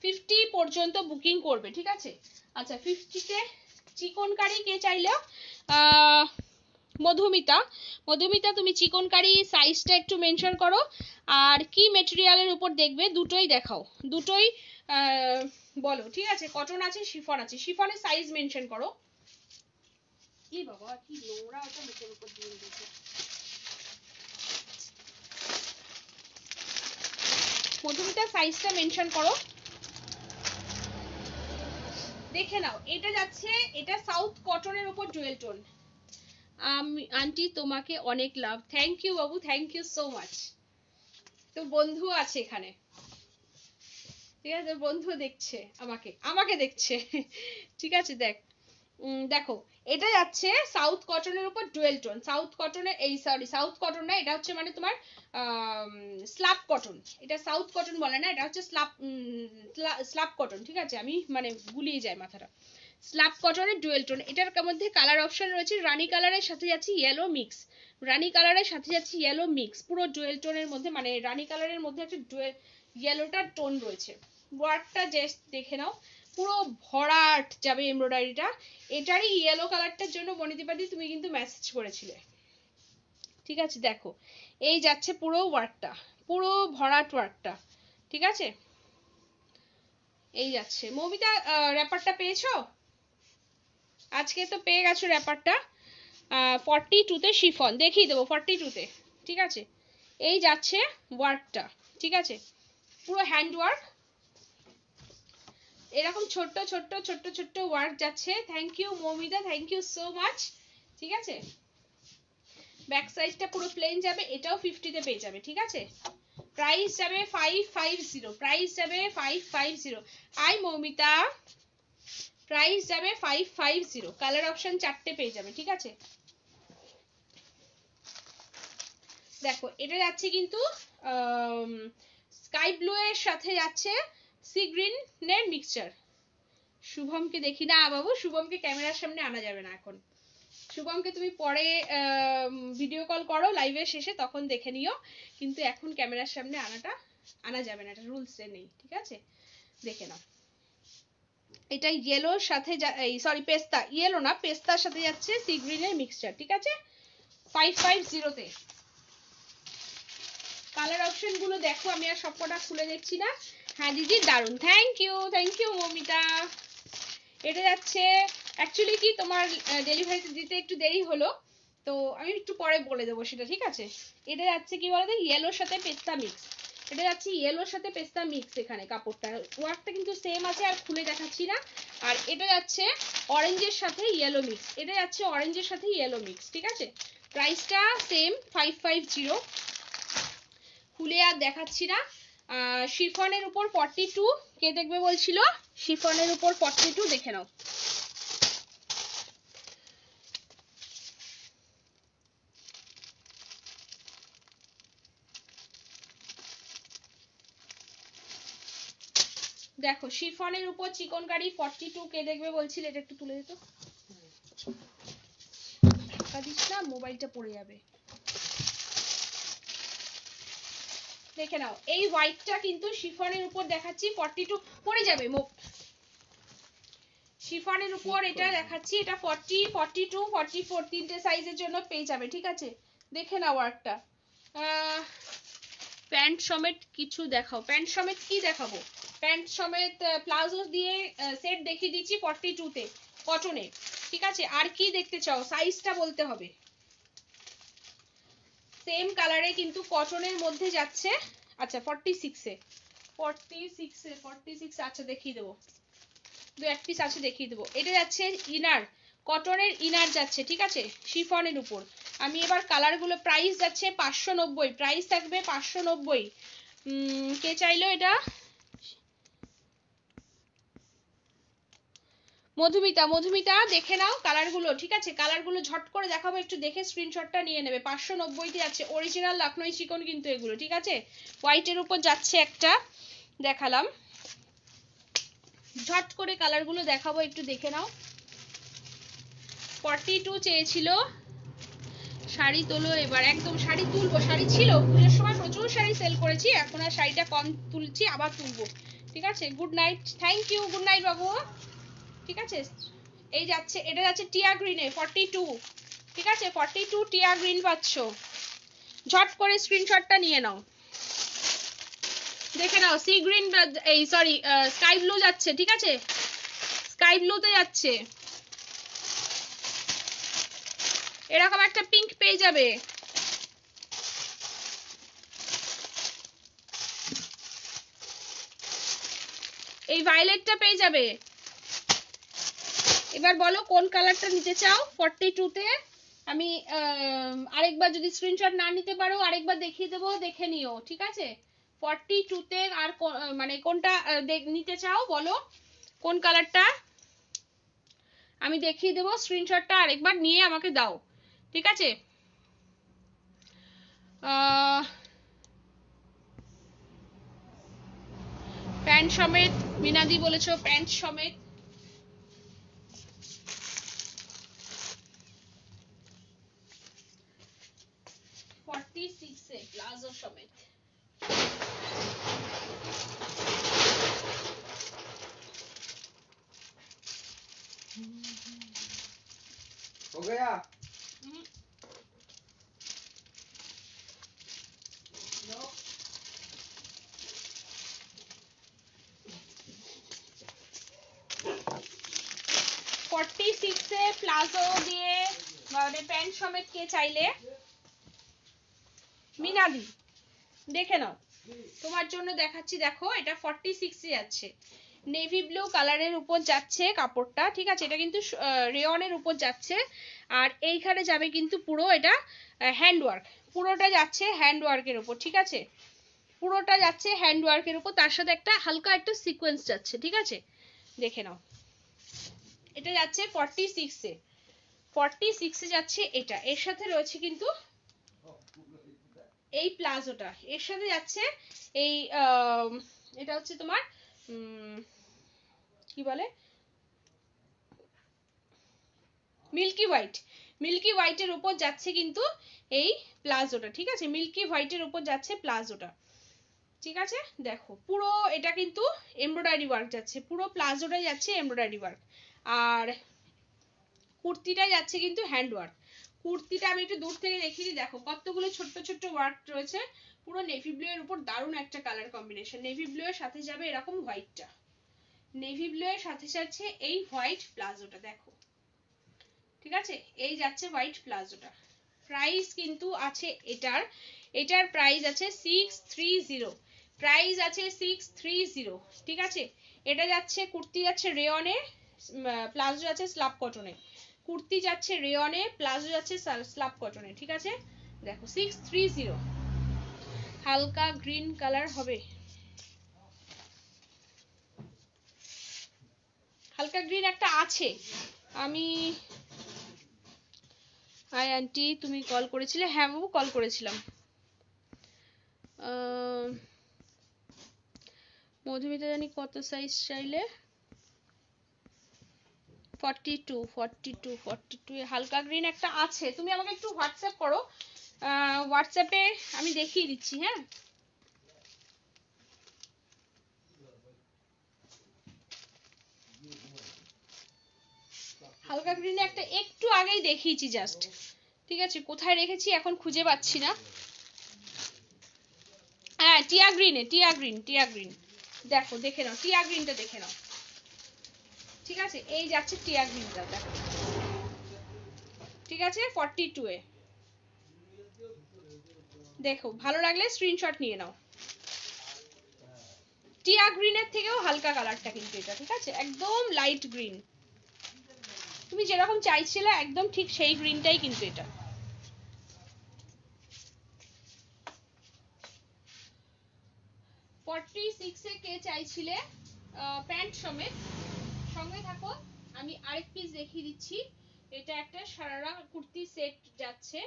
S1: 50 পর্যন্ত বুকিং করবে, ঠিক আছে। আচ্ছা 50-তে চিকনকারি কে চাইলে, মধুমিতা, মধুমিতা তুমি চিকনকারি সাইজটা একটু মেনশন করো, আর কি মেটেরিয়ালের উপর দেখবে দুটোই দেখাও, দুটোই বলো, ঠিক আছে। কটন আছে, শিফন আছে, শিফনের সাইজ মেনশন করো। কি বাবা কি নোংরা ওটা মুখের উপর দিয়ে দিয়েছে। মধুমিতা সাইজটা মেনশন করো, দেখে নাও। এটা যাচ্ছে, এটা সাউথ কটনের উপর ডুয়েল টোন। আমি আন্টি তোমাকে অনেক লাভ, thank you Babu, thank you so much. তো বন্ধু আছে এখানে, ঠিক আছে, বন্ধু দেখছে আমাকে, আমাকে দেখছে, ঠিক আছে। দেখো এটা যাচ্ছে সাউথ কটনের উপর ডুয়েল টোন, সাউথ কটনের, এই সরি সাউথ কটন না, এটা হচ্ছে মানে তোমার স্ল্যাব কটন, এটা সাউথ কটন বলে না, এটা হচ্ছে স্ল্যাব কটন, ঠিক আছে। আমি মানে গুলিয়ে যায় মাথাটা। স্ল্যাব কটনের ডুয়েল টোন, এটার মধ্যে কালার অপশন রয়েছে, রানী কালারের সাথে যাচ্ছে ইয়েলো মিক্স, রানী কালারের সাথে যাচ্ছে ইয়েলো মিক্স, পুরো ডুয়েল টোনের মধ্যে, মানে রানী কালারের মধ্যে একটা ইয়েলোটার টোন রয়েছে। ওয়ার্কটা জাস্ট দেখে নাও, পুরো ভরাট যাবে এমব্রয়ডারিটা। এটারই ইয়েলো কালারটার জন্য বনিদিপাদি তুমি কিন্তু মেসেজ করেছিলে, ঠিক আছে। দেখো এই যাচ্ছে পুরো ওয়ার্কটা, পুরো ভরাট ওয়ার্কটা, ঠিক আছে। এই যাচ্ছে। মৌমিতা র্যাপারটা পেয়েছো? আজকে তো পেয়ে গেছো র্যাপারটা। 42-তে শিফন দেখিয়ে দেবো, 42-তে, ঠিক আছে। এই যাচ্ছে ওয়ার্কটা, ঠিক আছে, পুরো হ্যান্ড ওয়ার্ক, এরকম ছোট্ট ছোট্ট ছোট্ট ছোট্ট ওয়ার্ক যাচ্ছে। Thank you Moumita, thank you so much, ঠিক আছে। ব্যাক সাইডটা পুরো প্লেন যাবে, এটাও 50-তে পেয়ে যাবে, ঠিক আছে। প্রাইস যাবে 550, প্রাইস যাবে 550। আই মৌমিতা, প্রাইস যাবে 550, কালার অপশন 4টে পেয়ে যাবে, ঠিক আছে। দেখো এটা যাচ্ছে কিন্তু স্কাই ব্লু এর সাথে যাচ্ছে সি গ্রিন এর মিক্সচার। শুভমকে দেখি না বাবু, শুভমকে ক্যামেরার সামনে আনা যাবে না এখন, শুভমকে তুমি পরে ভিডিও কল করো লাইভের শেষে, তখন দেখে নিও, কিন্তু এখন ক্যামেরার সামনে আনা যাবে না, এটা রুলসে নেই, ঠিক আছে। দেখে নাও, এটা ইয়েলোর সাথে সরি পেস্তা, ইয়েলো না পেস্তার সাথে যাচ্ছে সি গ্রিনের মিক্সচার, ঠিক আছে। 550-তে কালার অপশন গুলো দেখো, আমি আর সবকটা খুলে দেখছি না। হ্যাঁ দিদি দারুন, থ্যাংক ইউ মমিতা। এটা যাচ্ছে অ্যাকচুয়ালি কি তোমার ডেলিভারিতে দিতে একটু দেরি হলো, তো আমি একটু পরে বলে দেবো সেটা, ঠিক আছে। এটা যাচ্ছে কি বলতো ইয়েলোর সাথে পেস্তা মিক্স, এটা যাচ্ছে ইয়েলোর সাথে পেস্তা মিক্স, এখানে কাপড়টা ওয়ার্কটা কিন্তু সেম আছে, আর খুলে দেখাচ্ছি না। আর এটা যাচ্ছে অরেঞ্জের সাথে ইয়েলো মিক্স, এটা যাচ্ছে অরেঞ্জের সাথে ইয়েলো মিক্স, ঠিক আছে। প্রাইসটা সেম 550, খুলে আর দেখাচ্ছি না। শিফনের উপর 42 কে দেখবে বলছিল, শিফনের উপর 42 দেখে নাও। দেখো শিফনের উপর চিকনকারি 42 কে দেখবে বলছিল, এটা একটু তুলে দিত, ধাক্কা দিস না মোবাইলটা পড়ে যাবে। দেখে নাও, এই হোয়াইটটা কিন্তু শিফনের উপর দেখাচ্ছি 42 পড়ে যাবে মুখ, শিফনের উপর এটা দেখাচ্ছি, এটা 40, 42, 44 তিনটে সাইজের জন্য পেয়ে যাবে, ঠিক আছে? দেখে নাও ওয়ার্কটা। প্যান্ট সমেত কিছু দেখাও, প্যান্ট সমেত কি দেখাবো? প্যান্ট সমেত প্লাজো দিয়ে সেট দেখিয়ে দিচ্ছি 42 তে কটনে, ঠিক আছে? আর কি দেখতে চাও? সাইজটা বলতে হবে। সেম কালারে কিন্তু কটনের মধ্যে যাচ্ছে, আচ্ছা 46 এ, 46 আচ্ছা দেখিয়ে দেবো, দু এক পিস আছে দেখিয়ে দেবো। এটা যাচ্ছে ইনার, কটনের ইনার যাচ্ছে, ঠিক আছে, শিফনের উপর। আমি এবার কালারগুলো, প্রাইস যাচ্ছে 590, প্রাইস থাকবে 590। কে চাইলো এটা? মধুমিতা, মধুমিতা দেখে নাও কালারগুলো, ঠিক আছে? কালারগুলো ঝট করে দেখাবো, একটু দেখে স্ক্রিনশটটা নিয়ে নেবে। 590 আছে, অরিজিনাল লখনৌ চিকন কিন্তু এগুলো, ঠিক আছে? হোয়াইটের উপর যাচ্ছে একটা, দেখালাম। ঝট করে কালারগুলো দেখাবো, একটু দেখে নাও। 42 চেয়েছিল, শাড়ি তোলো এবার, একদম শাড়ি তুলবো, শাড়ি ছিল পুজোর সময় প্রচুর শাড়ি সেল করেছি, এখন আর শাড়িটা কম তুলছি, আবার তুলবো, ঠিক আছে? Good night, thank you, good night বাবু, ঠিক আছে? এই যাচ্ছে, এটা যাচ্ছে টিয়া গ্রিনে 42, ঠিক আছে? 42 টিয়া গ্রিন পাচ্ছ, ঝট করে স্ক্রিনশটটা নিয়ে নাও, দেখে নাও। সি গ্রিন, এই সরি স্কাই ব্লু যাচ্ছে, ঠিক আছে? স্কাই ব্লুতে যাচ্ছে, এরকম একটা পিঙ্ক পেয়ে যাবে, এই ভায়োলেটটা পেয়ে যাবে। এবার বলো কোন কালারটা নিতে চাও 42 তে। আমি আরেকবার, যদি স্ক্রিনশট না নিতে পারো আরেকবার দেখিয়ে দেবো, দেখে নিও, ঠিক আছে? 42 তে আর মানে কোনটা নিতে চাও বলো, কোন কালারটা আমি দেখিয়ে দেবো, স্ক্রিনশটটা আরেকবার নিয়ে আমাকে দাও, ঠিক আছে? প্যান্ট সমেত, মিনাদি বলেছো প্যান্ট সমেত, প্লাজো সমেত।
S2: हो गया?
S1: 46 এ প্লাজো দিয়ে মানে প্যান্ট সমেত কে চাইলে? মিনাদি দেখে নাও, তোমার জন্য দেখাচ্ছি, দেখো এটা 46 এ যাচ্ছে, নেভি ব্লু কালারের উপর যাচ্ছে কাপড়টা, ঠিক আছে? এটা কিন্তু রেয়নের উপর যাচ্ছে, আর এইখানে যাবে কিন্তু পুরো এটা হ্যান্ডওয়ার্ক, পুরোটা যাচ্ছে হ্যান্ডওয়ার্কের উপর, ঠিক আছে? পুরোটা যাচ্ছে হ্যান্ডওয়ার্কের উপর, তার সাথে একটা হালকা একটা সিকোয়েন্স যাচ্ছে, ঠিক আছে? দেখে নাও, এটা যাচ্ছে 46 এ, 46 এ যাচ্ছে এটা, এর সাথে রয়েছে কিন্তু এই প্লাজোটা, এর সাথে যাচ্ছে এই এটা হচ্ছে তোমার কি বলে, মিল্কি হোয়াইট, মিল্কি হোয়াইটের উপর যাচ্ছে কিন্তু এই প্লাজোটা, ঠিক আছে? মিল্কি হোয়াইটের উপর যাচ্ছে প্লাজোটা, ঠিক আছে? দেখো পুরো এটা কিন্তু এমব্রয়ডারি ওয়ার্ক যাচ্ছে, পুরো প্লাজোটাই যাচ্ছে এমব্রয়ডারি ওয়ার্ক, আর কুর্তিটা যাচ্ছে কিন্তু হ্যান্ড ওয়ার্ক। কুর্তিটা আমি একটু দূর থেকে দেখিয়ে দিই, দেখো কতগুলো ছোট্ট ছোট্ট ওয়ার্ক রয়েছে, পুরো নেভি ব্লু এর উপর দারুণ একটা কালার কম্বিনেশন, নেভি ব্লু এর সাথে যাবে এরকম হোয়াইটটা, নেভি ব্লু এর সাথে যাচ্ছে এই হোয়াইট প্লাজোটা, দেখো, ঠিক আছে? এই যাচ্ছে হোয়াইট প্লাজোটা, প্রাইস কিন্তু আছে এটার, এটার প্রাইস আছে 630, প্রাইস আছে 630, ঠিক আছে? এটা যাচ্ছে, কুর্তি যাচ্ছে রেয়নে, প্লাজো যাচ্ছে স্লাব কটনে, কুর্তি যাচ্ছে রেয়নে, প্লাজো যাচ্ছে স্লাব কটনে, ঠিক আছে? দেখো 630, হালকা গ্রিন কালার হবে, হালকা গ্রিন একটা আছে, আমি, হাই আন্টি তুমি কল করেছিলে? হ্যাঁ বাবু কল করেছিলাম। মধুমিতা জানি কত সাইজ চাইলে? 42 এ হালকা গ্রিন একটা আছে, তুমি আমাকে একটু হোয়াটসঅ্যাপ করো, হোয়াটসঅ্যাপে আমি দেখিয়ে দিচ্ছি, হ্যাঁ? হালকা গ্রিনে একটা একটু আগেই দেখিয়েছি জাস্ট, ঠিক আছে? কোথায় রেখেছি এখন খুঁজে পাচ্ছি না। হ্যাঁ, টিয়া গ্রিন, দেখো দেখে নাও, টিয়া গ্রিনটা দেখে নাও, ঠিক আছে? এই যাচ্ছে টিয়া গ্রিনটা, দেখো, ঠিক আছে? 42 এ দেখো, ভালো লাগলে স্ক্রিনশট নিয়ে নাও। টিয়া গ্রিনের থেকেও হালকা কালারটা কিন্তু এটা, ঠিক আছে? একদম লাইট গ্রিন, তুমি যেরকম চাইছিলে একদম ঠিক সেই গ্রিনটাই কিন্তু এটা। এ কে চাইছিলে প্যান্ট সমেত, সঙ্গে থাকো, আমি আরেক পিস দেখিয়ে দিচ্ছি। এটা একটা সারারা কুর্তি সেট যাচ্ছে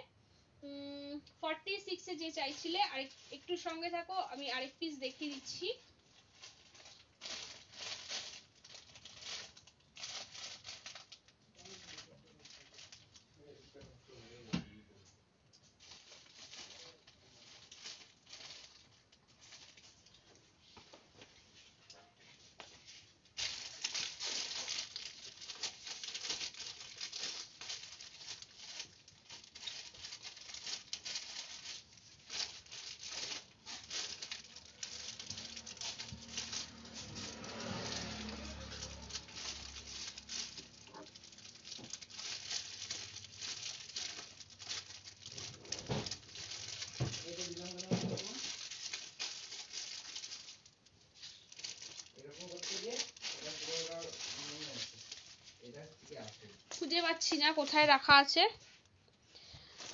S1: 46 এ যে চাইছিলে, আরেক একটু সঙ্গে থাকো, আমি আরেক পিস দেখিয়ে দিচ্ছি। খুঁজে পাচ্ছি না কোথায় রাখা আছে।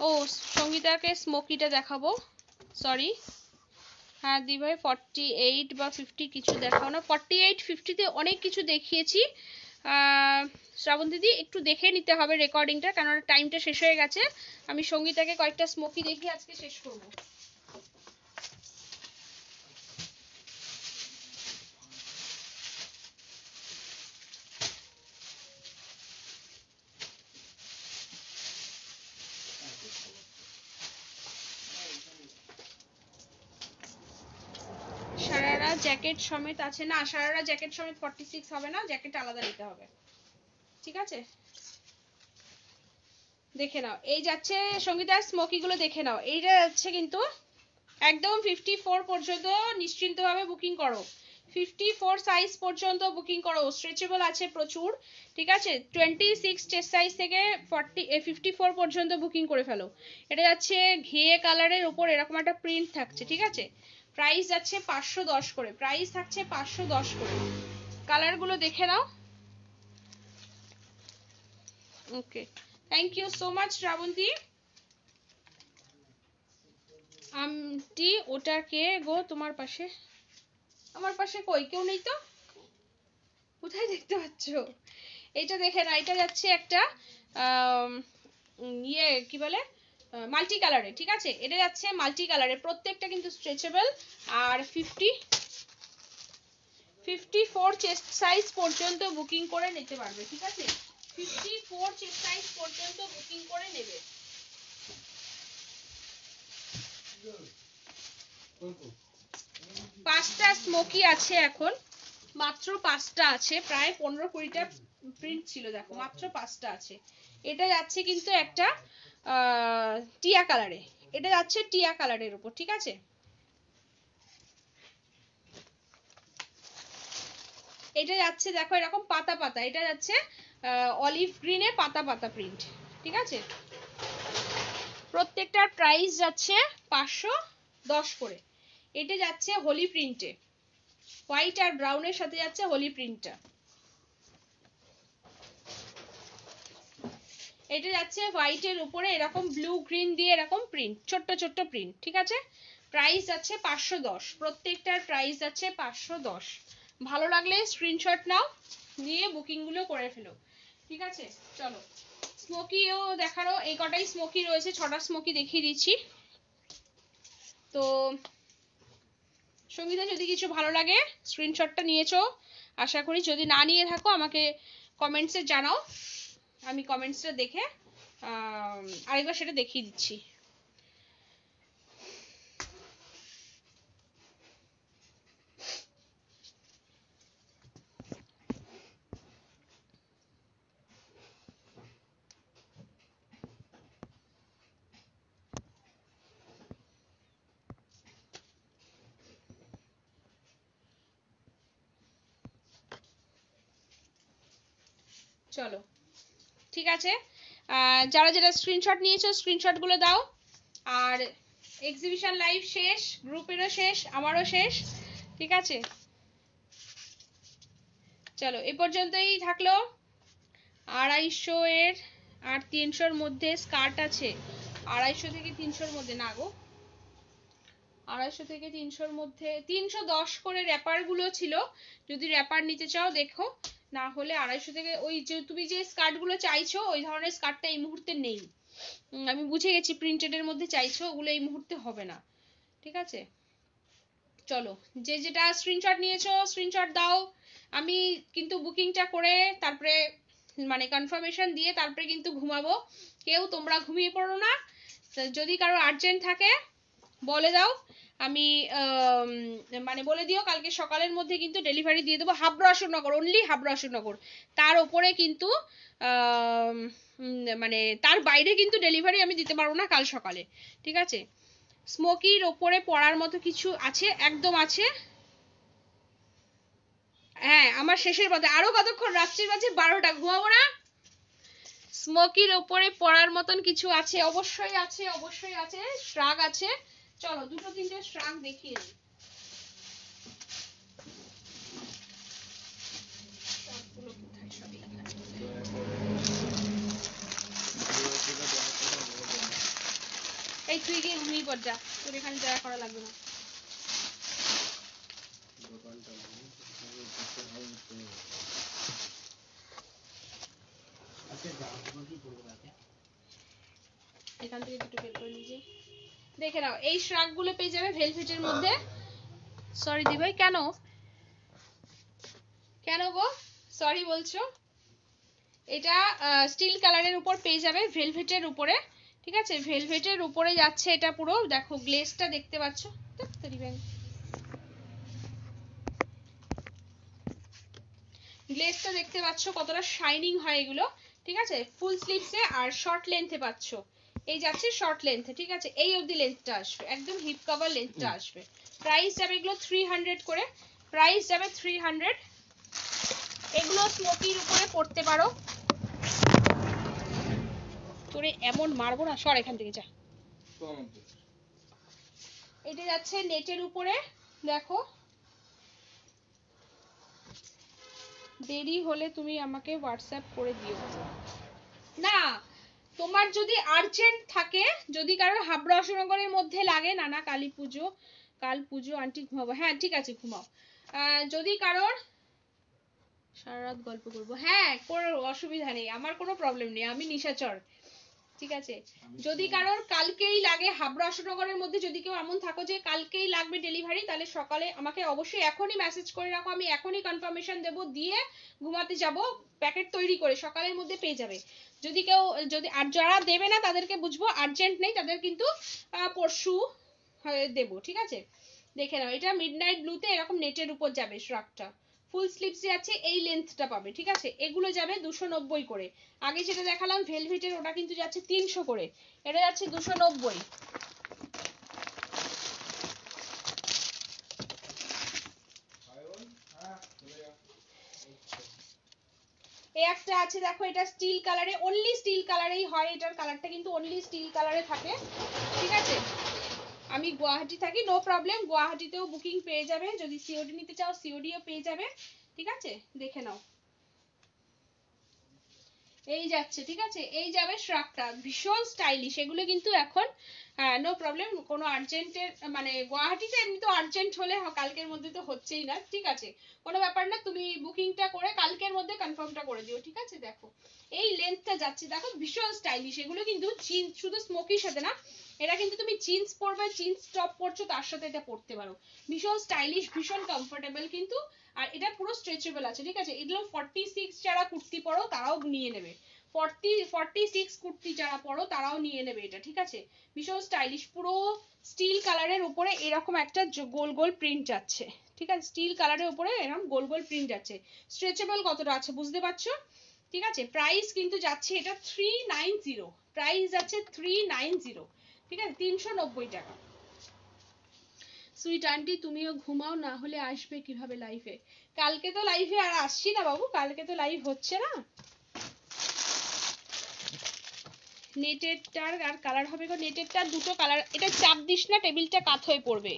S1: ও, সঙ্গীতাকে স্মোকিটা দেখাবো, সরি। হ্যাঁ দি ভাই, 48 বা 50 কিছু দেখাও না। 48 50-তে অনেক কিছু দেখিয়েছি। শ্রাবণ দিদি একটু দেখে নিতে হবে রেকর্ডিংটা, কেননা টাইমটা শেষ হয়ে গেছে। আমি সঙ্গীতাকে কয়েকটা স্মোকি দেখিয়ে আজকে শেষ করবো। সারারা জ্যাকেট সমেত আছে না, সারারা জ্যাকেট সমেত 46 হবে না, জ্যাকেট আলাদা নিতে হবে, ঠিক আছে? দেখে নাও, এই যাচ্ছে সঙ্গীতার স্মোকি গুলো দেখে নাও, এইটা যাচ্ছে কিন্তু একদম 54 পর্যন্ত নিশ্চিন্তভাবে বুকিং করো। 54 সাইজ পর্যন্ত বুকিং করো, স্ট্রেচেবল আছে প্রচুর, ঠিক আছে? 26 চেস্ট সাইজ থেকে 54 পর্যন্ত বুকিং করে ফেলো। এটা যাচ্ছে ঘিয়ে কালারের উপর এরকম একটা প্রিন্ট থাকছে, ঠিক আছে? প্রাইস যাচ্ছে 510 করে, প্রাইস থাকছে 510 করে। কালারগুলো দেখে নাও। Okay, thank you so much Srabanti. আমটি ওটা কে গো তোমার পাশে? আমার পাশে কই, কেউ নেই তো, কোথায় দেখতে পাচ্ছ? এটা দেখে না, এটা যাচ্ছে একটা ইয়ে কি বলে, মাল্টি কালারে, ঠিক আছে? এটা যাচ্ছে মাল্টি কালারে, প্রত্যেকটা কিন্তু স্ট্রেচেবল। আর 54 চেস্ট সাইজ পর্যন্ত বুকিং করে নিতে পারবে, ঠিক আছে? 54 চেস্ট সাইজ পর্যন্ত বুকিং করে নেবে। পাঁচটা স্মোকি আছে এখন, মাত্র 5টা আছে, প্রায় 15-20টা প্রিন্ট ছিল, দেখো মাত্র 5টা আছে। এটা যাচ্ছে কিন্তু একটা টিয়া কালারে, এটা যাচ্ছে টিয়া কালারের উপর, ঠিক আছে? এটা যাচ্ছে দেখো এরকম পাতা পাতা, এটা যাচ্ছে অলিভ গ্রিনে পাতা পাতা প্রিন্ট, ঠিক আছে? প্রত্যেকটার প্রাইস যাচ্ছে 510 করে। এটা যাচ্ছে হোলি প্রিন্টে, হোয়াইট আর ব্রাউনের সাথে যাচ্ছে হোলি প্রিন্টটা। এটা যাচ্ছে হোয়াইটের উপরে এরকম ব্লু গ্রিন দিয়ে এরকম প্রিন্ট, ছোট্ট ছোট্ট প্রিন্ট, ঠিক আছে? প্রাইস যাচ্ছে 510, প্রত্যেকটার প্রাইস যাচ্ছে 510। ভালো লাগলে স্ক্রিনশট নাও, নিয়ে বুকিং গুলো করে ফেলো, ঠিক আছে? চলো, স্মোকিও দেখারও এই কটাই স্মোকি রয়েছে, 6টা স্মোকি দেখিয়ে দিচ্ছি। তো সঙ্গীতা যদি কিছু ভালো লাগে স্ক্রিনশটটা নিয়েছো আশা করি, যদি না নিয়ে থাকো আমাকে কমেন্টসে জানাও, আমি কমেন্টসটা দেখে আরেকবার সেটা দেখিয়ে দিচ্ছি। চলো ঠিক আছে, যারা যারা স্ক্রিনশট নিয়েছো স্ক্রিনশটগুলো দাও। আর এক্সিবিশন লাইভ শেষ, গ্রুপেরও শেষ, আমারও শেষ, ঠিক আছে। চলো এ পর্যন্তই থাকলো। 250 এর আর 300-র মধ্যে স্কার্ট আছে। 250 থেকে 300-র মধ্যে না গো, 250 থেকে 300-র মধ্যে 310 করে র্যাপার গুলো ছিল, যদি র্যাপার নিতে চাও দেখো, না হলে 250 থেকে ওই যে তুমি যে স্কার্ট গুলো চাইছো ওই ধরনের স্কার্টটা এই মুহূর্তে নেই। আমি বুঝে গেছি প্রিন্টেড এর মধ্যে চাইছো, ওগুলো এই মুহূর্তে হবে না, ঠিক আছে। চলো যে যেটা স্ক্রিনশট নিয়েছো স্ক্রিনশট দাও। আমি কিন্তু বুকিংটা করে তারপরে মানে কনফার্মেশন দিয়ে তারপরে কিন্তু ঘুমাবো। কেউ তোমরা ঘুমিয়ে পড়ো না, যদি কারো আর্জেন্ট থাকে বলে দাও, আমি মানে বলে দিও কালকে সকালের মধ্যে কিন্তু ডেলিভারি দিয়ে দেবো। হাবড়া অশোকনগর, অনলি হাবড়া অশোকনগর, তার ওপরে কিন্তু মানে তার বাইরে কিন্তু ডেলিভারি আমি দিতে পারবো না কাল সকালে, ঠিক আছে। স্মোকির ওপরে পরার মতো কিছু আছে, একদম আছে। হ্যাঁ আমার শেষের পথে, আরো কতক্ষণ, রাত্রির মাঝে 12টা, ঘুমাবো না। স্মোকির ওপরে পরার মতন কিছু আছে, অবশ্যই আছে, অবশ্যই আছে, শ্রাগ আছে। চলো দুটো তিনটে শ্রাগ দেখিয়ে দিই। এই তুই গিয়ে ঘুমিয়ে পড় যা, তোর এখানে দয়া করা লাগবে না। এখান থেকে দুটো বের করে নিয়ে দেখে নাও, এই শ্রাগ গুলো পেয়ে যাবে ভেলভেটের মধ্যে। সরি দি ভাই, কেন কেন গো সরি বলছো? এটা স্টিল কালারের উপর পেয়ে যাবে, ভেলভেটের উপরে, ঠিক আছে। ভেলভেটের উপরে যাচ্ছে এটা পুরো, দেখো গ্লেজটা দেখতে পাচ্ছ, গ্লেজটা দেখতে পাচ্ছ কতটা শাইনিং হয় এগুলো, ঠিক আছে। ফুল স্লিভসে আর শর্ট লেন্থে পাচ্ছ, এই যাচ্ছে শর্ট লেন্থে, ঠিক আছে। এই অবধি লেন্থটা আসবে, একদম হিপ কভার লেন্থটা আসবে। প্রাইস যাবে এগুলো 300 করে, প্রাইস যাবে 300। এগুলো স্মোকির উপরে পড়তে পারো। তোরে এমন মারবো না, সর এখান থেকে যা। এটা যাচ্ছে নেটের উপরে, দেখো। দেরি হলে তুমি আমাকে হোয়াটসঅ্যাপ করে দিও। না তোমার যদি আর্জেন্ট থাকে, যদি কারোর হাবড়া অশোকনগরের মধ্যে লাগে, না না কালী পুজো, কাল পুজো আন্টি ঘুমাবো, হ্যাঁ ঠিক আছে ঘুমাও। যদি কারোর সারা রাত গল্প করবো, হ্যাঁ কোনো অসুবিধা নেই, আমার কোনো প্রবলেম নেই, আমি নিশাচর, ঠিক আছে। যদি কারোর কালকেই লাগে হাবড়া অশোকনগরের মধ্যে, যদি কেউ এমন থাকো যে কালকেই লাগবে ডেলিভারি, তাহলে সকালে আমাকে অবশ্যই এখনই মেসেজ করে রাখো, আমি এখনই কনফার্মেশন দেবো, দিয়ে ঘুমাতে যাব, প্যাকেট তৈরি করে সকালের মধ্যে পেয়ে যাবে। যদি কেউ যদি আর যারা দেবে না তাদেরকে বুঝবো আর্জেন্ট নেই, তাদের কিন্তু পরশু দেবো, ঠিক আছে। দেখে নাও, এটা মিডনাইট ব্লুতে এরকম নেটের উপর যাবে শ্রাগটা, ফুল স্লিভস আছে, এই লেন্থটা পাবে, ঠিক আছে। এগুলো যাবে 290 করে। আগে যেটা দেখালাম ভেলভেটের, ওটা কিন্তু যাচ্ছে 300 করে, এটা যাচ্ছে 290। এই একটা আছে দেখো, এটা স্টিল কালারে, অনলি স্টিল কালারেই হয়, এটার কালারটা কিন্তু অনলি স্টিল কালারে থাকে, ঠিক আছে। আমি গুয়াহাটি থাকি, নো প্রবলেম, গুয়াহাটিতেও বুকিং পেয়ে যাবে, যদি সিওডি নিতে চাও সিওডিও পেয়ে যাবে, ঠিক আছে। দেখে নাও, এই যাচ্ছে, ঠিক আছে। এই যাবে শ্রাগটা, ভীষণ স্টাইলিশ এগুলো কিন্তু এখন, নো প্রবলেম, কোনো আর্জেন্টের মানে গুয়াহাটিতে এমনি তো আর্জেন্ট হলে কালকের মধ্যে তো হচ্ছেই না, ঠিক আছে, কোনো ব্যাপার না, তুমি বুকিংটা করে কালকের মধ্যে কনফার্মটা করে দিও, ঠিক আছে। দেখো এই লেন্থটা যাচ্ছে, দেখো ভীষণ স্টাইলিশ এগুলো কিন্তু, জিন্স শুধু স্মোকির সাথে না, এটা কিন্তু তুমি জিন্স পরবে, জিন্স টপ পরছো তার সাথে এটা পরতে পারো, ভীষণ স্টাইলিশ, ভীষণ কমফোর্টেবল কিন্তু। আর এটা পুরো স্ট্রেচেবল আছে, ঠিক আছে। এগুলো 46 যারা কুর্তি পরো তারাও নিয়ে নেবে, 46 কুর্তি যারা পরো তারাও নিয়ে নেবে এটা, ঠিক আছে। ভীষণ স্টাইলিশ, পুরো স্টিল কালারের উপরে এরকম একটা গোল গোল প্রিন্ট যাচ্ছে, ঠিক আছে। স্টিল কালারের উপরে এরকম গোল গোল প্রিন্ট যাচ্ছে, স্ট্রেচেবল কতটা আছে বুঝতে পারছো, ঠিক আছে। প্রাইস কিন্তু যাচ্ছে এটা 390, প্রাইস যাচ্ছে 390, ঠিক আছে, 390 টাকা। সুইট আন্টি তুমিও ঘুমাও, না হলে আসবে কিভাবে লাইভে? কালকে তো লাইভে আর আসছি না বাবু, কালকে তো লাইভ হচ্ছে না, নেটেরটার আর কালার হবে গো, নেটেরটার দুটো কালার। এটা চাপ দিস না, টেবিলটা কাত হয়ে পড়বে,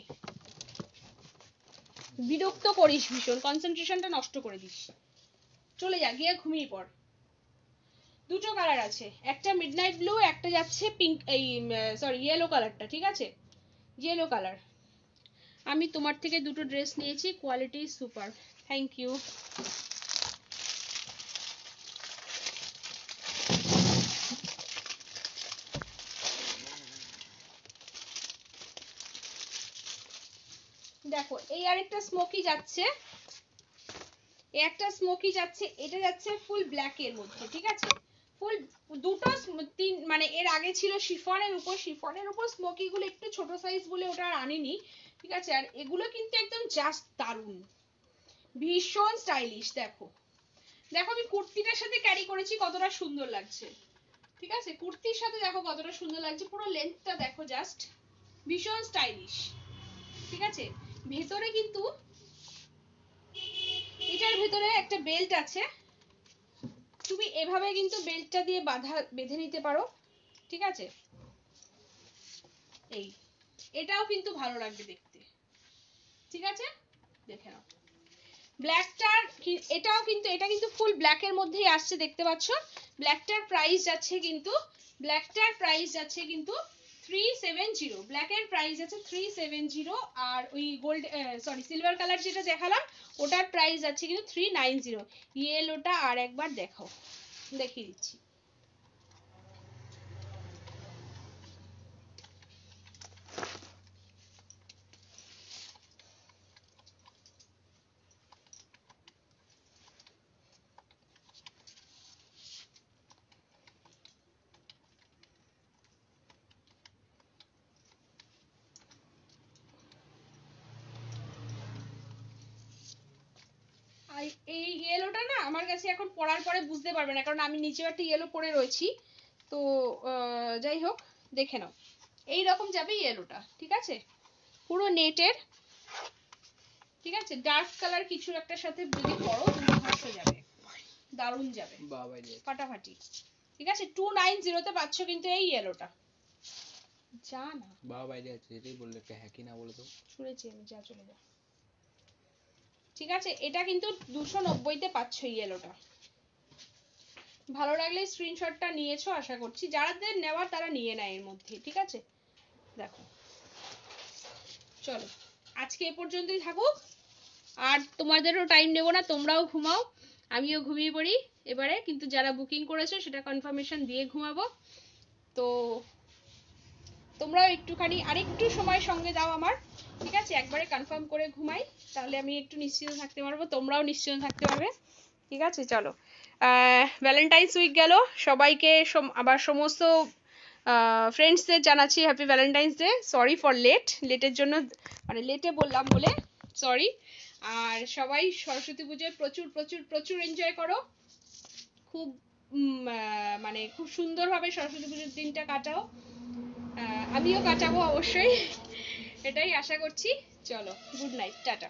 S1: বিরক্ত করিস ভীষণ, কনসেন্ট্রেশনটা নষ্ট করে দিস। চলে যা, গিয়ে ঘুমিয়ে পড়। দুটো কালার আছে, একটা মিডনাইট ব্লু, একটা যাচ্ছে পিঙ্ক, এই সরি ইয়েলো কালারটা, ঠিক আছে, ইয়েলো কালার। আমি তোমার থেকে দুটো ড্রেস নিয়েছি, কোয়ালিটি সুপার, থ্যাংক ইউ। দেখো এই আরেকটা স্মোকি যাচ্ছে, এই একটা স্মোকি যাচ্ছে, এটা যাচ্ছে ফুল ব্ল্যাক এর মধ্যে, ঠিক আছে, ফুল দুটো তিন, মানে এর আগে ছিল শিফনের উপর, শিফনের উপর স্মোকি গুলো একটু ছোট সাইজ বলে ওটা আর আনিনি, ঠিক আছে। আর এগুলো কিন্তু একদম জাস্ট দারুন, ভীষণ স্টাইলিশ। দেখো দেখো আমি কুর্তিটার সাথে ক্যারি করেছি, কতটা সুন্দর লাগছে, ঠিক আছে, কুর্তির সাথে দেখো কতটা সুন্দর লাগছে, পুরো লেন্থটা দেখো, জাস্ট ভীষণ স্টাইলিশ, ঠিক আছে। ভেতরে কিন্তু এটার ভেতরে একটা বেল্ট আছে, তুমি এভাবে কিন্তু বেল্টটা দিয়ে বেঁধে নিতে পারো, ঠিক আছে। এই এটাও কিন্তু ভালো লাগবে দেখতে, ঠিক আছে, দেখে নাও। ব্ল্যাকটার এটাও কিন্তু, এটা কিন্তু ফুল ব্ল্যাকের মধ্যেই আসছে, দেখতে পাচ্ছ। ব্ল্যাকটার প্রাইস যাচ্ছে কিন্তু, ব্ল্যাকটার প্রাইস যাচ্ছে কিন্তু 370, ব্ল্যাকের প্রাইস আছে 370, আর ওই গোল্ড সরি সিলভার কালার যেটা দেখালাম ওটার প্রাইস আছে কিন্তু 390। ইয়েলোটা আর একবার দেখাও, দেখিয়ে দিচ্ছি। এই ইয়েলোটা না আমার কাছে এখন পরার পরে বুঝতে পারবে না, কারণ আমি নিচেও একটা ইয়েলো পরে রয়েছি, তো যাই হোক দেখে নাও, এই রকম যাবে ইয়েলোটা, ঠিক আছে, পুরো নেটের, ঠিক আছে। ডার্ক কালার কিছু একটার সাথে যদি পরো দুর্ধর্ষ যাবে, দারুণ যাবে, ফাটাফাটি, ঠিক আছে। 290 তে পাচ্ছ কিন্তু এই ইয়েলোটা, যা না
S2: বাবা বাইরে আছে, এটাই বললে একটা হ্যাঁ কি না বলে তো,
S1: শুনেছি আমি, যা চলে যা, ঠিক আছে। এটা কিন্তু 290 তে পাচ্ছ ইয়েলোটা। ভালো লাগলে স্ক্রিনশটটা নিয়েছো আশা করছি, যাদের নেওয়ার তারা নিয়ে নেয় এর মধ্যে, ঠিক আছে। দেখো চলো আজকে এ পর্যন্তই থাকুক, আর তোমাদেরও টাইম নেব না, তোমরাও ঘুমাও, আমিও ঘুমিয়ে পড়ি এবারে, কিন্তু যারা বুকিং করেছো সেটা কনফার্মেশন দিয়ে ঘুমাবো। তো তোমরাও একটুখানি আরেকটু সময় সঙ্গে দাও আমার, ঠিক আছে, একবারে কনফার্ম করে ঘুমাই, তাহলে আমি একটু নিশ্চিন্ত থাকতে পারবো, তোমরাও নিশ্চিন্ত থাকতে পারবে, ঠিক আছে। চলো ভ্যালেন্টাইন্স উইক গেল, সবাইকে আবার সমস্ত ফ্রেন্ডসদের জানাচ্ছি happy Valentine's Day, sorry for লেটের জন্য, মানে লেটে বললাম বলে সরি। আর সবাই সরস্বতী পুজোয় প্রচুর প্রচুর প্রচুর এনজয় করো, খুব মানে খুব সুন্দরভাবে সরস্বতী পুজোর দিনটা কাটাও, আমিও কাটাবো অবশ্যই, এটাই আশা করছি। চলো গুড নাইট, টাটা।